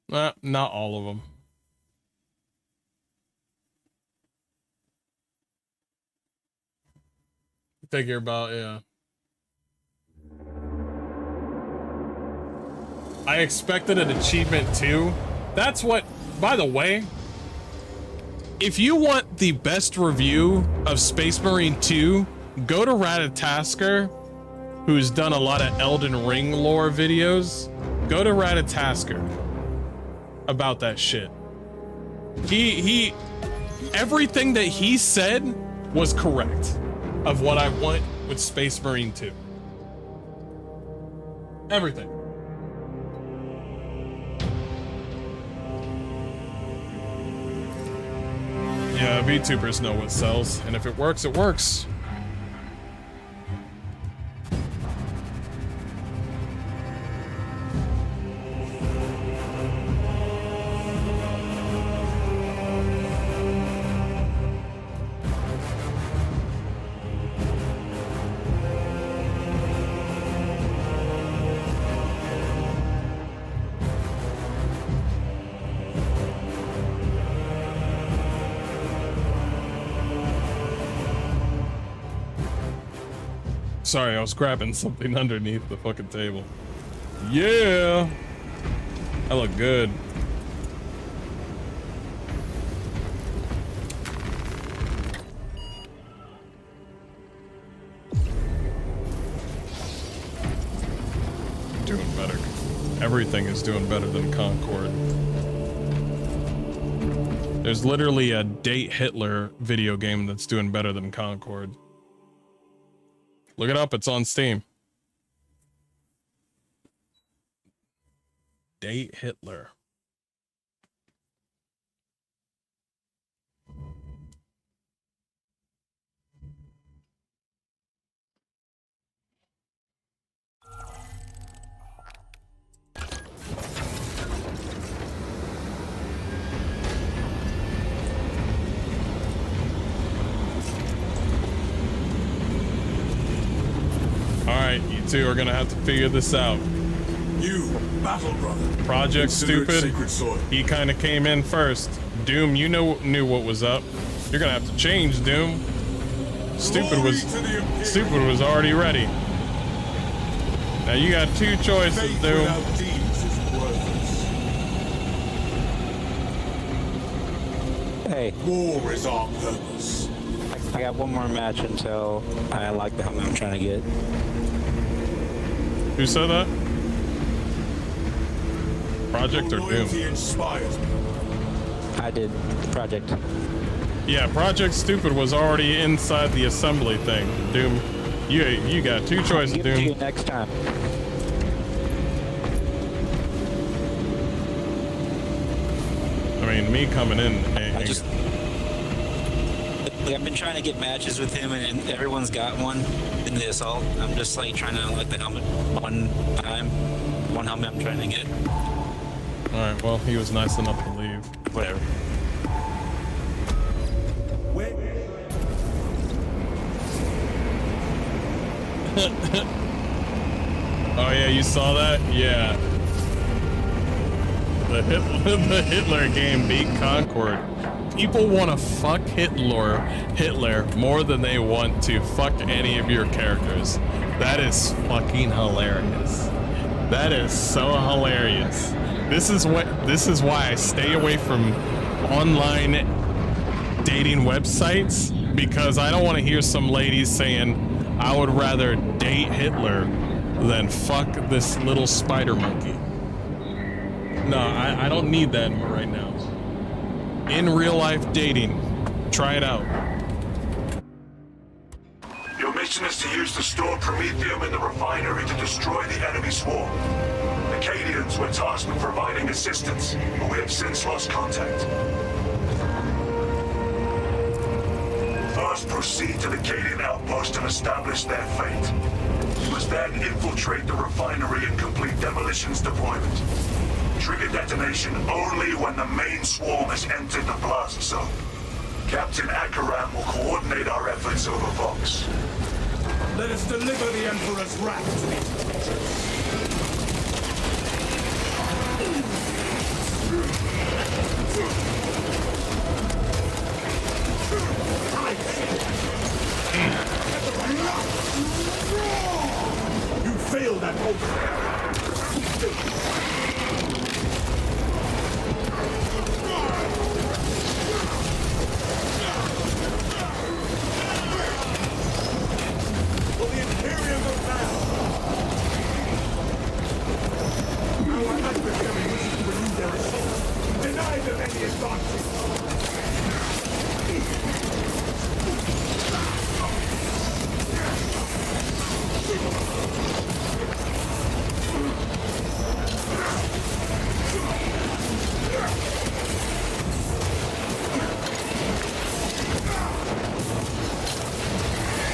Not all of them. Figure about, yeah. I expected an achievement too. That's what, by the way, if you want the best review of Space Marine 2, go to Ratatasker, who's done a lot of Elden Ring lore videos. Go to Ratatasker about that shit. He everything that he said was correct of what I want with Space Marine 2. Everything. Yeah, VTubers know what sells, and if it works, it works. Sorry, I was grabbing something underneath the fucking table. Yeah! I look good. Doing better. Everything is doing better than Concord. There's literally a Date Hitler video game that's doing better than Concord. Look it up, it's on Steam. Date Hitler. Alright, you two are gonna have to figure this out. You, Battle Brother. Project Stupid, he kinda came in first. Doom, you knew what was up. You're gonna have to change, Doom. Stupid was already ready. Now you got two choices, Doom. Hey. War is our purpose. I got one more match until I like the helmet I'm trying to get. Who said that? Project or Doom? I did. Project. Yeah, Project Stupid was already inside the assembly thing. Doom, you got two choices, I'll give Doom. it to you next time. I mean, me coming in. I've been trying to get matches with him, and everyone's got one in the assault. I'm just like trying to unlock the helmet one time. One helmet I'm trying to get. Alright, well, he was nice enough to leave. Whatever. Oh yeah, you saw that? Yeah. The Hitler game beat Concord. People want to fuck Hitler more than they want to fuck any of your characters. That is fucking hilarious. That is so hilarious. This is why I stay away from online dating websites, because I don't want to hear some ladies saying I would rather date Hitler than fuck this little spider monkey. No, I don't need that right now. In real life dating, Try it out. Your mission is to use the stored promethium in the refinery to destroy the enemy swarm. Acadians were tasked with providing assistance, but we have since lost contact. First, proceed to the Acadian outpost and establish their fate. You must then infiltrate the refinery and complete demolitions deployment. Trigger detonation only when the main swarm has entered the blast zone. Captain Akaram will coordinate our efforts over Vox. Let us deliver the Emperor's wrath to these creatures. You failed at hope.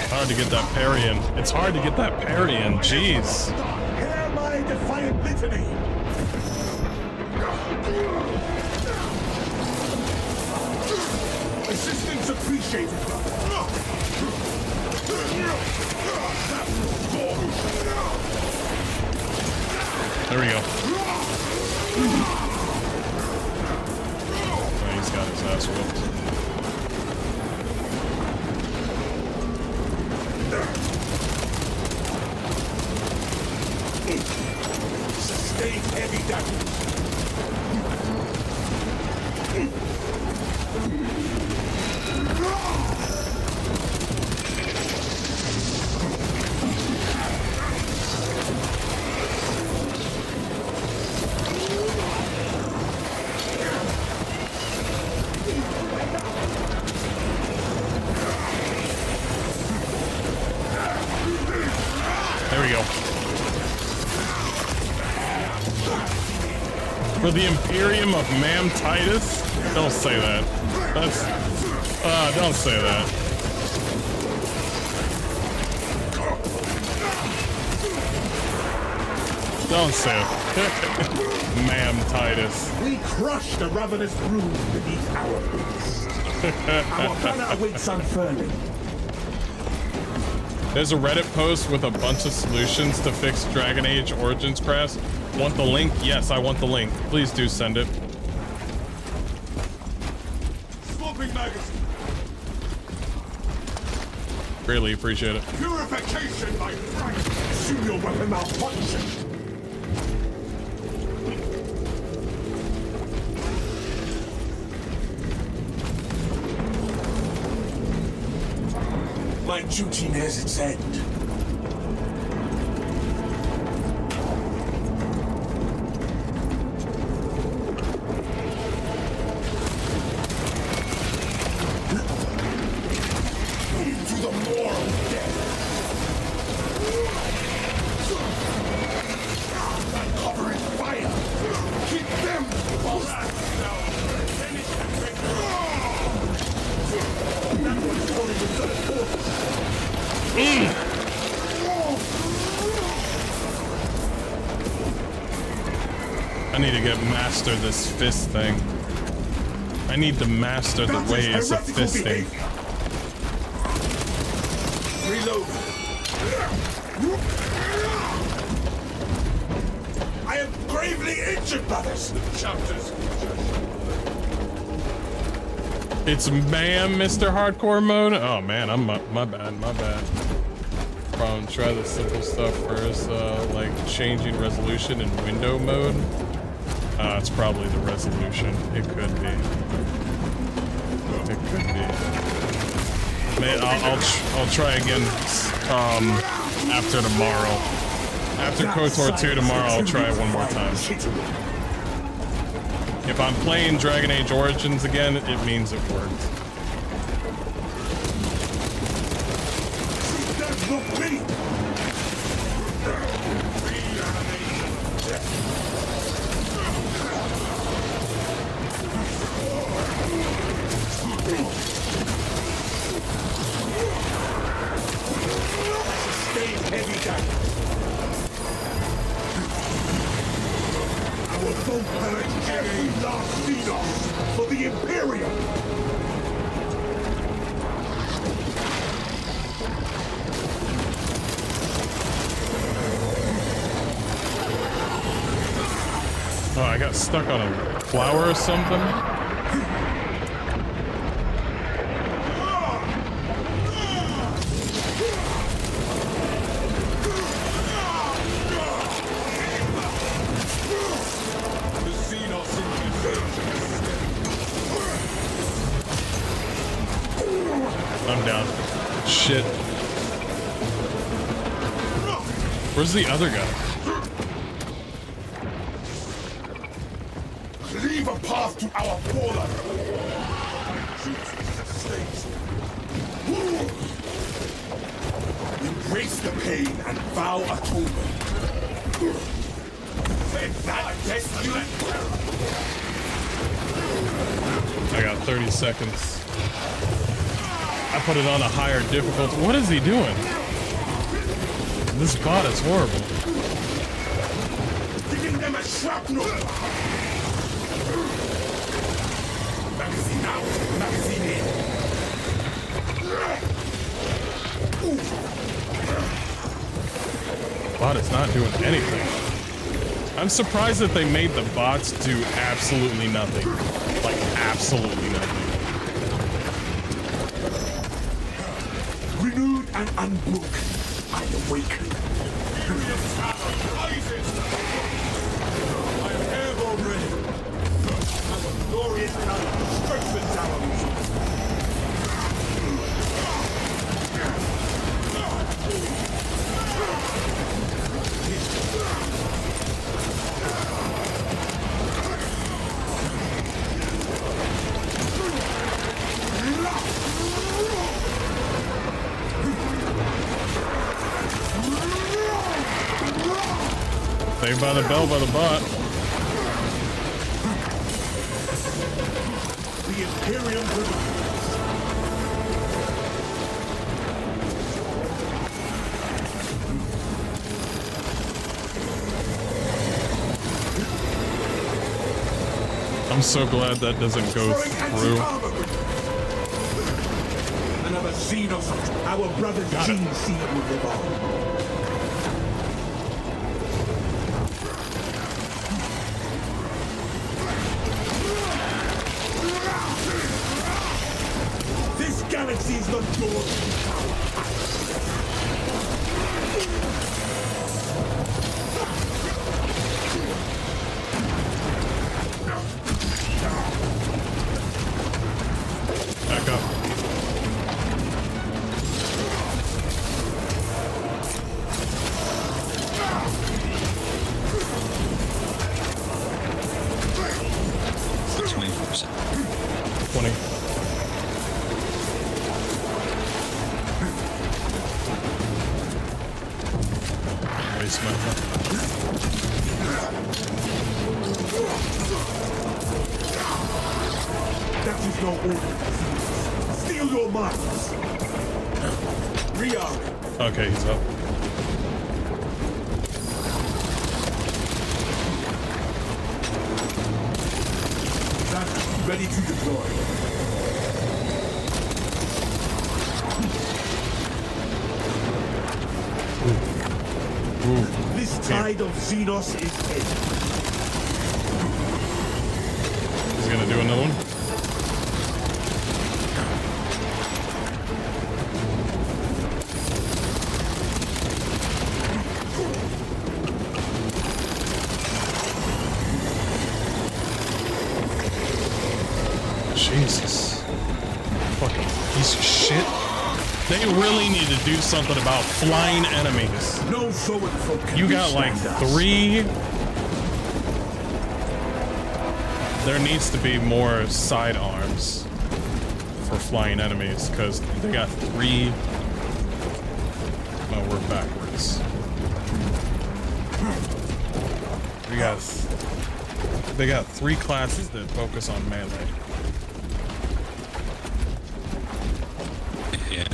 Hard to get that parry in. It's hard to get that parry in. Jeez. Hear my defiant litany. Assistance appreciated, brother. There we go. Oh, he's got his ass whipped. Sustain heavy damage. There we go. For the Imperium of Mam Titus? Don't say that. That's... don't say that. Don't say it. Mam Titus. We crush the ravenous brood beneath our beast. Our banner awaits unfurling. There's a Reddit post with a bunch of solutions to fix Dragon Age Origins crash. Want the link? Yes, I want the link. Please do send it. Swapping magazine. Greatly appreciate it. Purification, my friend. Assume your weapon malfunction. My duty nears its end. Into the moral death. Cover in fire. Keep them close. I need to get master this fist thing. I need to master the ways of fisting. Reload. I am gravely injured by this. Chapters. It's Ma'am, Mr. Hardcore mode? Oh man, my bad. Probably try the simple stuff first, like changing resolution in window mode. It's probably the resolution. It could be. It could be. Man, I'll try again after tomorrow. After KOTOR 2 tomorrow, I'll try it one more time. If I'm playing Dragon Age Origins again, it means it worked. complete! Sustained heavy damage. Our foe purge every last Xenos for the Imperium! Oh, I got stuck on a flower or something. I'm down. Shit. Where's the other guy? Leave a path to our fallen! Embrace the pain and vow atonement. Let that test you. I got 30 seconds. I put it on a higher difficulty. What is he doing? This bot is horrible. Giving them a shrapnel! Magazine out, magazine in. Bot is not doing anything. I'm surprised that they made the bots do absolutely nothing. Like, absolutely nothing. Renewed and unbroken, I awaken. I am airborne ready. Our glorious power strengthens our mission. Saved by the bell by the bot. The Imperium prevails. I'm so glad that doesn't go through. Another Xenos, our brother Gene Seed will live on. This galaxy is not yours. Back up. Waste my time. That is no order. Steal your minds. Rearm. Okay, he's up. That's ready to deploy. This tide of Xenos is in. He's gonna do another one. Jesus. Fucking piece of shit. They really need to do something about flying enemies. No you got like 3. There needs to be more sidearms for flying enemies because they got 3 backwards. They got 3 classes that focus on melee. Yeah.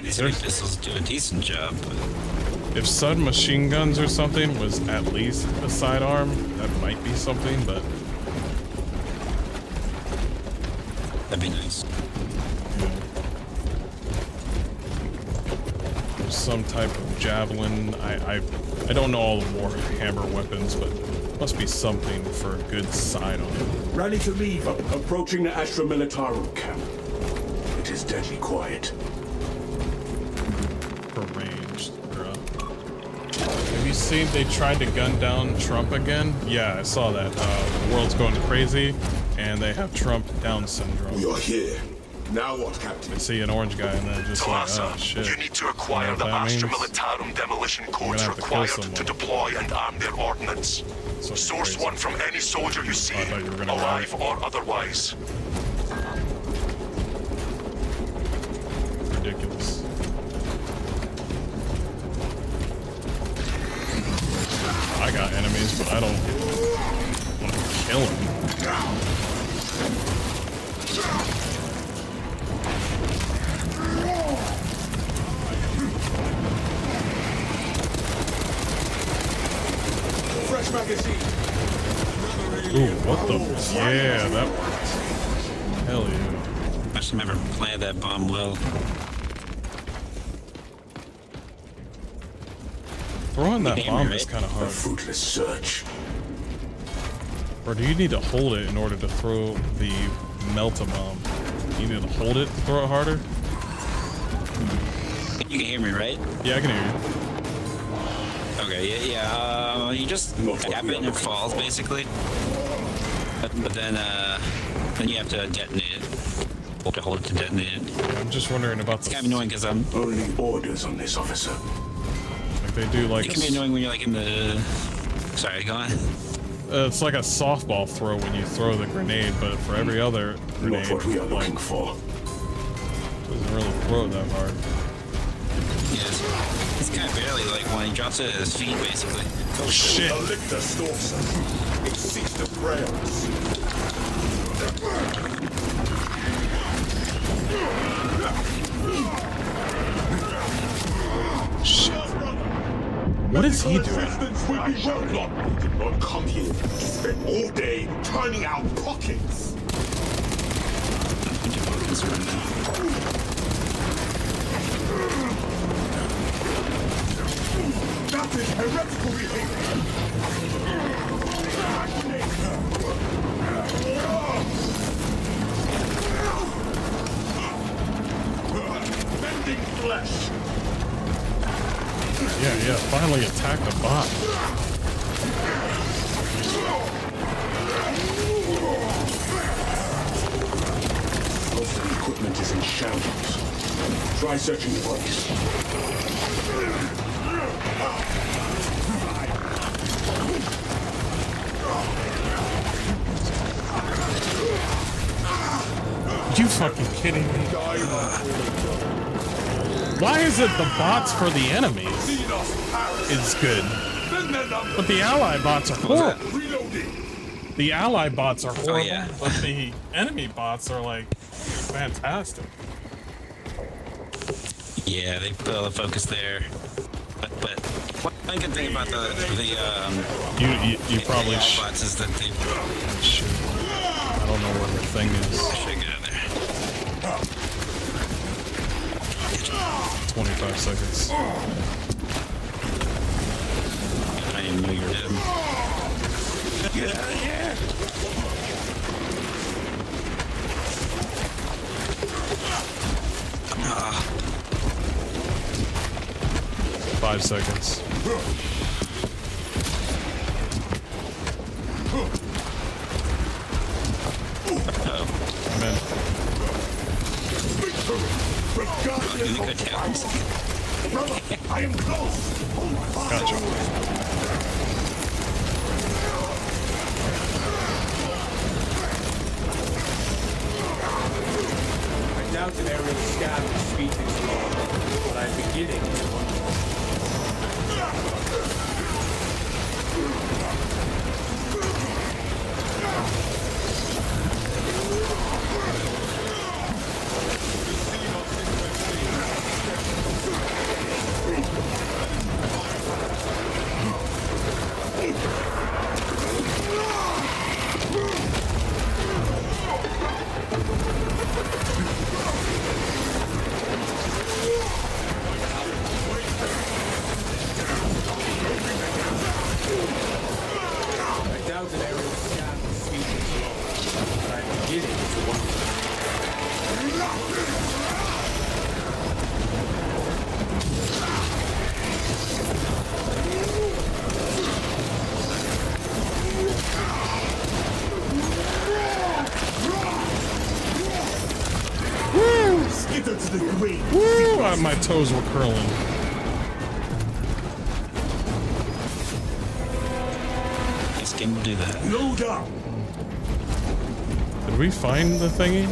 These pistols do a decent job. But... If submachine guns or something was at least a sidearm, that might be something, but... That'd be nice. There's some type of javelin. I don't know all the Warhammer weapons, but must be something for a good sidearm. Rally to leave. Approaching the Astra Militarum camp. It is deadly quiet. For ranged, bruh. Have you seen they tried to gun down Trump again? Yeah, I saw that. The world's going crazy, and they have Trump Down syndrome. We are here. Now what, Captain? I see an orange guy, and then just like, oh shit. You need to acquire the Astra Militarum demolition codes required to deploy and arm their ordnance. Source one from any soldier you see, alive or otherwise. Ridiculous. I got enemies, but I don't want to kill them. Fresh magazine. Ooh, what the? Yeah, that works. Hell yeah. I just never planted that bomb well. Throwing that bomb is kind of hard. A fruitless search. Or do you need to hold it in order to throw the melt-a-bomb? You need to hold it to throw it harder? You can hear me, right? Yeah, I can hear you. Okay, yeah. You just tap it and it falls, basically. But then you have to detonate it. To hold it to detonate it. I'm just wondering about It's kind of annoying because I'm... Only orders on this, officer. Like they do like... It can be annoying when you're like in the... Sorry, go on. It's like a softball throw when you throw the grenade, but for every other grenade... Not what we are looking for. Doesn't really throw it that hard. Yes. It's kind of barely like when he drops it at his feet, basically. Oh shit! It seeks the prayers. Shit. What is he doing? I shall not. We did not come here to spend all day turning out pockets. That is heretical behavior. Bending flesh. Yeah, finally attack the bot. Most of the equipment is in shambles. Try searching the bodies. You fucking kidding me? Why is it the bots for the enemies is good, but the ally bots are horrible? The ally bots are horrible, but the enemy bots are like fantastic. Yeah, they put all the focus there. But one good thing about the you probably bots is that they should. I don't know where the thing is. I should get in there. 25 seconds. I didn't even know you were dead. Get out of here! Ah. 5 seconds. I'm in. I am close. Gotcha. I doubt an aerial scan will speed things along, but I beginning to wonder. Woo! My toes were curling. This game will do that. Load up! Did we find the thingy?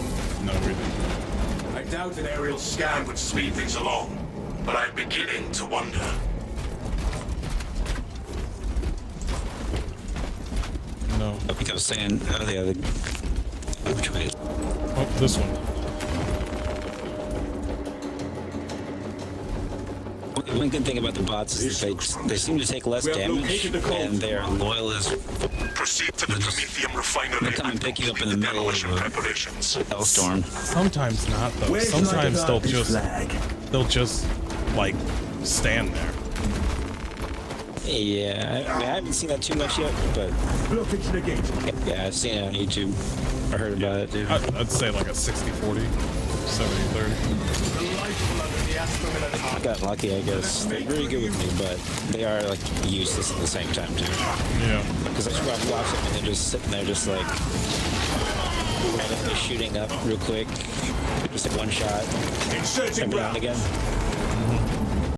No, we didn't. I doubt an aerial scan would speed things along, but I'm beginning to wonder. No. I think I was saying, the other. Which way? Oh, this one. One good thing about the bots is that they seem to take less damage, and they're loyal as. Proceed to the Promethium refinery. They'll come and pick you up in the middle of a hellstorm. Sometimes not though. Sometimes they'll just like stand there. Yeah, I haven't seen that too much yet, but yeah, I've seen it on YouTube. I heard about it, dude. I'd say like a 60-40, 70-30. I got lucky, I guess. They're very good with me, but they are like useless at the same time too. Yeah. Because I watch them and they're just sitting there, just like randomly shooting up real quick, just like one shot, every now and again.